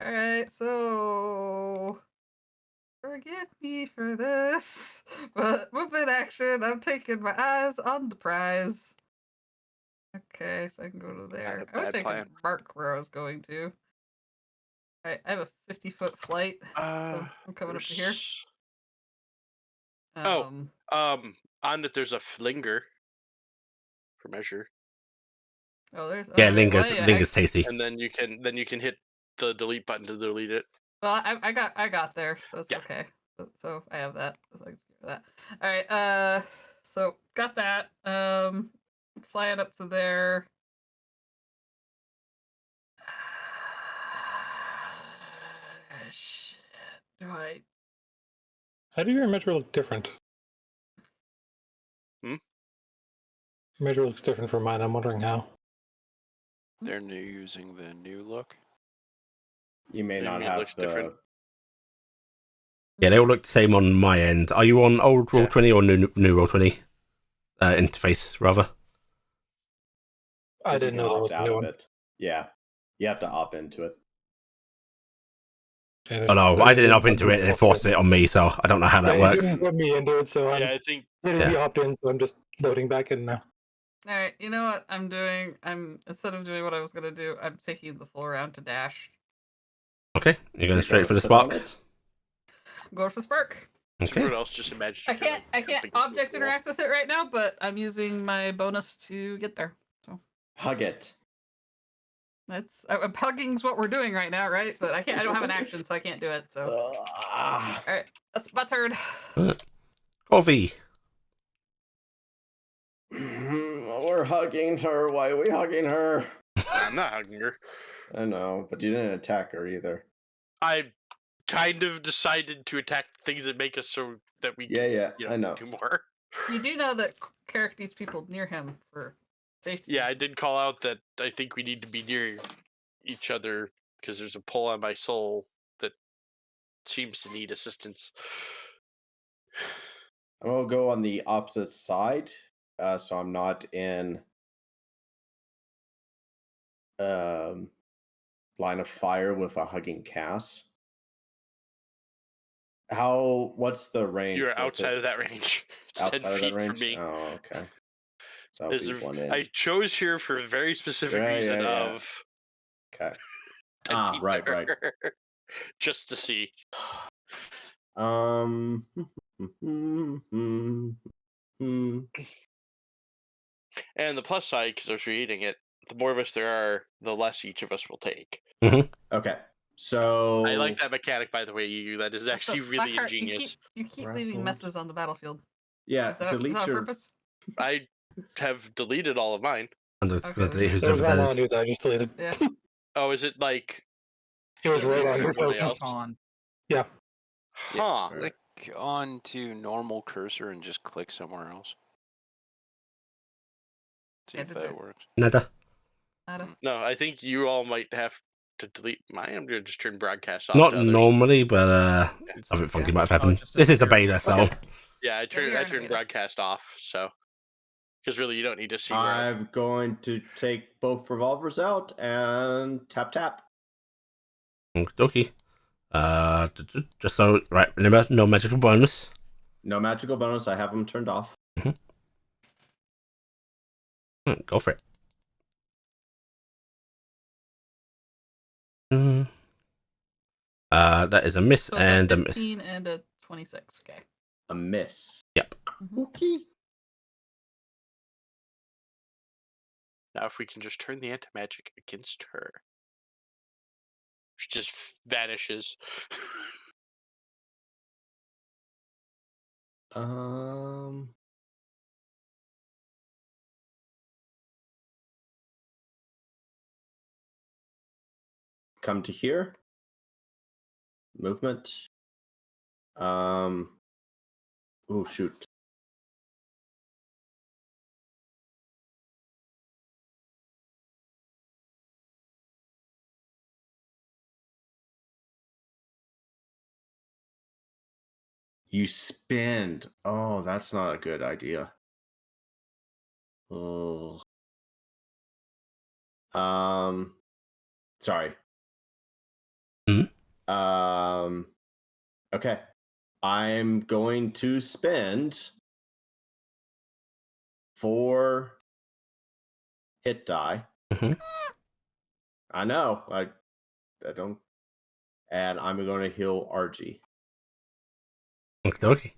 Alright, so forgive me for this, but movement action, I'm taking my eyes on the prize. Okay, so I can go to there. a I wish bad I plan. could mark where I was going to. Alright, I have a 50-foot flight, so I'm coming up to here. Oh. On it there's a flinger for measure, Oh, there's Yeah, well, Linger's yeah, Linger's tasty. and then you can hit the delete button to delete it. Well, I got there, so it's Yeah. okay. So I have that. So I can do that. All right. So got that. Flying up to there. Shit. Do I? How do your measure look different? Hmm? Your measure looks different from mine. I'm wondering how. They're new using the new look. You may Maybe not it have looks the. different. Yeah, they all look the same on my end. Are you on old Yeah. Roll20 or new Roll20 interface, rather? I 'cause you didn't can know that opt was a out new of one. it. Yeah. You have to opt into it. And Oh no, it I didn't didn't hop into it and it forced it on me, so I don't know how that it works. didn't put me into it, so Yeah, I'm I think he hopped in, so I'm just loading back in now. All right, you know what I'm doing? I'm instead of doing what I was gonna do, I'm taking the full round to dash. Okay, you're going You're straight gonna for the sit on spark. it? I'm going for Spark. Okay. everyone else just imagine. I can't object interact with it right now, but I'm using my bonus to get there. So Hug it. that's hugging's what we're doing right now, right? But I don't have an action, so I can't do it. So all right, that's my turn. Coffee. We're hugging her. Why are we hugging her? I'm not hugging her. I know, but you didn't attack her either. I kind of decided to attack things that make us so that we Yeah, can, I know. do more. You do know that Carrick needs people near him for safety. Yeah, I reasons. did call out that I think we need to be near each other because there's a pull on my soul that seems to need assistance. I'm gonna go on the opposite side, so I'm not in line of fire with a hugging Cass. What's the range? You're Was outside it of that range. It's 10 outside of feet that range? from me. Oh, okay. So I'll There's be one in. I chose here for a very specific Yeah, reason yeah. of Okay. 10 feet Right. just to see. And the plus side, because I was reading it, the more of us there are, the less each of us will take. Okay. So I like that mechanic, by the way. That is actually really Blackheart, ingenious. You keep Right, leaving Lord. messes on the battlefield. Yeah, Is that delete on your. purpose? I have deleted all of mine. I'm just Okay, going to delete There was whoever one that on is. you that I just deleted. Yeah. Oh, is it like It was right on your everybody token. else? On. Yeah, Huh? Click on to normal cursor and just click somewhere else. See Yeah, if did that it. works. Nada. Nada. No, I think you all might have to delete mine. I'm gonna just turn broadcast off. Not to others. normally, but something funky might have happened. just This is a disappear. beta, so Okay. Yeah, I we turned are I in a turned beta. broadcast off. So, because really, you don't need to see where. I'm going to take both revolvers out and tap. okie dokie. Just so, right, remember, no magical bonus. No magical bonus. I have them turned off. Go for it. That is a miss So and it's a a miss. 15 and a 26. Okay. A miss. Yep. Okay. Now, if we can just turn the anti-magic against her, she just vanishes. Come to here. Movement. Oh shoot. You spend. Oh, that's not a good idea. Oh. Sorry. Okay. I'm going to spend 4 hit die. I know. I don't. And I'm going to heal RG. Okie dokie.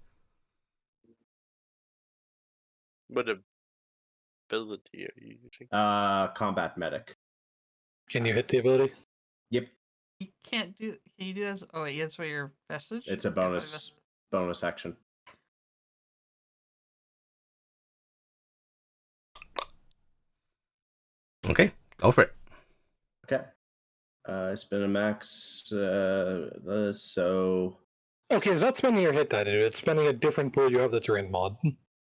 What ability are you using? Combat medic. Can you hit the ability? Yep. You can't do. Can you do this? Oh wait, that's for your vestige. It's a Yeah, for the bonus vestige. bonus action. Okay, go for it. Okay. Spend a max. So. Okay, it's not spending your hit die to do it. It's spending a different pool you have that's your end mod.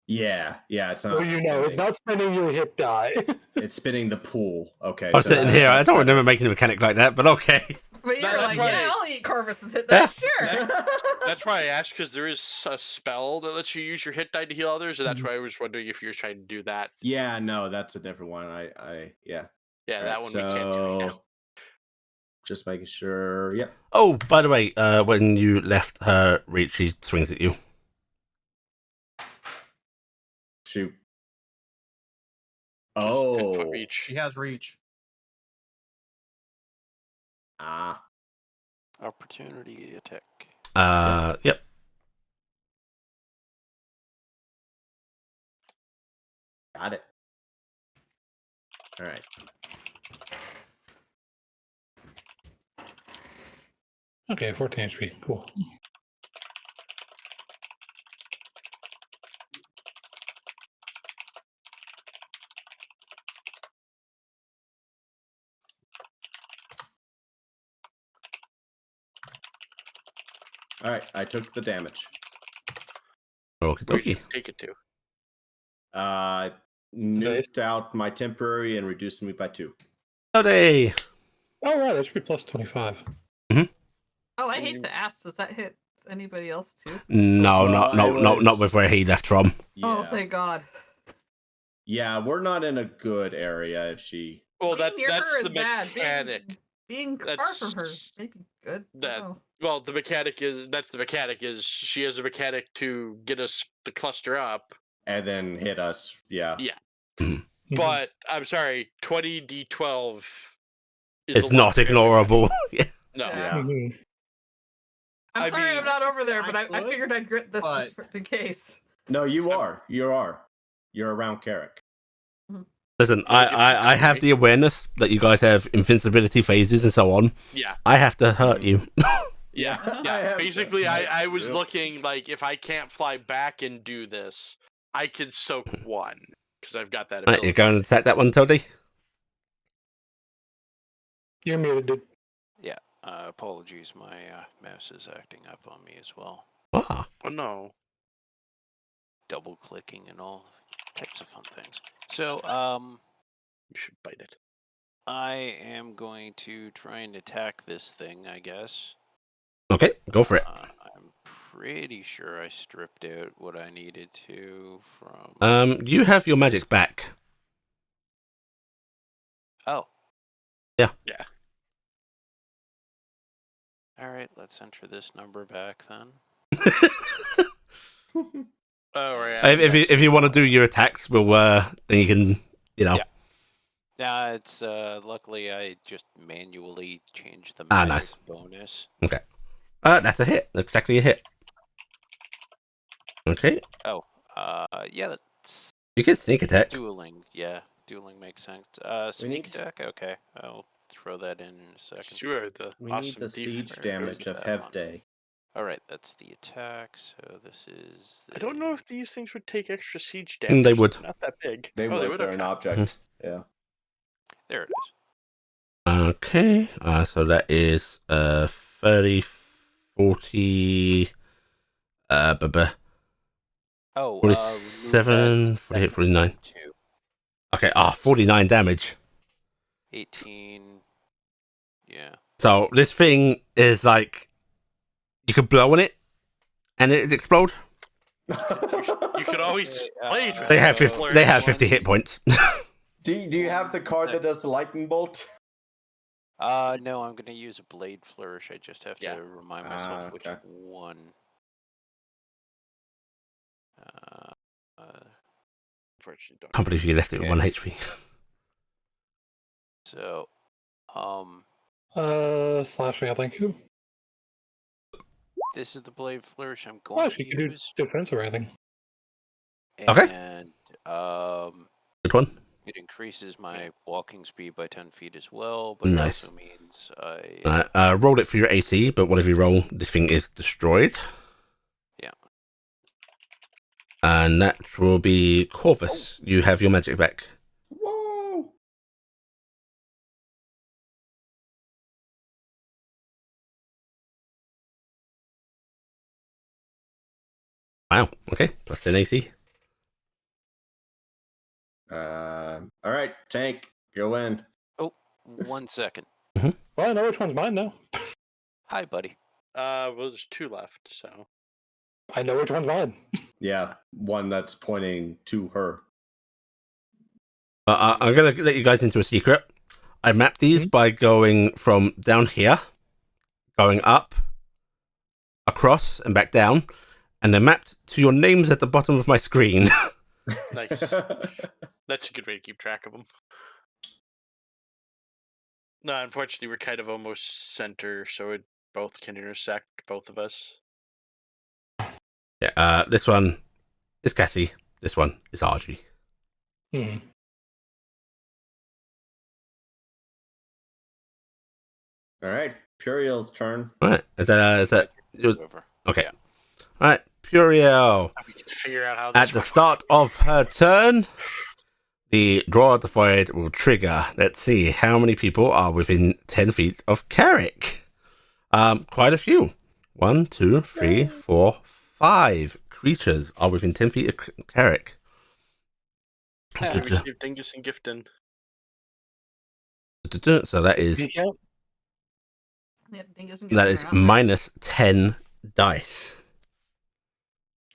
Yeah. It's not. Well, you know, it's not spending your hit die. It's spinning the pool. Okay. I was sitting here. I don't remember making a mechanic like that, but okay. But you're That's like, right. yeah, I'll eat Corvus's hit die. Sure. That's why I asked, because there is a spell that lets you use your hit die to heal others, and that's why I was wondering if you're trying to do that. Yeah. No, that's a different one. Yeah. Yeah, All that right, one we can't do right now. Just making sure. Yep. Oh, by the way, when you left her reach, she swings at you. Shoot. 'Cause 10-foot Oh. reach. She has reach. Ah. Opportunity attack. Yep. Got it. All right. Okay, 14 HP. Cool. All right. I took the damage. Okie Where'd you dokie. take it to? Nuked out my temporary and reduced me by 2. Howdy! Oh, right, that should be plus 25. Oh, I hate to ask. Does that hit anybody else too? No, Well, not with where he left from. Oh, Yeah. thank God. Yeah, we're not in a good area if she. Well, Being near that's her the is bad. mechanic. Being far from her may be good. That- Oh. Well, the mechanic is she has a mechanic to get us to cluster up. And then hit us. Yeah. Yeah. Mhm. But I'm sorry, 20d12 is It's a lot not of damage. ignorable. No. Yeah. Mhm. I'm I sorry mean, I'm not over there, but I I could, figured I'd grit this but- just in case. No, you are. You are. You're around Carrick. Listen, Well, it gives you I have that, the awareness that you guys have invincibility phases and so on. Yeah. I have to hurt you. Yeah. I Yeah. have Basically, to- I was Yep. looking like if I can't fly back and do this, I could soak one because I've got that Right, ability. you're going to attack that one, Toady? You're muted, dude. Apologies, my mouse is acting up on me as well. Ah, Oh no. Double clicking and all types of fun things. So, You should bite it. I am going to try and attack this thing, I guess. okay, go for it. I'm pretty sure I stripped out what I needed to from. You have your magic back. Oh. Yeah. Yeah. All right, let's enter this number back then. Oh right. If you want to do your attacks, we'll then you can Yeah. Nah, it's luckily I just manually changed the Ah, magic nice. bonus. That's a hit. Exactly a hit. Okay, Yeah, that's you can sneak attack. dueling. Yeah, dueling makes sense. Sneak attack. Okay, I'll throw that in a second. Sure, the We awesome need the siege Where damage is of that Hev one? Day. All right, that's the attack. So this is. I don't know if these things would take extra siege Mm, damage. they would. They're not that big. They Oh, would. They're an okay. object. Yeah. There it is. Okay, so that is 30, 40, Oh, 47, 48, 49. 2. Okay, 49 damage. 18. Yeah. So this thing is like, you could blow on it, and it'd explode. You could always play it. They have 50, Flurry they have one. 50 hit points. Do you have the card that does the lightning bolt? No, I'm gonna use a blade flourish. I just have Yeah. to remind myself which okay. one. Unfortunately, don't. Can't believe you left it with Okay. 1 HP. So, Slashing, I think. this is the blade flourish I'm Oh, going actually, you to could do use. defense or anything. Okay. And Good one. it increases my walking speed by 10 feet as well, but Nice. it also means I Roll it for your AC, but whatever you roll, this thing is destroyed. Yeah. And that will be Corvus. You have your magic back. Whoa! Wow. Okay. Plus 10 AC. All right, tank, go in. 1 second. Well, I know which one's mine now. Hi, buddy. Well, there's 2 left, so. I know which one's mine. Yeah, one that's pointing to her. I'm going to let you guys into a secret. I mapped these by going from down here, going up, across, and back down, and they're mapped to your names at the bottom of my screen. Nice. That's a good way to keep track of them. No, unfortunately, we're kind of almost center, so it both can intersect both of us. Yeah, this one is Cassie. This one is Argy. Hmm. All right, Puriel's turn. All right, is that Whoever. okay? Yeah. All right, Puriel. We can figure out how this At the works. start of her turn, the draw of the void will trigger. Let's see how many people are within 10 feet of Carrick. Quite a few. 1, 2, 3, 4, 5 creatures are within 10 feet of Carrick. We receive Dingus and Gifton. So that is Peek out? Yep, Dingus and that Gifton is are on there. minus 10 dice.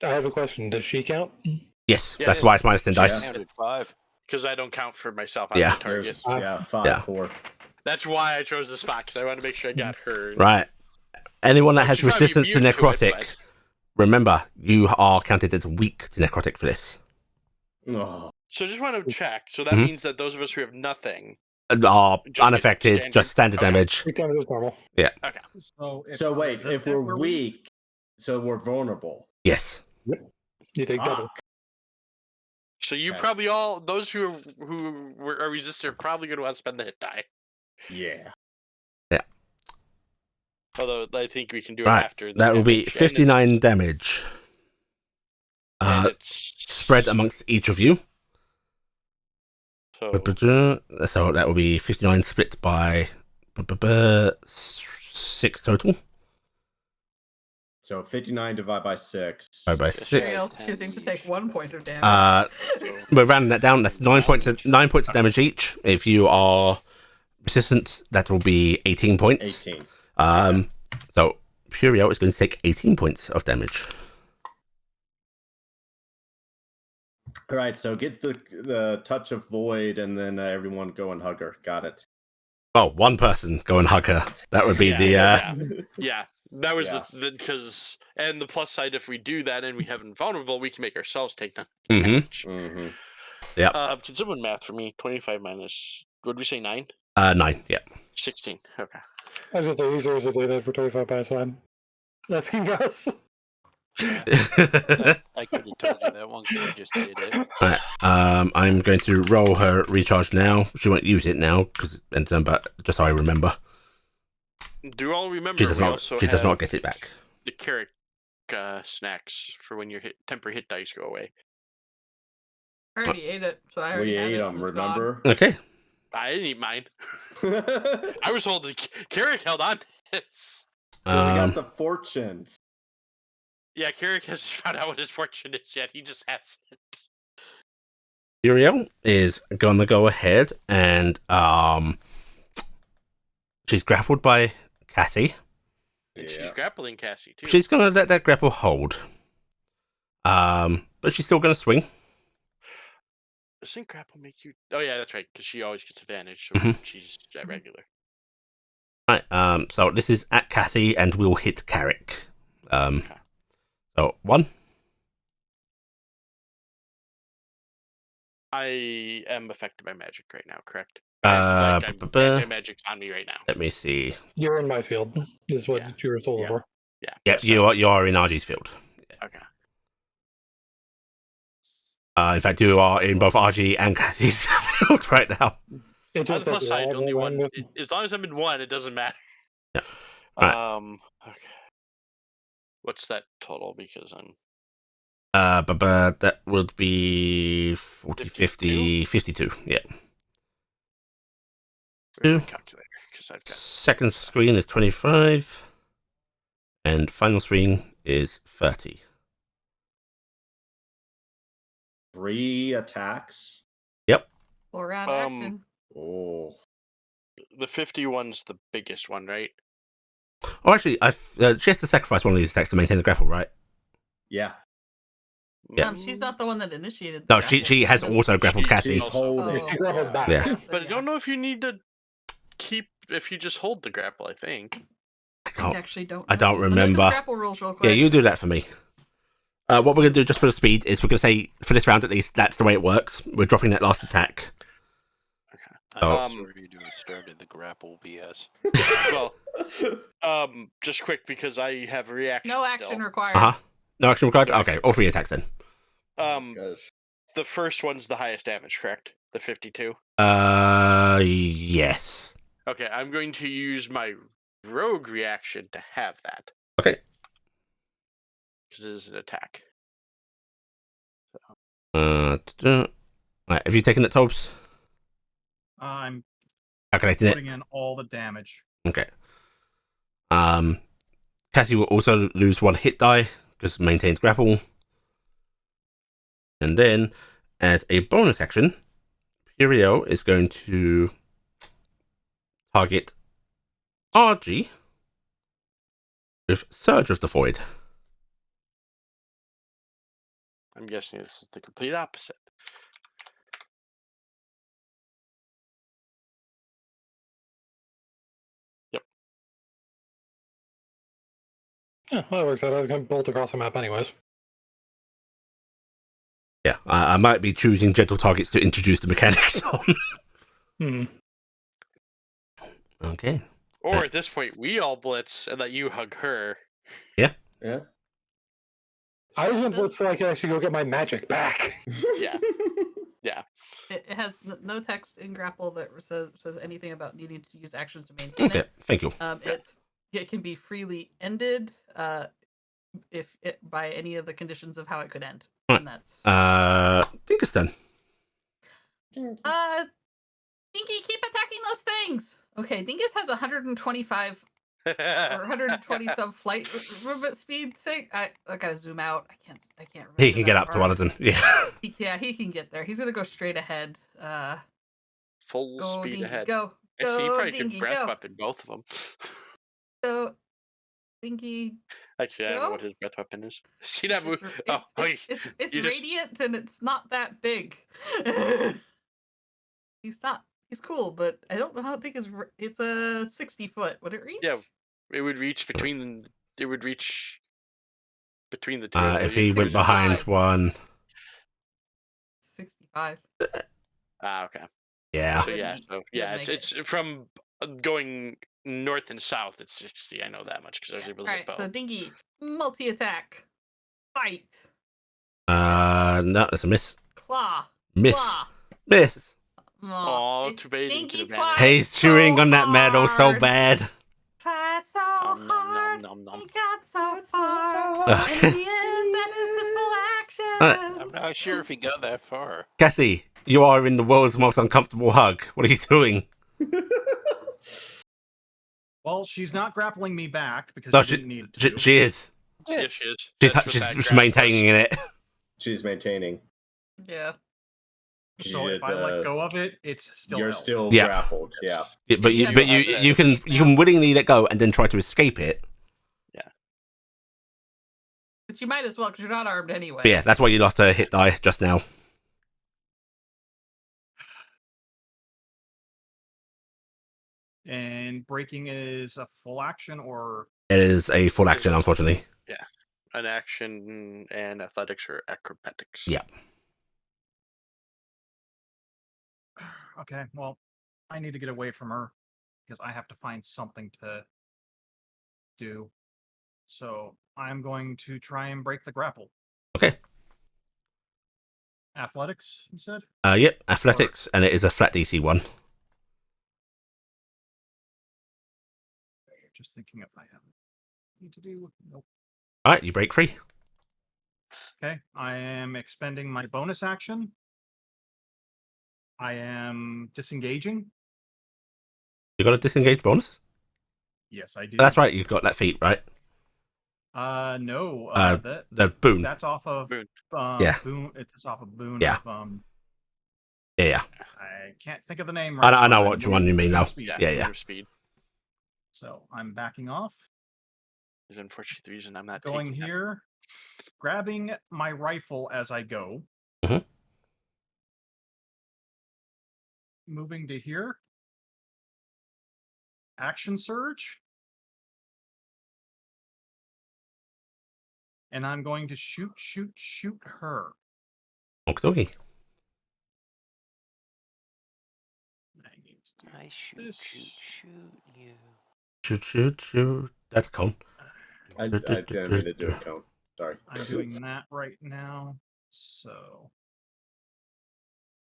I have a question. Does she count? Yes, Yeah, that's yeah. why it's minus 10 dice. Counted 5. Because I don't count for myself. I'm Yeah. the target. There's, yeah, 5, Yeah. 4. That's why I chose the spot, because I want to make sure I got her. Right. Anyone that Well, has she's probably resistance to immune to it, necrotic, but- remember, you are counted as weak to necrotic for this. Oh, So just want to check. So that Mhm. means that those of us who have nothing. Are Just unaffected, standard- just standard okay. damage. Peek damage is normal. so wait, if resistant, we're weak, so we're vulnerable. Yes. You take double. Fuck. So you Okay. probably all those who are resistant are probably going to want to spend the hit die. Yeah. Although I think we can do it Right. after. the That will be damage, and 59 damage. and it's Spread amongst each of you. So So that will be 59 split by 6 total. So 59 divided by 6. Divided by Yes, 6. Ariel's 10 choosing to take each. 1 point of damage. We're rounding that down. That's 9 points. 9 points of damage each. If you are resistant, that will be 18 points. 18. So Puriel is going to take 18 points of damage. All right, so get the touch of void, and then everyone go and hug her. Got it. Oh, one person go and hug her. That would be Yeah, the. yeah, that was Yeah. the because and the plus side, if we do that and we have invulnerable, we can make ourselves take them. Mhm. Mm-hmm. Can someone math for me? 25 minus. What did we say? 9? 9. Yeah. 16. Okay. I was just say easier to do that for 25 by sign. That's Gus. I could have told you that one because I just did it. Right. I'm going to roll her recharge now. She won't use it now because but just so I remember, Do you all remember? she does we not. also She does have not get it back. the carrot snacks for when your temporary hit dice go away. I already ate it, so I already We had ate it. them, It's gone. remember? Okay. I didn't eat mine. I was holding. Carrick held on to this. So we got Um, the fortunes. Yeah, Carrick hasn't found out what his fortune is yet. He just has it. Uriel is gonna go ahead and she's grappled by Cassie. And she's Yeah. grappling Cassie too. She's gonna let that grapple hold. But she's still gonna swing. Doesn't grapple make you? Oh yeah, that's right. Because she always gets advantage, so Mhm. she's at regular. Right. So this is at Cassie and will hit Carrick. So 1. I am affected by magic right now. Correct? Magic's on me right now. Let me see. You're in my field, is what Yeah. you were told Yeah. before. Yeah. Yep, so- you are in RG's field. Okay. In fact, you are in both RG and Cassie's field right now. It On the just plus side, that only one. one- As long as I'm in one, it doesn't matter. Yeah. Right. Okay. What's that total? Because I'm But that would be 40, 50, 52. Yeah. where's my Two. calculator? Because I've got Second screen is 25. And final screen is 30. 3 attacks. Full round action. Oh. the 51's the biggest one, right? Oh, actually, she has to sacrifice one of these attacks to maintain the grapple, right? Yeah. Yeah. She's not the one that initiated. The No, she has grapple. also grappled She- Cassie. She's holding. Oh, She grappled back. Yeah. But I don't know if you need to just hold the grapple, I think. I actually don't. I don't know. Let me look at remember. the grapple rules real quick. Yeah, you do that for me. What we're going to do just for the speed is we're going to say, for this round at least, that's the way it works. We're dropping that last attack. I'm sorry to have started the grapple BS. Well, just quick because I have a reaction. No action still. required. No action required? No Okay, all 3 attacks then. The first one's the highest damage, correct? The 52? Yes. Okay, I'm going to use my rogue reaction to have that. Okay. Because it is an attack. Right, have you taken it, Tobes? I'm Calculating it. putting in all the damage. Okay. Cassie will also lose 1 hit die because it maintains grapple. And then, as a bonus action, Puriel is going to target RG with Surge of the Void. I'm guessing this is the complete opposite. Yep. Yeah, well, that works out. I was going to bolt across the map anyways. Yeah, I might be choosing gentle targets to introduce the mechanics on. Okay. Or at this point, we all blitz and let you hug her. Yeah. I was going to blitz so I could actually go get my magic back. Yeah. Yeah. It has no text in grapple that says anything about needing to use actions to maintain Okay, it. thank you. It can be freely ended if it by any of the conditions of how it could end. Right. And that's Dinkus then. Dinky, keep attacking those things. Okay, Dingus has 125 or 120 some flight movement speed. I gotta zoom out. I can't remember. He can get that up to far. Wellington. Yeah. He can get there. He's gonna go straight ahead. Full Go speed Dinky, ahead. go. Actually, you Go probably Dinky, could breath go. weapon both of them. Go Dinky. Actually, I don't know Go? what his breath weapon is. See that move? It's radiant and it's not that big. He's cool, but I don't think it's a 60 foot. Would it reach? Yeah, it would reach between. It would reach between the two. If he went behind 65. one. 65. Okay. Yeah. So yeah, it's from going north and south. It's 60. I know that much because I was able to All right, bow. so Dinky, multi attack, fight. No, that's a miss. Claw. Miss. Claw. Miss. Oh, too bad. Dinky He's chewing on that metal so bad. Try so hard. nom, nom. He got so far. In the end, that is his full action. I'm not sure if he got that far. Cassie, you are in the world's most uncomfortable hug. What are you doing? Well, she's not grappling me back because No, she didn't need to. She is. Yes, she is. She's maintaining it. She's maintaining. Yeah. So if I let go of it, it's still You're held. still Yeah. grappled. Yeah. But you can willingly let go and then try to escape it. Yeah. But you might as well because you're not armed anyway. But yeah, that's why you lost a hit die just now. And breaking is a full action or It is a full action, unfortunately. Yeah. An action and athletics or acrobatics. Yeah. okay, well, I need to get away from her because I have to find something to do. So I'm going to try and break the grapple. Okay. Athletics, you said? Yep, athletics, and it is a flat DC 1. Just thinking if I have need to do. Nope. Alright, you break free. Okay, I am expending my bonus action. I am disengaging. You got a disengage bonus? Yes, I do. That's right, you've got that feat, right? No. The boon. That's off of Boon. yeah. Boon. It's off of Boon. Yeah. Of, Yeah. I can't think of the name right I know now. what one you mean now. Speed. Yeah. Speed. So I'm backing off. Is unfortunately the reason I'm not Going taking here, grabbing my rifle as I go. Mhm. Moving to here. action surge. And I'm going to shoot her. Okay. I need to do I shoot this. you. Shoot. That's cool. I didn't mean to do a count. Sorry. I'm doing that right now. So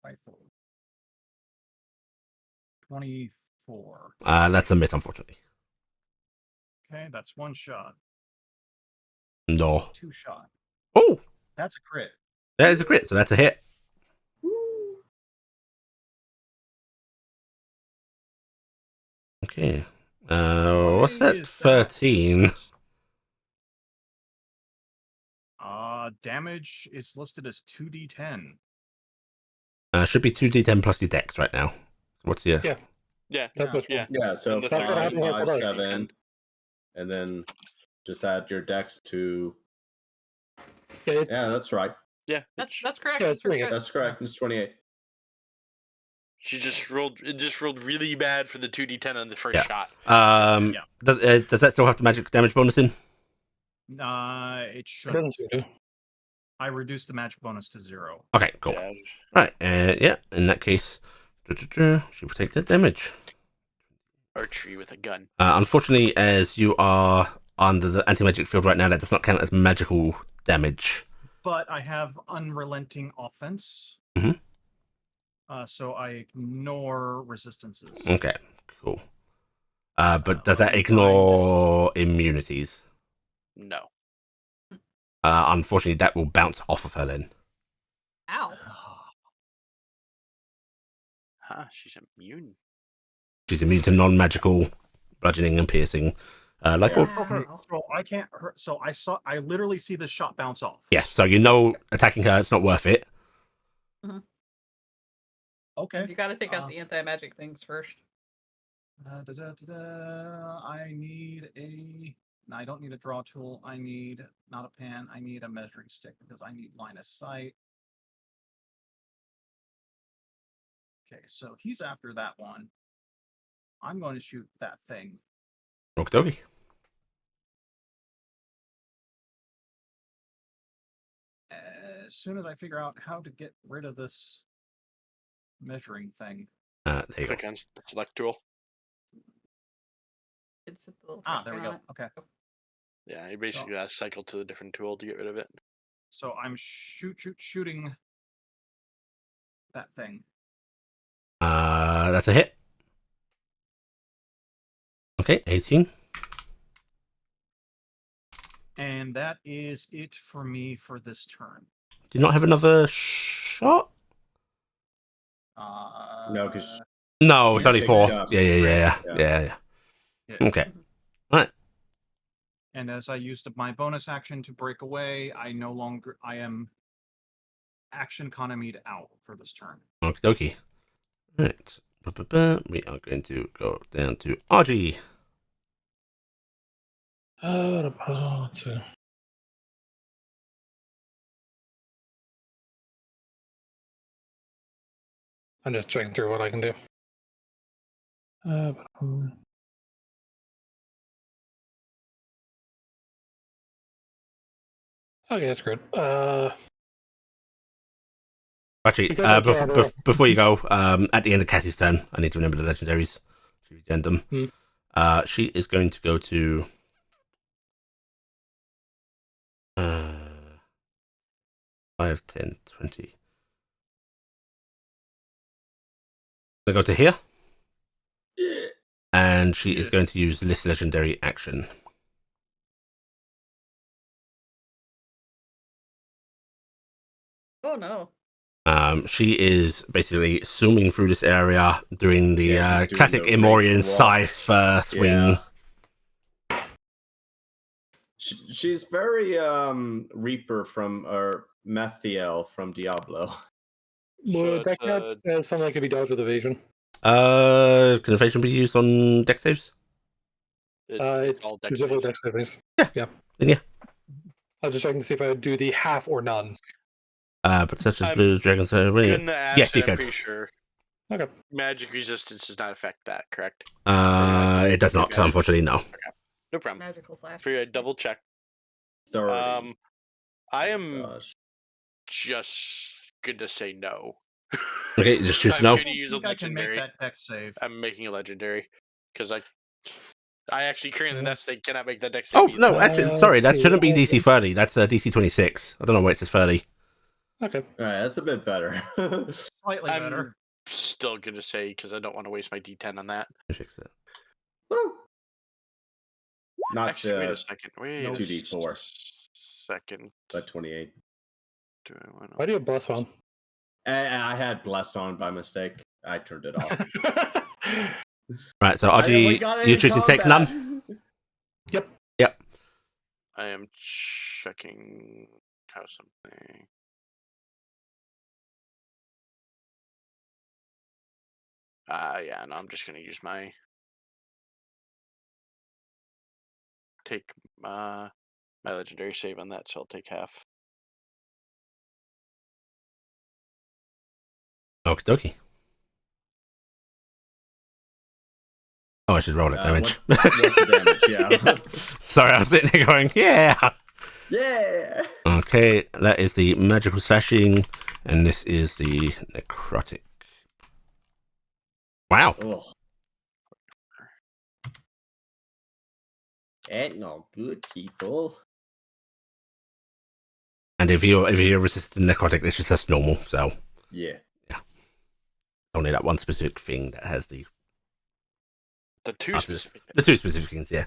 rifle 24. That's a miss, unfortunately. Okay, that's one shot. No. 2 shot. Oh, That's a crit. that is a crit, so that's a hit. Okay. What's Why that? is 13. Damage is listed as 2d10. Should be 2d10 plus your dex right now. What's your... Yeah. Yeah. That's what's Yeah. Yeah, so And the 5, third one. 5, Yeah. 7, and then just add your dex to. Yeah, Yeah, that's right. Yeah. That's correct. Yeah, That's it's pretty correct. That's correct. It's 28. She just rolled. It just rolled really bad for the 2d10 on the first Yeah. shot. Yeah. Does that still have the magic damage bonus in? It it should. doesn't seem to. I reduced the magic bonus to 0. Okay, cool. Yeah. Right, yeah, in that case, she will take that damage. Archery with a gun. Unfortunately, as you are under the anti-magic field right now, that does not count as magical damage. But I have unrelenting offense. Mhm. So I ignore resistances. Okay, cool. But does let that me ignore immunities? No. Unfortunately, that will bounce off of her then. Ow. Huh? She's immune. She's immune to non-magical bludgeoning and piercing. Like Yeah. all... Okay, so I can't hurt. So I literally see the shot bounce off. Yes, so you know attacking her, it's not worth it. Okay. You got to take out the anti-magic things first. I need a. No, I don't need a draw tool. I need not a pen. I need a measuring stick because I need line of sight. Okay, so he's after that one. I'm going to shoot that thing. Okie As soon as I figure out how to get rid of this measuring thing. There you go. Click on the select tool. It's a little There we on go. it. Okay. Yeah, you basically gotta cycle to a different tool to get rid of it. So I'm shooting that thing. That's a hit. Okay, 18. And that is it for me for this turn. Do you not have another shot? No, because No, it's You only picked 4. up. Yeah. Yeah. Okay. Right. And as I used my bonus action to break away, I am action economied out for this turn. Okie dokie. Right. We are going to go down to RG. Let's see. I'm just checking through what I can do. Okay, that's good. Actually, Because I can't, before you go, at the end of Cassie's turn, I need to remember the legendaries. She regened them. She is going to go to 5, 10, 20. I'm going to go to here. And she is going to use this legendary action. Oh no. She is basically zooming through this area, doing the Yeah, she's doing classic the Emorian Rachel walk. scythe swing. Yeah. She's very Reaper from or Methiel from Diablo. Would that it's, count something that could be dodged with evasion? Can evasion be used on dex saves? It's all dex specifically saves. dex savings. Yeah. Then yeah. I was just checking to see if I would do the half or none. But such as I'm blue dragons are really... Couldn't ask Yes, you it, I'm could. pretty sure. Okay. Magic resistance does not affect that, correct? It does not, Magic. unfortunately, no. No problem. Magical slash. For a double check. 30. I am Gosh. just gonna say no. Okay, just choose I'm no. going to use a think I can make legendary. that dex save. I'm making a legendary because I actually currently Yeah. that's they cannot make that dex. Oh, save no, either. actually, sorry, that see, shouldn't be DC 30. That's DC 26. I don't know why it says 30. Okay. All right, that's a bit better. Slightly I'm better. still gonna say because I don't want to waste my D10 on that. Fix it. Woo. Not Actually, wait a the second. Wait no a 2d4. second. but 28. Do I want Why do you have bless on? And I had bless on by mistake. I turned it off. Right, so We RG, got it you in choose to take combat. none? Yep. Yep. I am checking how something. Yeah, no, I'm just gonna use my take my legendary save on that, so I'll take half. Okie dokie. Oh, I should roll it damage. What's the damage? Yeah. Sorry, I was sitting there going, yeah. Yeah. Okay, that is the magical slashing, and this is the necrotic. Wow. Oh. Ain't no good, people. And if you're resistant to necrotic, it's just normal. So Yeah. only that one specific thing that has the The After- specific. the two specific things. Yeah,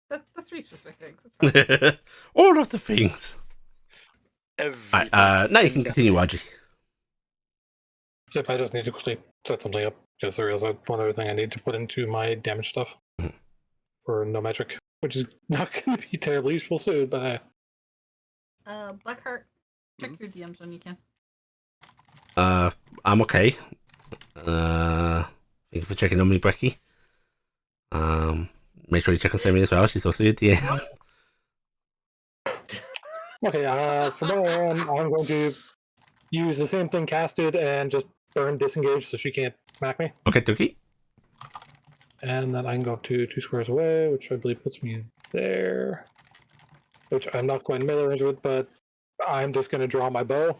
The 3 specific things. It's fine. all of the things. Everything. Right, now you can continue, RG. Yep, I just need to quickly set something up because there is one other thing I need to put into my damage stuff Mhm. for no magic, which is not going to be terribly useful soon, but Blackheart, check your DMs when you can. I'm okay. Thank you for checking on me, Brecky. Make sure you check on Sammy as well. She's also your DM. okay, from now on, I'm going to use the same thing casted and just burn disengage so she can't smack me. Okay, Dookie. And then I can go to 2 squares away, which I believe puts me there. Which I'm not quite in melee range with, but I'm just going to draw my bow.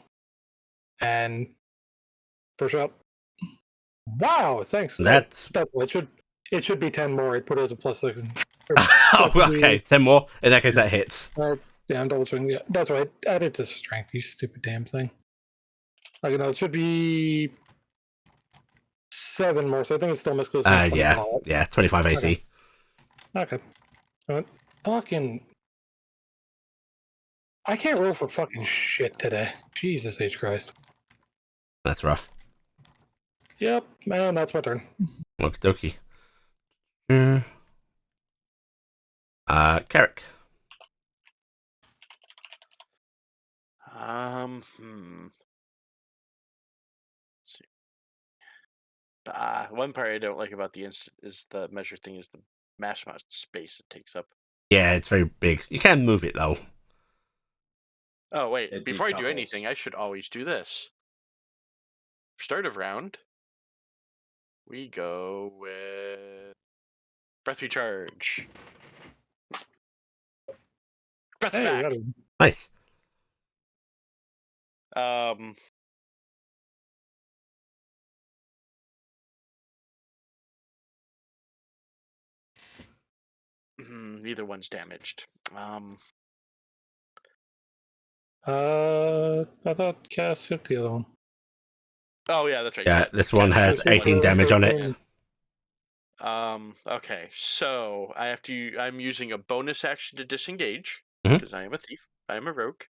And first shot. Wow, thanks. That's It should be 10 more. It put it as a +6. oh, okay. 10 more. In that case, that hits. Yeah, I'm double checking. Yeah, that's right. Add it to strength, you stupid damn thing. Like, no, it should be 7 more, so I think it's still missed because Yeah, 25 AC. Okay. Fucking. I can't roll for fucking shit today. Jesus H. Christ. That's rough. Yep, man, that's my turn. Okie dokie. Carrick. One part I don't like about the instant is the measure thing is the mass amount of space it takes up. Yeah, it's very big. You can move it though. Oh wait, It before I do decouples. anything, I should always do this. Start of round. We go with breath recharge. Breath Hey, back. that is- Nice. Neither one's damaged. I thought Cass hit the other one. Oh yeah, that's right. Yeah, this one has 18 damage on it. Okay, so I'm using a bonus action to disengage Mhm. because I am a thief. I am a rogue,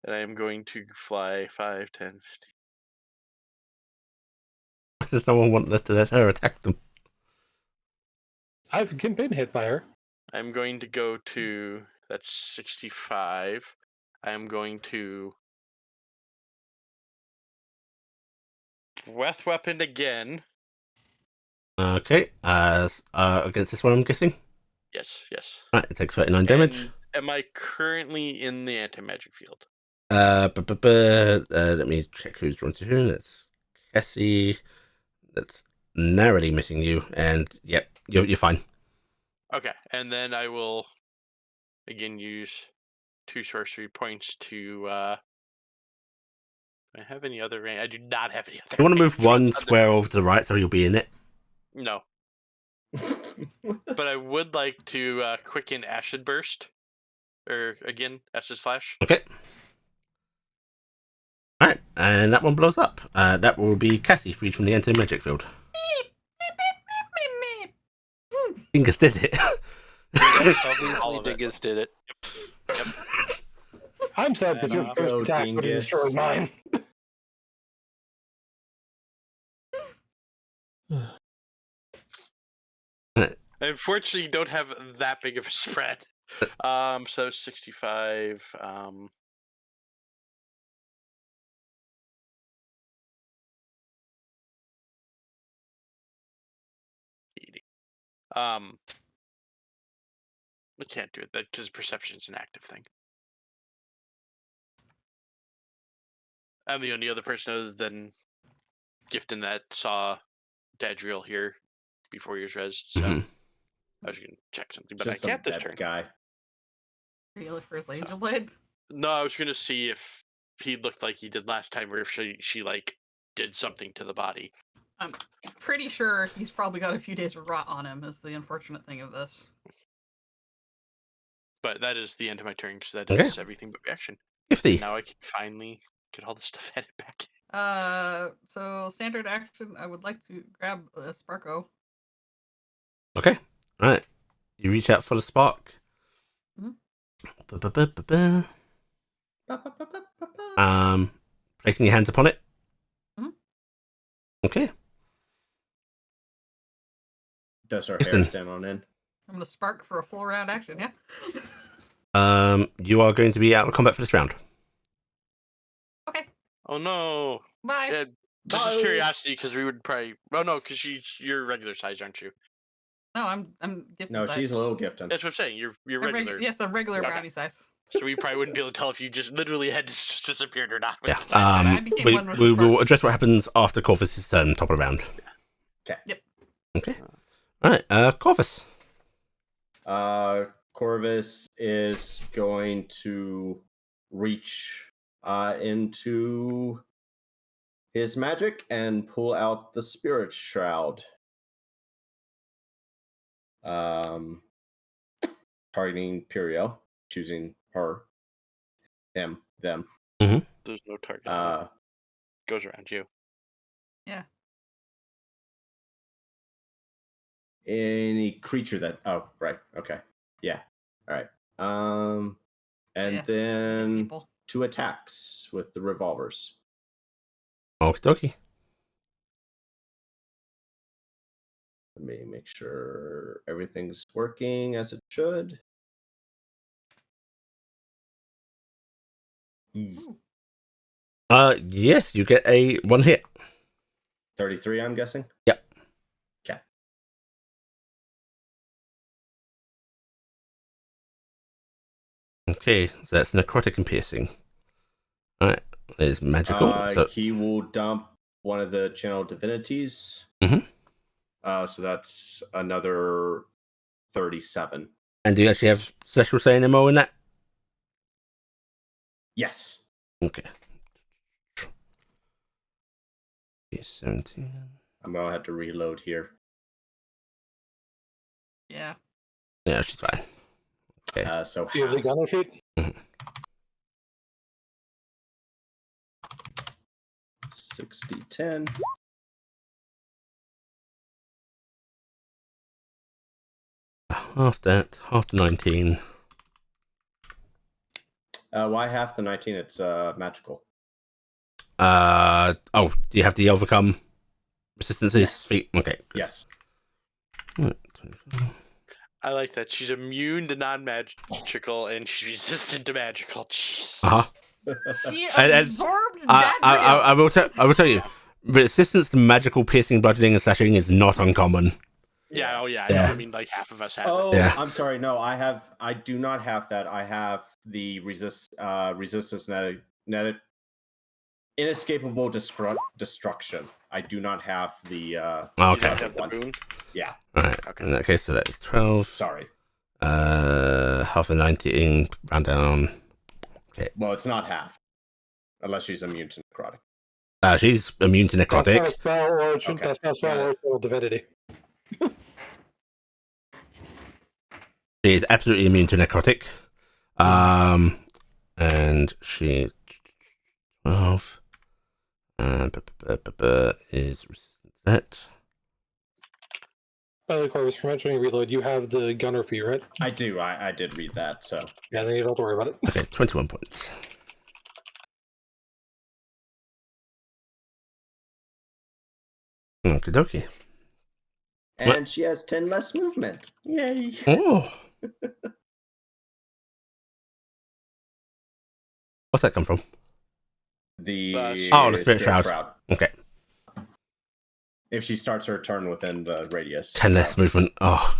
and I am going to fly 5, 10, 15. Why does no one want to let her attack them? I've been hit by her. I'm going to go to that's 65. I am going to breath weapon again. Okay, against this one, I'm guessing. Yes. Right, it takes 39 damage. And am I currently in the anti-magic field? Let me check who's drawn to who. That's Cassie, that's narrowly missing you, and yep, you're fine. Okay, and then I will again use 2 sorcery points to. Do I have any other range? I do not have any other. You want to move range one other- square over to the right, so you'll be in it. No, but I would like to quicken Acid Burst, or again Acid Flash. Okay. All right, and that one blows up. That will be Cassie, freed from the anti-magic field. Dingus did it. Obviously, All of it. Dingus did it. I'm sad because your And first go attack would have Dingus. destroyed mine. Unfortunately, you don't have that big of a spread. So 65. 80. We can't do it because perception's an active thing. I'm the only other person other than Gifton that saw Dadriel here before he was rezzed, so Mhm. I was gonna check something, but Just I some can't this dead turn. guy. Are you looking for his angel blade? No, I was gonna see if he looked like he did last time, or if she like did something to the body. I'm pretty sure he's probably got a few days of rot on him. Is the unfortunate thing of this. But that is the end of my turn because that Okay. is everything but reaction. Gifty. Now I can finally get all this stuff added back. So standard action. I would like to grab a Sparko. Okay. All right. You reach out for the spark. Mhm. Ba-ba-ba-ba-ba. Placing your hands upon it. Mhm. Okay. Does her Kristen. hair stand on end? I'm gonna spark for a full round action. Yeah. You are going to be out of combat for this round. Okay. Oh no! Bye. Yeah, just as No. curiosity, because we would probably. Oh no, because you're regular size, aren't you? No, I'm gifted No, size. she's a little gifted. That's what I'm saying. You're I'm regular. yes, I'm regular Okay. brownie size. So we probably wouldn't be able to tell if you just literally had just disappeared or not. with Yeah. the size. I became We one with the will spark. address what happens after Corvus' turn, top of the round. Okay. Yep. Okay. All right. Corvus. Corvus is going to reach into his magic and pull out the Spirit Shroud. Targeting Puriel, choosing her, him, them. There's no target. on it. Goes around you. Yeah. Any creature that. Oh, right. Okay. Yeah. All right. And Yeah, then people. 2 attacks with the revolvers. Okie dokie. Let me make sure everything's working as it should. Yes, you get a 1 hit. 33, I'm guessing? Yep. Okay. Okay, so that's necrotic and piercing. All right, it's magical. So He will dump one of the channel divinities. Mhm. So that's another 37. and do you actually have special say MO in that? Yes. Okay. 17. I'm going to have to reload here. Yeah. Yeah, she's fine. Okay. So Do you have the gunner feet? 60, 10. Half that, half the 19. Why half the 19? It's magical. Oh, do you have to overcome resistances? Yes. Feet? Okay. Good. Yes. Right, 24. I like that. She's immune to non-magical and she's resistant to magical. Jeez. Uh-huh. She As- absorbed I will tell you, resistance to magical piercing, bludgeoning, and slashing is not uncommon. Yeah, oh yeah. Yeah. I mean, like half of us have it. Oh, Yeah. I'm sorry. No, I do not have that. I have the resistance net inescapable destruction. I do not have the. You Okay. don't have the one. boon. Yeah. All right. Okay. In that case, so that's 12. Sorry. Half a 19, round down. Well, it's not half, unless she's immune to necrotic. She's immune to That's not a necrotic. spell or Okay, that's not a spell got or it. a divinity. She is absolutely immune to necrotic. And she 12 is resistant to that. By the way, Corvus, for mentioning reload, you have the gunner fee, right? I do. I did read that. So Yeah, then you don't have to worry about it. Okay, 21 points. Okie dokie. and she has 10 less movement. Yay! Oh. What's that come from? The the Spirit Shroud. Okay. If she starts her turn within the radius. 10 less movement. Oh,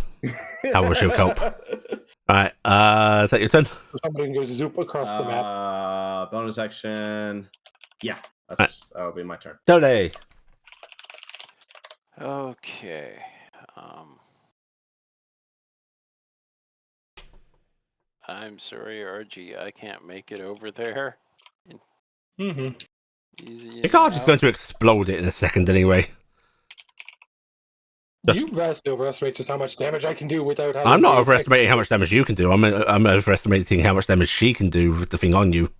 how will she cope? Alright, is that your turn? Somebody can go zoop across the map. Bonus action. Yeah, that'll be my turn. Dole. Okay. I'm sorry, RG. I can't make it over there. Mm-hmm. Easy The card is enough. going to explode it in a second anyway. Just- You vastly overestimate just how much damage I can do without having I'm not to overestimating how much damage you can do. I'm overestimating how much damage she can do with the thing on you.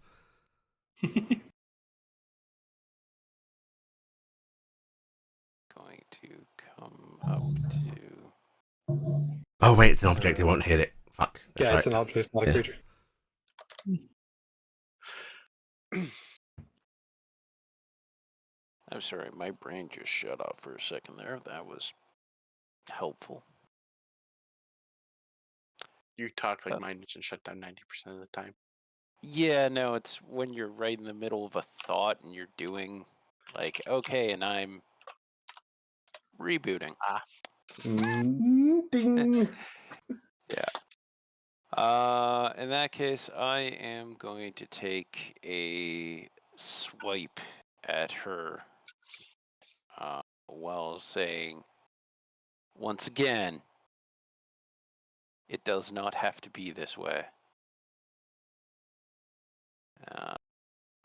Going to come up to. Oh wait, it's an object. It won't hit it. Fuck. That's Yeah, right. it's an object, it's not a Yeah. creature. I'm sorry, my brain just shut off for a second there. That was helpful. You talk like mine doesn't shut down 90% of the time. Yeah, no, it's when you're right in the middle of a thought and you're doing like, okay, and I'm rebooting. Ding. In that case, I am going to take a swipe at her while saying, once again, it does not have to be this way.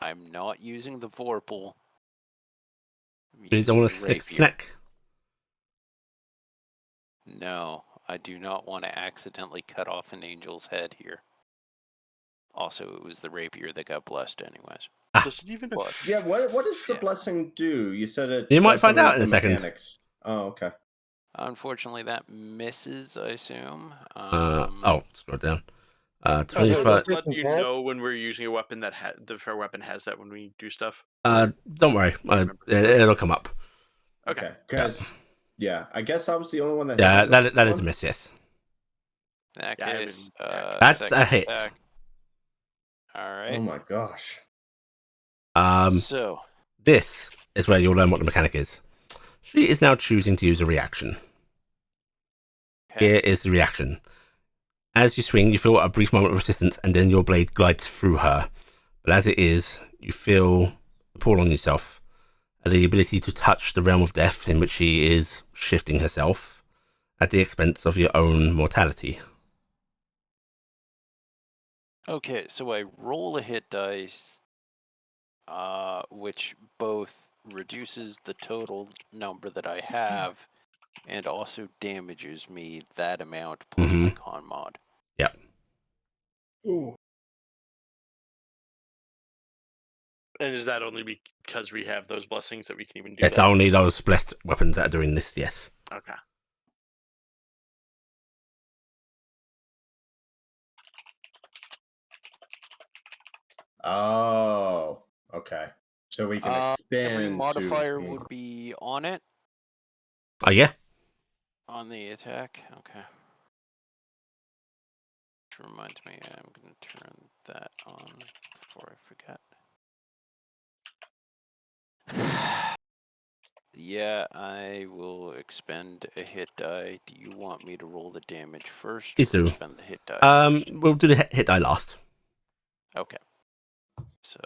I'm not using the Vorpal. You don't want to snick snack. No, I do not want to accidentally cut off an angel's head here. Also, it was the rapier that got blessed anyways. Does it even? Yeah, what does the blessing do? You said it. You might does find some out of in a the second. mechanics. Oh, okay. Unfortunately, that misses, I assume. Scroll down. Does 25. it let you know when we're using a weapon that the fair weapon has that when we do stuff? Don't worry. It'll come up. Okay. Because, yeah, I guess I was the only one that. Yeah, hit it that is one. a miss, yes. In that Yeah, I case, That's a second hit. attack. All right. Oh my gosh. So, This is where you'll learn what the mechanic is. She is now choosing to use a reaction. okay. Here is the reaction. As you swing, you feel a brief moment of resistance, and then your blade glides through her. But as it is, you feel the pull on yourself, and the ability to touch the realm of death in which she is shifting herself, at the expense of your own mortality. Okay, so I roll a hit dice, which both reduces the total number that I have and also damages me that amount plus my con mod. Yep. Ooh. And is that only because we have those blessings that we can even do It's that? only those blessed weapons that are doing this, yes. Okay. Oh, okay. So we can expand. Every modifier to... would be on it, Oh, yeah? on the attack. Okay. Which reminds me, I'm going to turn that on before I forget. Yeah, I will expend a hit die. Do you want me to roll the damage first Please or do. expend the hit die first? We'll do the hit die last. Okay. So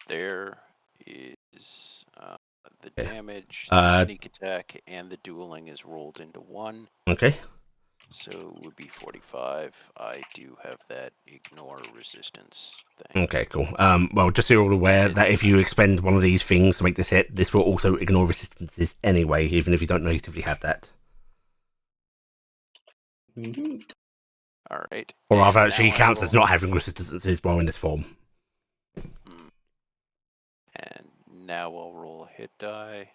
there is The Okay. damage, the sneak attack, and the dueling is rolled into 1. Okay. So it would be 45. I do have that ignore resistance thing. Okay, cool. Well, just so you're all aware that if you expend one of these things to make this hit, this will also ignore resistances anyway, even if you don't natively have that. All right. Or rather, and actually, now it I counts as roll- not having resistances while in this form. And now I'll roll a hit die.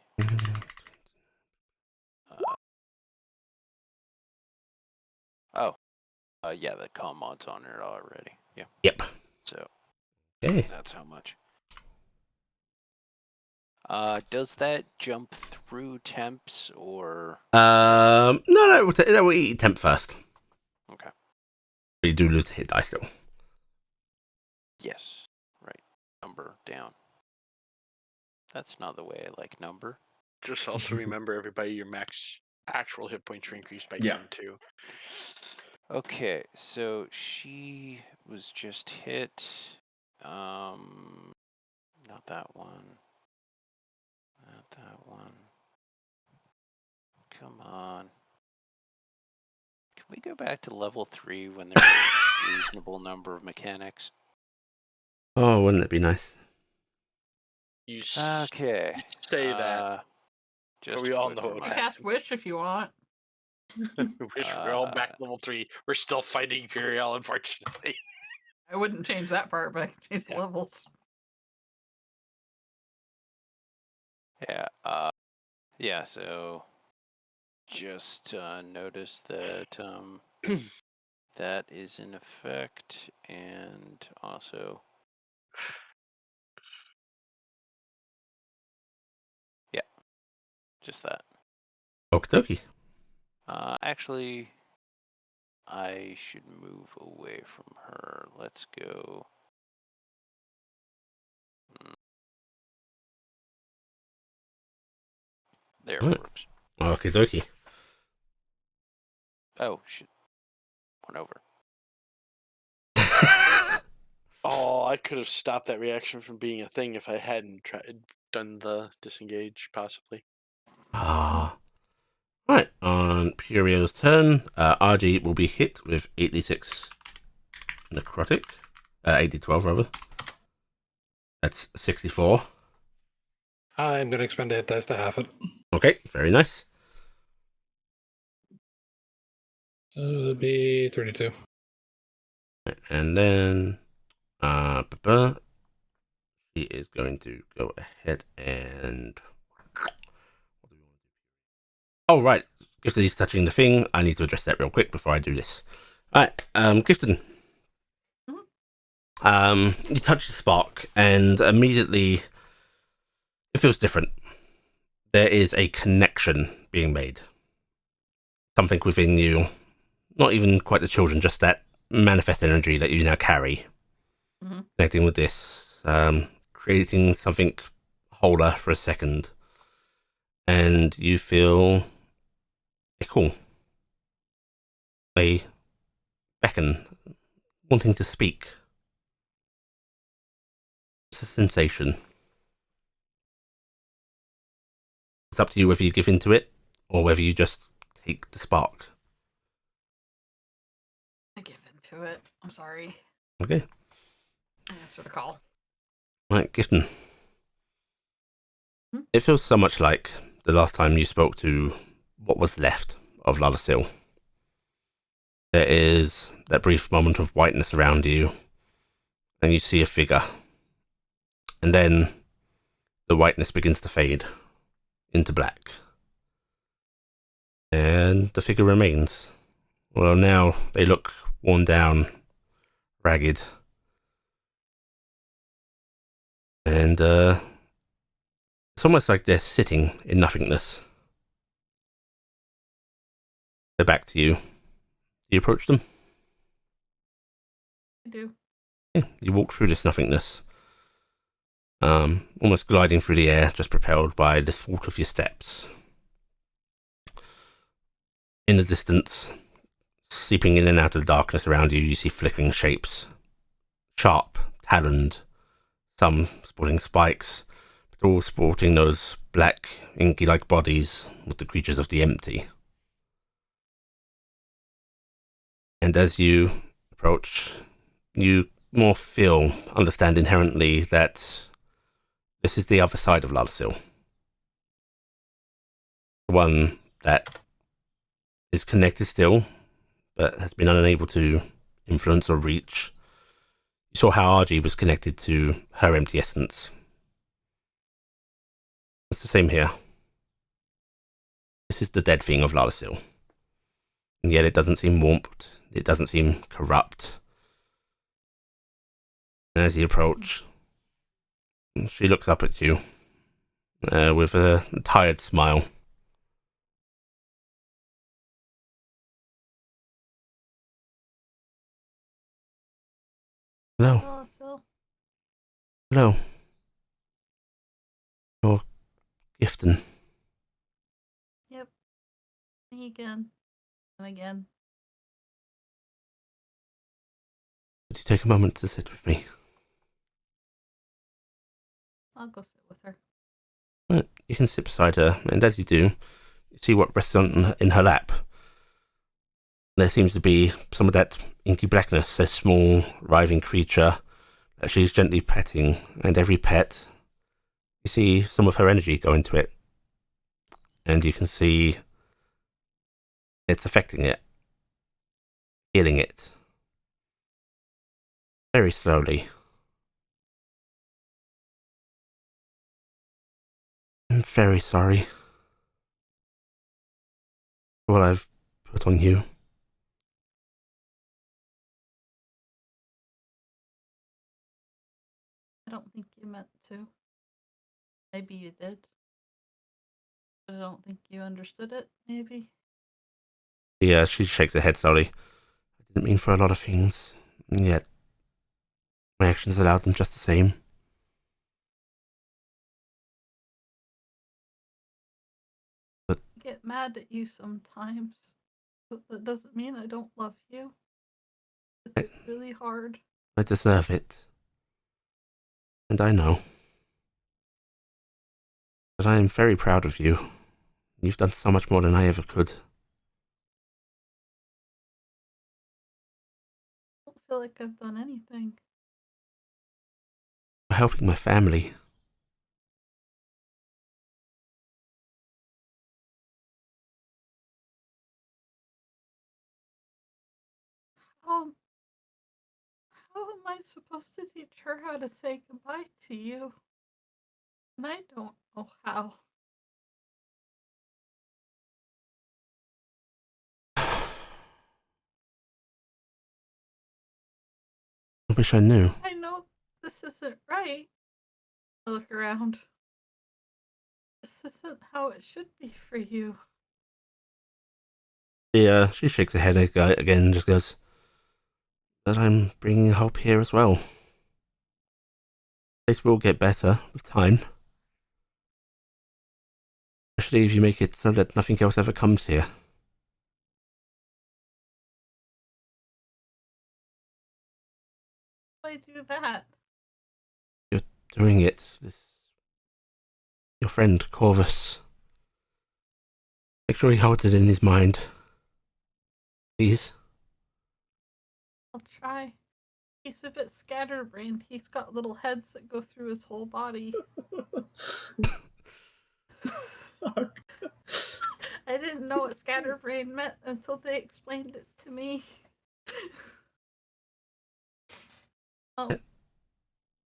Yeah, the comm mod's on it already. Yeah. Yep. So Okay. that's how much. Does that jump through temps or? No, that will eat temp first. Okay. But you do lose the hit die still. Yes. Right. Number down. That's not the way I like number. Just also remember, everybody, your max actual hit points are increased by Yeah. 10 too. Okay, so she was just hit. Not that one. Not that one. Come on. Can we go back to level 3 when there's a reasonable number of mechanics? Oh, wouldn't that be nice? You Okay. say that. Just we a all quick know what You reminder. can cast Wish if you want. Wish we're all back to level 3. We're still fighting Imperial, unfortunately. I wouldn't change that part, but I can change the Yeah. levels. Yeah, so just notice that that is in effect, and also just that. Okie dokie. Actually, I should move away from her. Let's go. There Right. it works. Okie dokie. Oh, shit. Went over. Oh, I could have stopped that reaction from being a thing if I hadn't done the disengage, possibly. Right, on Purio's turn, RG will be hit with 8d6 necrotic. 8d12, rather. That's 64. I'm going to expend a hit dice to half it. Okay, very nice. So it'll be 32. And then she is going to go ahead and... Oh, right. Gifted is touching the thing. I need to address that real quick before I do this. Alright, Gifted. You touch the spark, and immediately it feels different. There is a connection being made. Something within you, not even quite the children, just that manifest energy that you now carry. Mm-hmm. Connecting with this, creating something wholer for a second. And you feel a call. A beckon, wanting to speak. It's a sensation. It's up to you whether you give into it or whether you just take the spark. I give into it. I'm sorry. Okay. I answer the call. Right, Gifton. It feels so much like the last time you spoke to what was left of Lalasil. There is that brief moment of whiteness around you, and you see a figure. And then the whiteness begins to fade into black. And the figure remains. Well, now they look worn down, ragged. And it's almost like they're sitting in nothingness. They're back to you. You approach them. I do. Yeah, you walk through this nothingness. Almost gliding through the air, just propelled by the thought of your steps. In the distance, seeping in and out of the darkness around you, you see flickering shapes. Sharp, taloned, some sporting spikes, all sporting those black, inky-like bodies with the creatures of the empty. And as you approach, you more understand inherently that this is the other side of Lalasil. The one that is connected still, but has been unable to influence or reach. You saw how Argy was connected to her empty essence. It's the same here. This is the dead thing of Lalasil. And yet it doesn't seem warped. It doesn't seem corrupt. And as you approach, she looks up at you with a tired smile. Hello. Lalasil. Hello. You're Gifton. Yep. Me again. And again. Would you take a moment to sit with me? I'll go sit with her. You can sit beside her, and as you do, you see what rests in her lap. There seems to be some of that inky blackness, a small, writhing creature that she's gently petting, and every pet, you see some of her energy go into it. And you can see it's affecting it, healing it. Very slowly. I'm very sorry for what I've put on you. I don't think you meant to. Maybe you did. But I don't think you understood it, maybe. Yeah, she shakes her head slowly. I didn't mean for a lot of things, and yet my actions allowed them just the same. I get mad at you sometimes, but that doesn't mean I don't love you. It's really hard. I deserve it. And I know. But I am very proud of you. You've done so much more than I ever could. I don't feel like I've done anything. For helping my family. How am I supposed to teach her how to say goodbye to you? And I don't know how. I wish I knew. I know this isn't right. I look around. This isn't how it should be for you. Yeah, she shakes her head again and just goes, but I'm bringing hope here as well. This will get better with time. Especially if you make it so that nothing else ever comes here. Why do that? You're doing it. Your friend, Corvus. Make sure he holds it in his mind. Please. I'll try. He's a bit scatterbrained. He's got little heads that go through his whole body. I didn't know what scatterbrain meant until they explained it to me. Oh,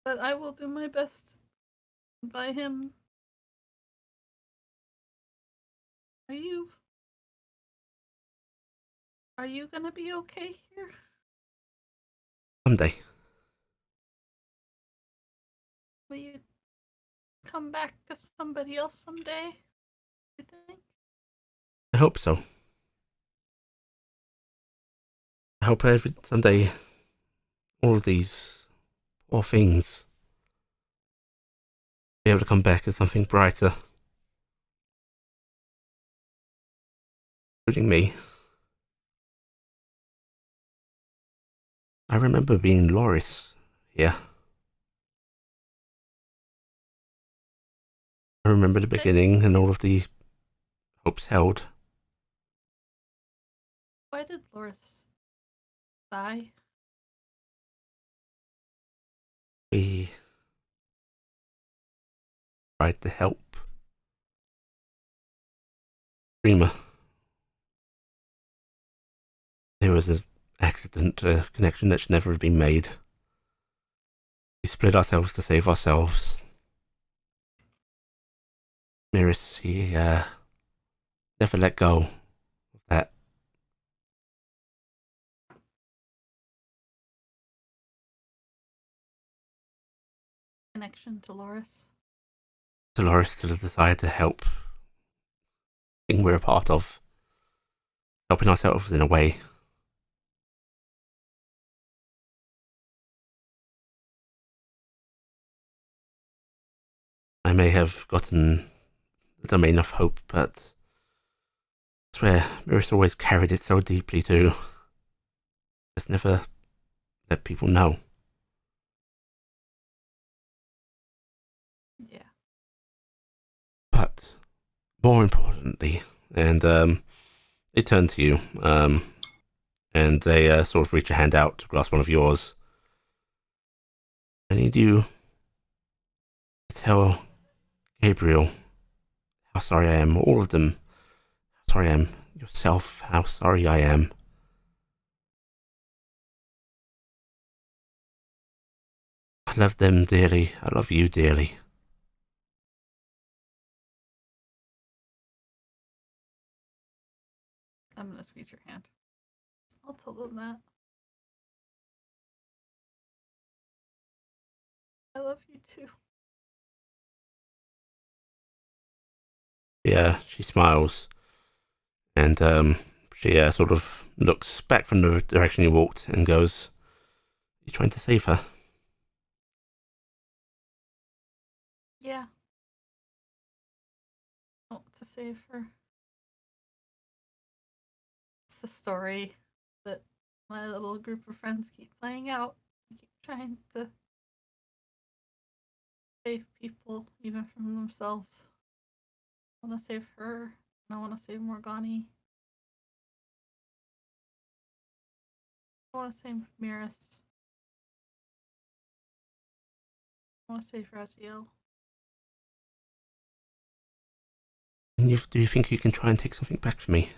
but I will do my best by him. Are you gonna be okay here? Someday. Will you come back as somebody else someday? You think? I hope so. I hope someday all of these poor things be able to come back as something brighter. Including me. I remember being Loris here. I remember the beginning and all of the hopes held. Why did Loris die? We tried to help Dreamer. There was an accident, a connection that should never have been made. We split ourselves to save ourselves. Miris, he never let go of that. Connection to Loris. Dolores still decided to help the thing we're a part of. Helping ourselves in a way. I may have gotten the domain of hope, but I swear, Miris always carried it so deeply too. Just never let people know. Yeah. But more importantly, and they turn to you, and they sort of reach a hand out to grasp one of yours. I need you to tell Gabriel how sorry I am, all of them. How sorry I am. Yourself, how sorry I am. I love them dearly. I love you dearly. I'm gonna squeeze your hand. I'll tell them that. I love you too. Yeah, she smiles, and she sort of looks back from the direction you walked and goes, "You trying to save her?" Yeah. I want to save her. It's the story that my little group of friends keep playing out. I keep trying to save people, even from themselves. I want to save her, and I want to save Morgani. I want to save Miris. I want to save Raziel. Do you think you can try and take something back from me?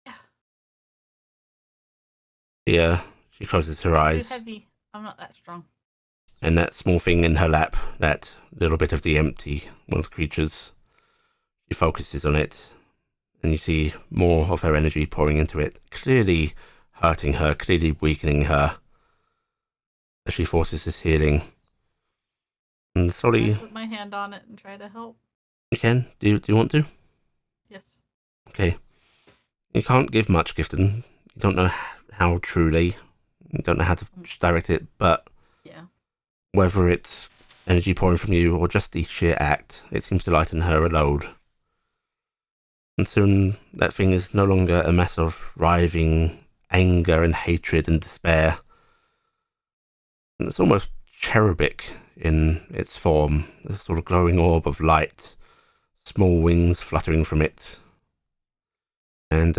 Yeah. Yeah, she closes her Too eyes. heavy. I'm not that strong. And that small thing in her lap, that little bit of the empty one of the creatures, she focuses on it, and you see more of her energy pouring into it, clearly hurting her, clearly weakening her, as she forces this healing. And slowly, I put my hand on it and try to help. you can. Do you want to? Yes. Okay. You can't give much, Gifton. You don't know how truly. You don't know how to direct it, but Yeah. whether it's energy pouring from you or just the sheer act, it seems to lighten her a load. And soon that thing is no longer a mass of writhing anger and hatred and despair. And it's almost cherubic in its form, a sort of glowing orb of light, small wings fluttering from it. And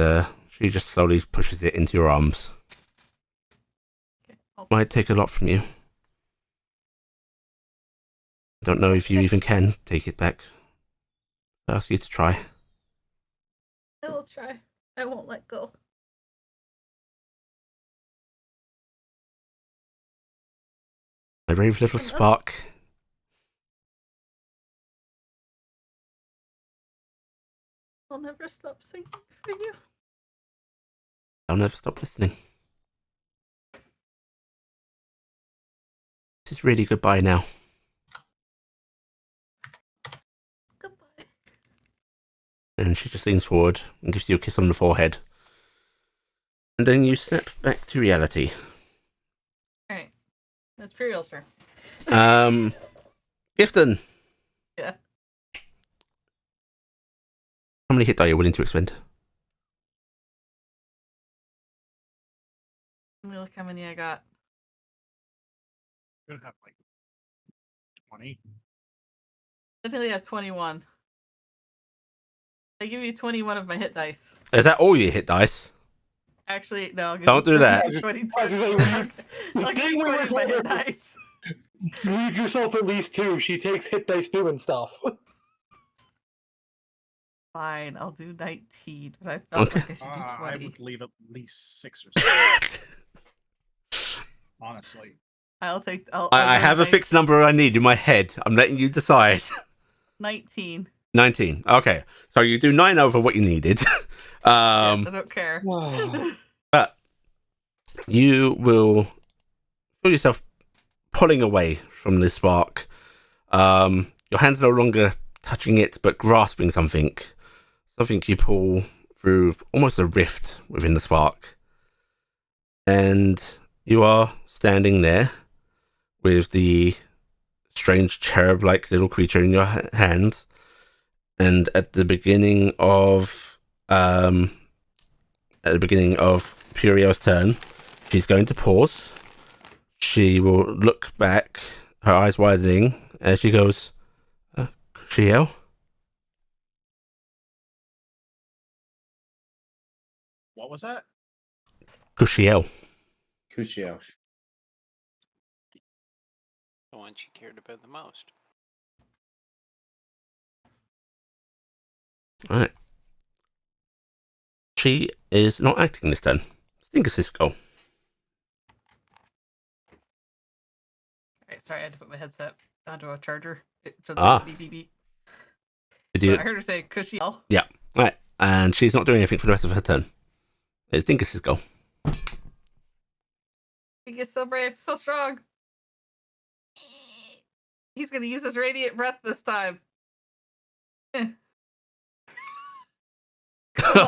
she just slowly pushes it into your arms. Okay. Might take a lot from you. I don't know if you even can take it back. I ask you to try. I will try. I won't let go. My brave little Enough. spark. I'll never stop singing for you. I'll never stop listening. This is really goodbye now. Goodbye. And she just leans forward and gives you a kiss on the forehead. And then you snap back to reality. Alright. That's Puriel's turn. Gifton, Yeah. how many hit die are you willing to expend? Let me look how many I got. Gonna have like 20. technically have 21. I give you 21 of my hit dice. Is that all your hit dice? Actually, no. I'll give Don't you, do that. I'll give you 22. I was just saying, I'll give you 20 of my hit dice. Leave yourself at least 2. She takes hit dice doing stuff. Fine, I'll do 19. But I felt Okay. like I should do 20. I would leave at least 6 or 7. Honestly. I'll take. I have a fixed number I need in my head. I'm letting you decide. 19. 19. Okay. So you do 9 over what you needed. Yes, I don't care. But you will feel yourself pulling away from this spark. Your hand's no longer touching it, but grasping something. Something you pull through almost a rift within the spark. And you are standing there with the strange cherub-like little creature in your hands. And at the beginning of Puriel's turn, she's going to pause. She will look back, her eyes widening, as she goes, Cushiel? What was that? Cushiel. Cushiel. The one she cared about the most. Alright. She is not acting this turn. Stinker Cisco. Alright, sorry, I had to put my headset onto a charger. It just beep beep beep. Did So I heard her say cushy. Yeah. Alright. And she's not doing anything for the rest of her turn. It's Stinker Cisco. He gets so brave, so strong. He's gonna use his radiant breath this time. Come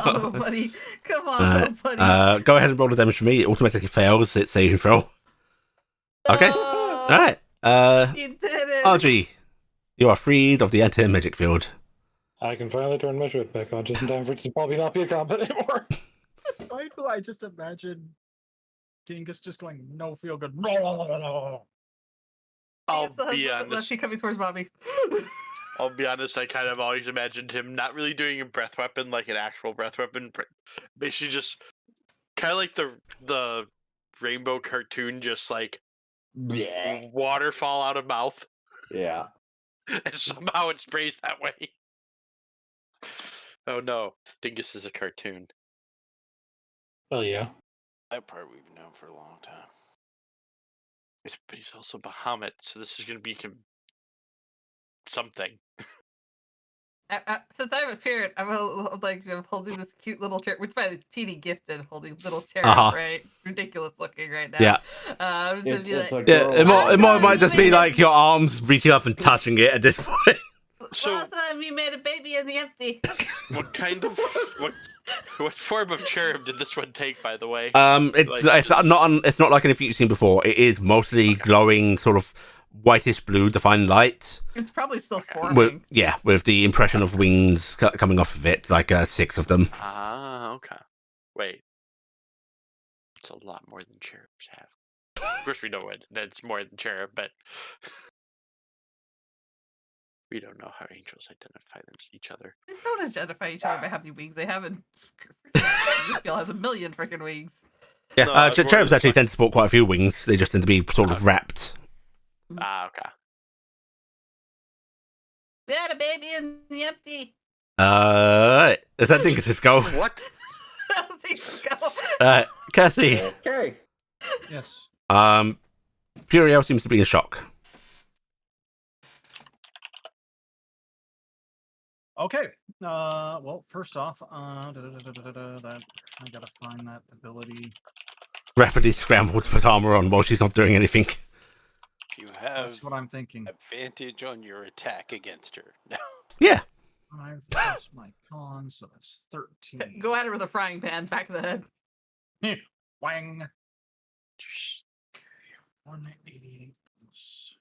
on, little buddy. Come on, little buddy. Go ahead and roll the damage for me. It automatically fails its saving throw. Okay. No! Alright. You did it. RG, you are freed of the anti-magic field. I can finally turn my shirt back on just in time for it to probably not be a combat anymore. Why do I just imagine Dingus just going, no feel good? I'll He still has be a honest. lefty coming towards Bobby. I'll be honest. I kind of always imagined him not really doing a breath weapon like an actual breath weapon, basically just kind of like the rainbow cartoon, just like waterfall out of mouth, Yeah. and somehow it sprays that way. Oh no, Dingus is a cartoon. Well, yeah. That part we've known for a long time. But he's also Bahamut, so this is gonna be something. Since I'm a parent, I'm holding this cute little chair, which by the teeny gifted holding little chair, right? Ridiculous looking right now. Yeah. I'm just It's gonna a be like, girl. It might just be like your arms reaching up and touching it at this point. So, last time we made a baby in the empty. what kind of what form of cherub did this one take, by the way? It's not like anything you've seen before. It is mostly glowing, sort of whitish blue, defined light. It's probably still forming. With the impression of wings coming off of it, like 6 of them. Ah, okay. Wait, it's a lot more than cherubs have. Of course, we know that's more than cherub, but we don't know how angels identify each other. They don't identify each other by having wings. They haven't. Ezekiel has a million freaking wings. Yeah, No, cherubs actually tend to sport quite a few wings. They just tend to be sort of wrapped. Ah, okay. We had a baby in the empty. Is that Dinker Cisco? What? Cassie. Okay. Yes. Puriel seems to be in shock. Okay. Well, first off, that I gotta find that ability. Rapidly scrambled to put armor on while she's not doing anything. You have That's what I'm thinking. advantage on your attack against her. No. Yeah. 5 plus my con, so that's 13. Go at her with a frying pan, back of the head. Wang. 188 plus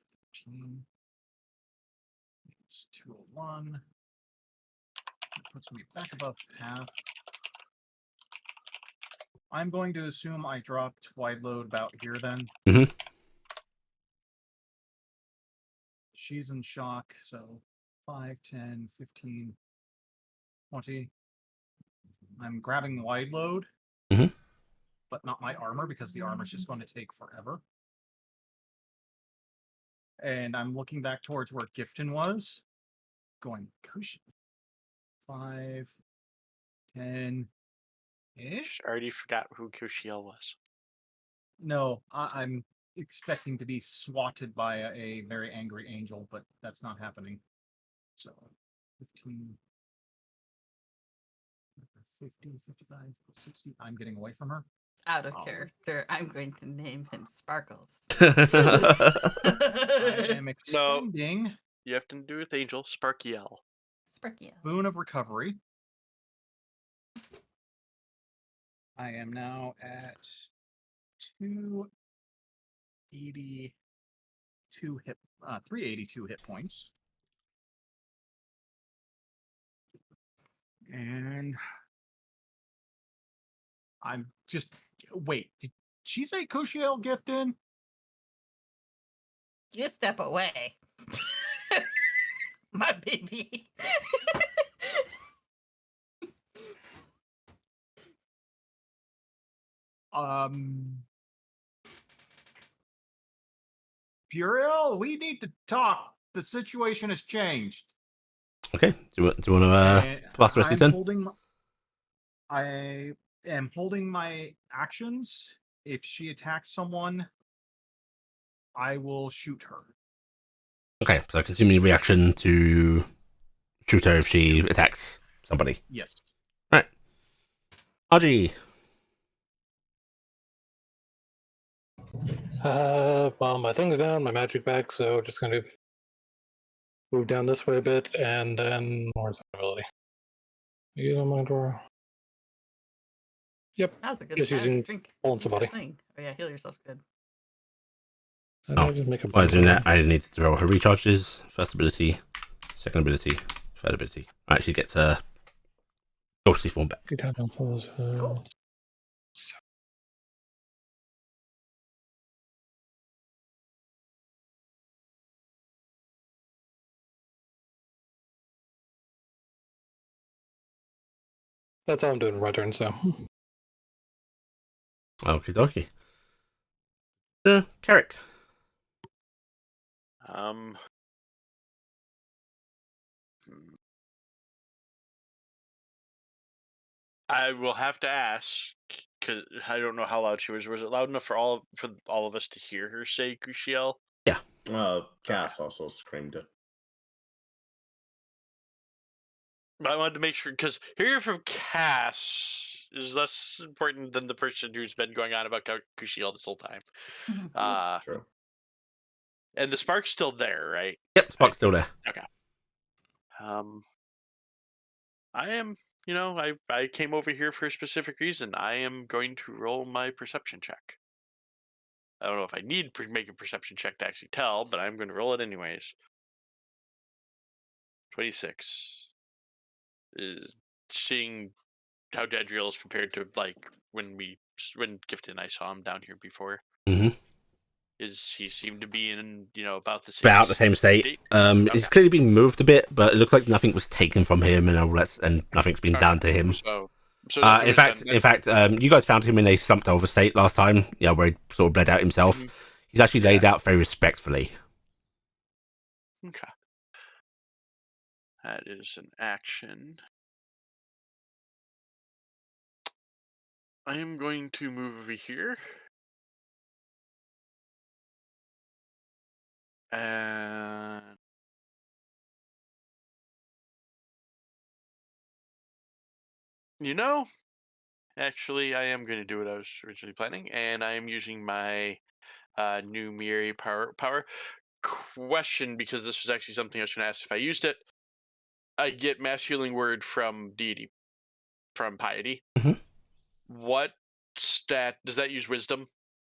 13. It's 201. That puts me back above half. I'm going to assume I dropped wide load about here then. Mhm. She's in shock, so 5, 10, 15, 20. I'm grabbing wide load, Mhm. but not my armor because the armor's just going to take forever. And I'm looking back towards where Gifton was, going, Kush. 5, 10 ish. Already forgot who Kushiel was. No, I'm expecting to be swatted by a very angry angel, but that's not happening. So 15, 50, 55, 60. I'm getting away from her. Out of Oh. character, I'm going to name him Sparkles. I am extending You have to do with Angel Sparkiel. Sparky. Boon of Recovery. I am now at 382 hit points. And I'm just wait. Did she say Kushiel Gifton? You step away. My baby. Puriel, we need to talk. The situation has changed. Okay. Do you want to pass the rest of your turn? I am holding my actions. If she attacks someone, I will shoot her. Okay, so consuming reaction to shoot her if she attacks somebody. Yes. Right. RG. Well, my thing's down, my magic back, so just gonna move down this way a bit, and then more ability. You don't mind draw. Yep. That was a good Just using drink. pulling somebody. Thing. Oh yeah, heal yourself good. I just make a While doing that, I need to roll her recharges. First ability, second ability, third ability. She gets a ghostly form back. Cool. That's all I'm doing in my turn, so. Okie dokie. Carrick. I will have to ask because I don't know how loud she was. Was it loud enough for all of us to hear her say Kushiel? Yeah. Cass also screamed it. But I wanted to make sure because hearing from Cass is less important than the person who's been going on about Kushiel this whole time. True. And the spark's still there, right? Yep, Spark's still there. Okay. I am, I came over here for a specific reason. I am going to roll my perception check. I don't know if I need to make a perception check to actually tell, but I'm going to roll it anyways. 26. Is seeing how Dadriel is compared to like when Gifted and I saw him down here before. Mm-hmm. Is he seemed to be in about the same state. Okay. He's clearly been moved a bit, but it looks like nothing was taken from him and nothing's been done to him. So in fact, you guys found him in a slumped over state last time, where he sort of bled out himself. Mm-hmm. He's actually laid out very respectfully. Okay. That is an action. I am going to move over here. And actually, I am going to do what I was originally planning, and I am using my new Miri power. Question, because this was actually something I was going to ask if I used it. I get mass healing word from deity, from piety. Mm-hmm. What stat does that use? Wisdom.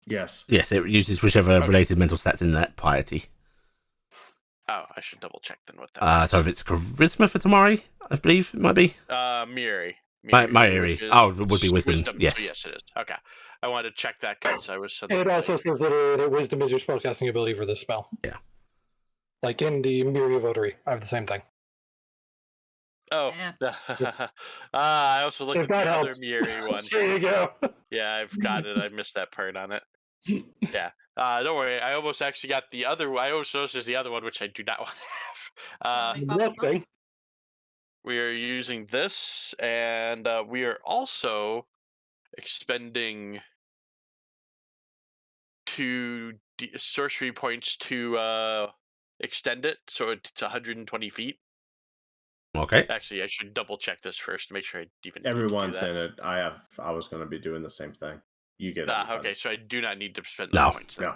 Yes, it uses whichever related mental stats in that piety. Oh, I should double check then what that. So if it's charisma for Tamari, I believe it might be. Miri. Miri. Oh, it would be wisdom. Yes. So yes, it is. Okay. I wanted to check that because I was. It also says that wisdom is your spellcasting ability for this spell. Yeah. Like in the Miri Votary, I have the same thing. Oh, Man. I also looked If at that the other helps. Mieri one. There you go. Yeah, I've got it. I missed that part on it. Yeah. Don't worry. I almost actually got the other. I almost noticed there's the other one, which I do not want to have. Make The Bubba next thing. We are using this, and we are also expending 2 sorcery points to extend it, so it's 120 feet. Okay. Actually, I should double check this first to make sure I even Everyone's need to do in it. I was going to be doing the same thing. You get that. everybody. Okay, so I do not need to spend those No. points then. No.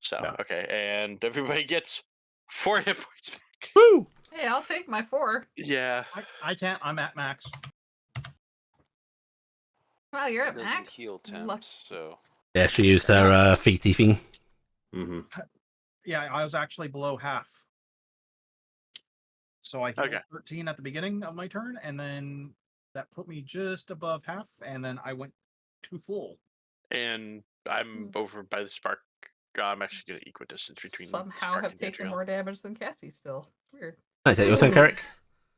So No. okay, and everybody gets 4 hit points back. Woo! Hey, I'll take my 4. Yeah. I can't. I'm at max. Wow, you're It at doesn't max. heal Luck- temps, so Yeah, she used her feety thing. Mm-hmm. Yeah, I was actually below half. So I healed Okay. 13 at the beginning of my turn, and then that put me just above half, and then I went to full. And I'm over by the spark. I'm actually going to equidistance between Somehow Spark have and taken Gabriel. more damage than Cassie still. It's weird. Is that your turn, Carrick?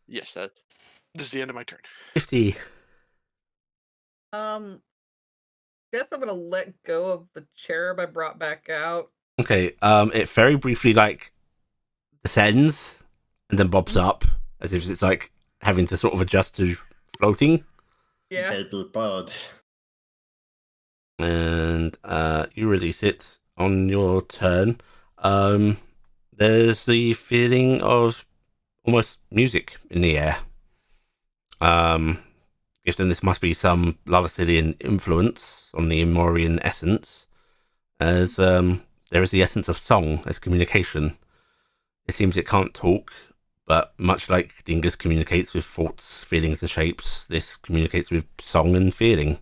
Yes, this is the end of my turn. 50. Guess I'm gonna let go of the cherub I brought back out. Okay, it very briefly, like, descends and then bobs up, as if it's, like, having to sort of adjust to floating. Yeah. Baby bird. And you release it on your turn. There's the feeling of almost music in the air. If then this must be some Lalacilian influence on the Emorian essence, as there is the essence of song as communication. It seems it can't talk, but much like Dingus communicates with thoughts, feelings, and shapes, this communicates with song and feeling.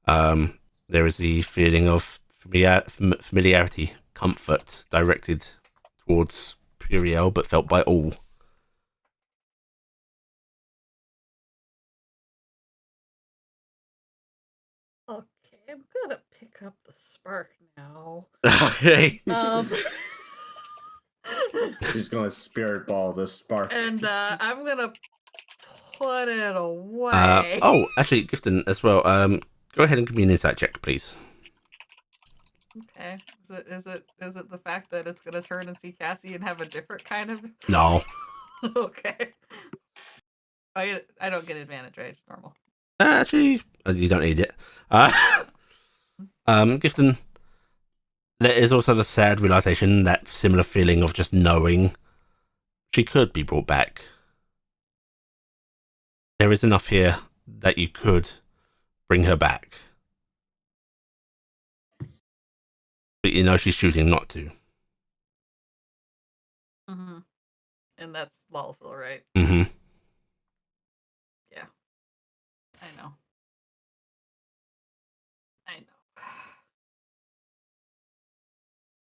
There is the feeling of familiarity, comfort, directed towards Puriel, but felt by all. Okay, I'm gonna pick up the spark now. Okay. She's going to spirit ball this spark. And I'm gonna put it away. Actually, Gifton as well. Go ahead and give me an insight check, please. Okay. Is it the fact that it's gonna turn and see Cassie and have a different kind of? No. Okay. I don't get advantage, right? It's normal. Actually, you don't need it. Gifton, there is also the sad realization, that similar feeling of just knowing she could be brought back. There is enough here that you could bring her back. But you know she's choosing not to. Mm-hmm. And that's Lalsil, right? Mm-hmm. Yeah. I know.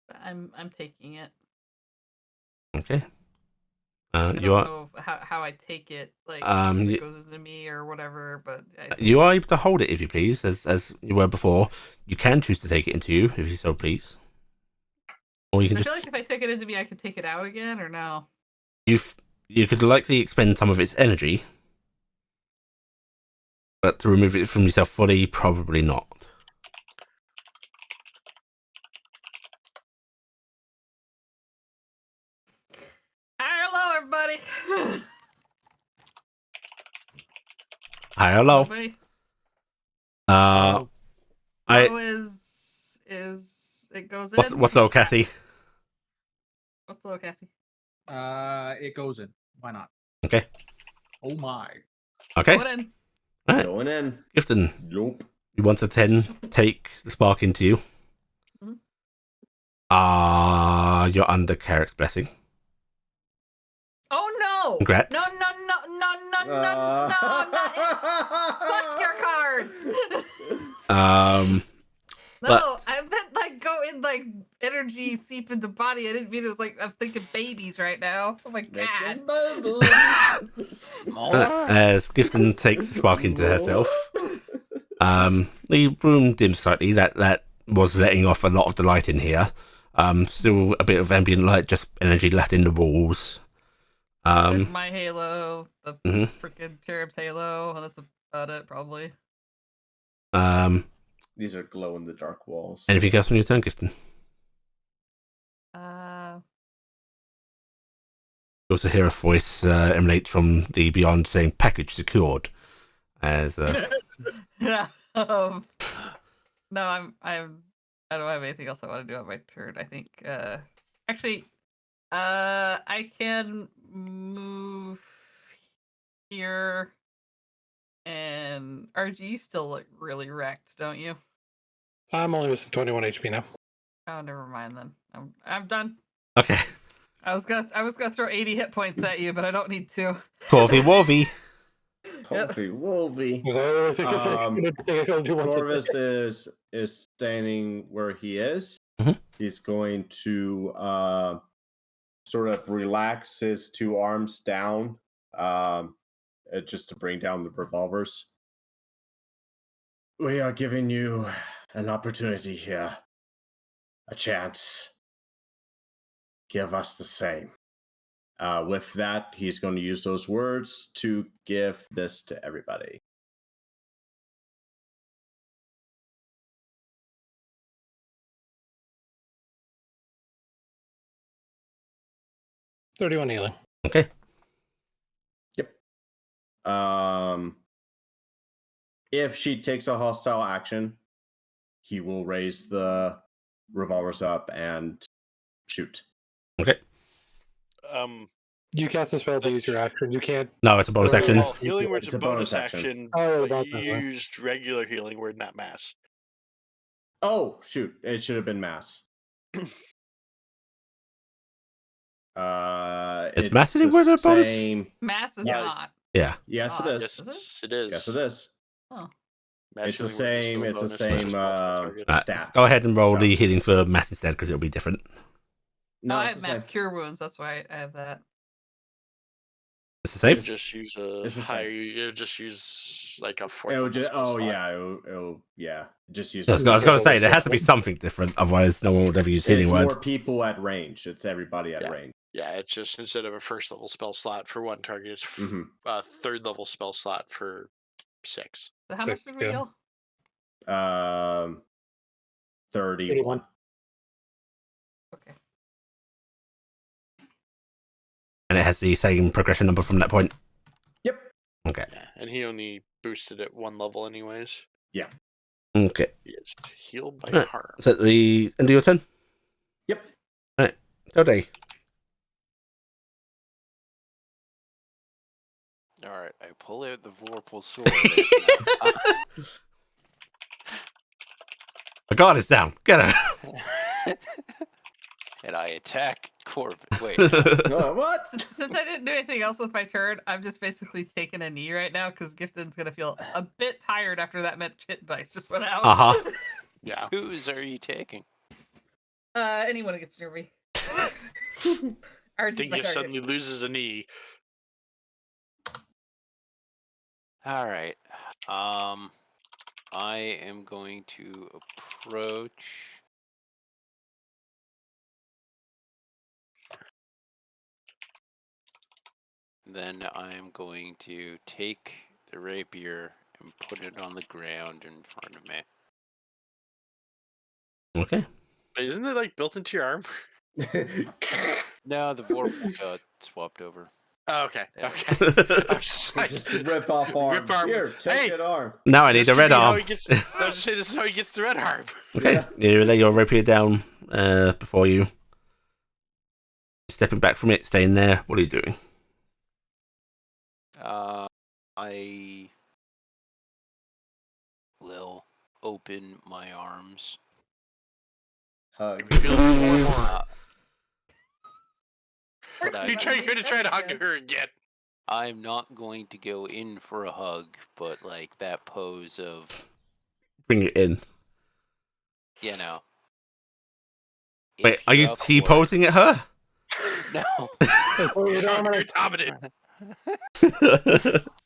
But I'm taking it. Okay. I You don't are know how I take it, like if it goes into me or whatever, but you are able to hold it if you please, as you were before. You can choose to take it into you if you so please, or you can I just. feel like if I take it into me, I could take it out again, or no? You could likely expend some of its energy, but to remove it from yourself fully, probably not. High or low, everybody? High or low? Nobody? I. Low is it goes in? What's low, Kathy? What's low, Cassie? It goes in. Why not? Okay. Oh my. Okay. Go in. Right. Going in. Gifton, Nope. you want to 10 take the spark into you. You're under Carrick's blessing. Oh no! Congrats. No! Fuck your card. No, But- I meant like go in like energy seep into body. I didn't mean it was like I'm thinking babies right now. Oh my god. As Gifton takes the spark into herself, the room dims slightly. That was letting off a lot of the light in here. Still a bit of ambient light, just energy left in the walls. There's Um, my halo, the Mhm. freaking cherub's halo. That's about it, probably. These are glow in the dark walls. anything else on your turn, Gifton? You also hear a voice emanate from the beyond saying "package secured." As Yeah. No, I don't have anything else I want to do on my turn. I think. Actually, I can move here, and RG still look really wrecked, don't you? I'm only missing 21 HP now. Oh, never mind then. I'm done. okay, I was gonna throw 80 hit points at you, but I don't need to. Corvy Warvy. Holy Wolvie. I think it's gonna do once a Corvus day. is standing where he is. Mhm. He's going to sort of relax his two arms down, just to bring down the revolvers. We are giving you an opportunity here, a chance. Give us the same. With that, he's going to use those words to give this to everybody. $31 healing. Okay, Yep. If she takes a hostile action, he will raise the revolvers up and shoot. okay. You cast a spell to use your action. You can't. No, it's a bonus action. Well, healing word's It's a a bonus bonus action. action, Oh, but bonus you action. used regular healing word, not mass. Oh, shoot. It should have been mass. Is mass any the word a bonus? same. Mass is Yeah. not. Yeah. Yes, it Yes, is. is it? Yes, it is. Yes, it is. Oh. Mass It's the healing word is still a same. It's the bonus, same. just multiple targets. Alright, Stats. go ahead and roll So- the healing for mass instead, because it'll be different. No, I it's have the mass same. cure wounds. That's why I have that. It's the same. You just use a It's the higher. same. You just use like a fourth. It'll level just, spell slot. yeah, it'll yeah. Just use. I was going to say there has to be something different, otherwise no one would ever use healing It's words. more people at range. It's everybody at Yeah. range. Yeah, it's just instead of a first level spell slot for one target, it's Mhm. a third level spell slot for 6. So how much Six, did we yeah. heal? 31. Okay. And it has the same progression number from that point. Yep. Okay. Yeah, and he only boosted it 1 level anyways. Okay. He is healed by Alright. harm. Is that the end of your turn? Yep. Today. All right, I pull out the Vorpal sword. The guard is down. Get her. And I attack Corvus. Wait, What? Since I didn't do anything else with my turn, I'm just basically taking a knee right now because Gifton's gonna feel a bit tired after that hit dice just went out. Uh-huh. Yeah. whose are you taking? Anyone who gets near me. RG's my Dingus target. suddenly loses a knee. All right. I am going to approach. Then I am going to take the rapier and put it on the ground in front of me. Okay. But isn't it like built into your arm? No, the Vorpal got swapped over. Oh, okay. Yeah. Okay. I was just like, Just rip off arm. Rip arm. Here, take Hey! that arm. Now I need a this red could be how arm. he gets- I was just saying, this is how he gets the red arm. Okay. Yeah. You lay your rapier down before you. Stepping back from it, staying there. What are you doing? I will open my arms. Hug. I feel more and more. But You're going to try to hug her again. I'm not going to go in for a hug, but like that pose of, Bring it in. you know. Wait, if are you you're up for it- T-posing at her? No. You're dominant.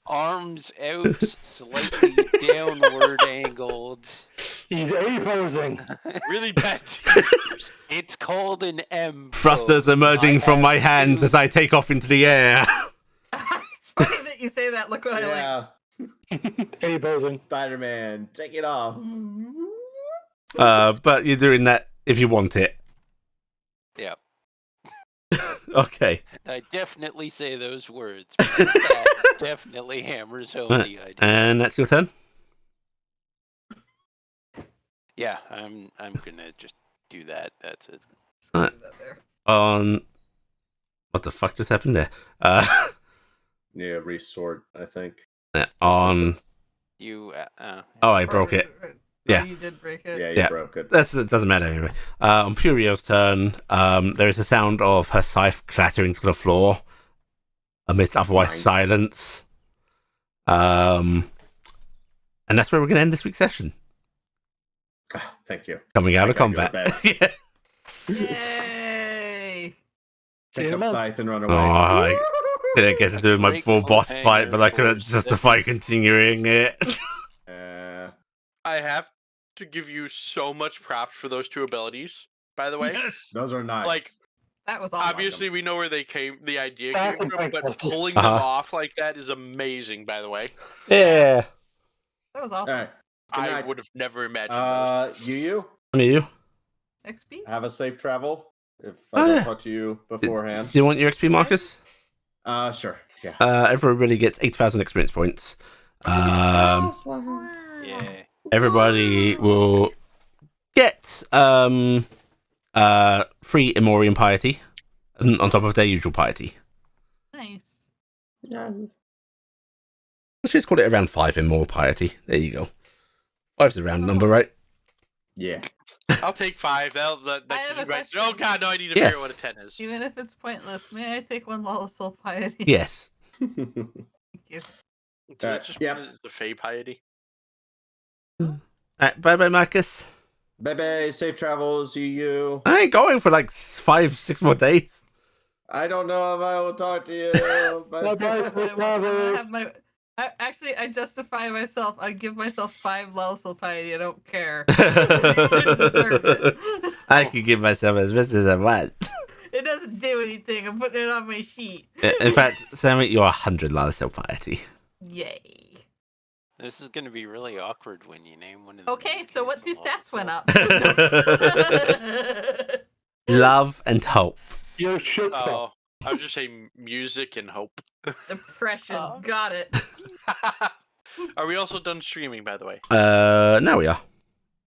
Arms out, slightly downward angled. He's A-posing. Really bad. It's called an M. Thrusters pose. emerging I from my have hands two. as I take off into the air. It's funny that you say that. Look what I Yeah. like. A-posing. Spider-Man, take it off. But you're doing that if you want it. Yeah, Okay. I definitely say those words. Because that definitely hammers home Right, the idea. And that's your turn. Yeah, I'm gonna just do that. That's it. Just gonna Alright. leave that there. On what the fuck just happened there? Yeah, resort, I think. On. You. Oh, I broke it. Oh, Yeah. you did break it. Yeah, you Yeah. broke it. It doesn't matter anyway. On Purio's turn, there is a sound of her scythe clattering to the floor amidst otherwise Fine. silence. And that's where we're going to end this week's session. Ah, thank you. Coming out I of gotta go to combat. bed. Yeah. Yay! See you Pick in a up month. Scythe and run Oh, away. I didn't get to do my great full boss fight, but I cliffhanger couldn't for justify continuing it. I have to give you so much props for those two abilities, by the way. Yes. Those are nice. Like, That was awesome. obviously, we know where the idea That's came a from, great but question. pulling them Uh-huh. off like that is amazing, by the way. Yeah. That was All awesome. right. Good I night. would have never imagined those. You I mean, you. XP? have a safe travel. If Oh, I don't yeah. talk to you beforehand. Do you want your XP, Marcus? Sure. Yeah. Everybody gets 8,000 experience points. Yeah. Everybody will get 3 Emorian piety on top of their usual piety. Nice. Let's just call it around 5 Immortal piety. There you go. 5's a round number, right? Yeah. I'll take 5. That I have gives a me my- question. Oh god, no, I need to Yes. figure out what a 10 is. Even if it's pointless, may I take one Lawless piety? Yes. Thank you. So it's just Yep. the Fey piety. Alright, bye-bye, Marcus. Bye-bye. Safe travels, you. I ain't going for like 5-6 more days. I don't know if I will talk to you. Bye-bye, safe I travels. have my. I justify myself. I give myself 5 Lawless piety. I don't care. I deserve it. I can give myself as much as I want. It doesn't do anything. I'm putting it on my sheet. In fact, Sammy, you're 100 Lalisel piety. Yay. This is gonna be really awkward when you name one of the. Okay, so what 2 stats went up? Love and hope. Your shit spell. Oh, I would just say music and hope. Depression. Oh. Got it. Are we also done streaming, by the way? Now we are.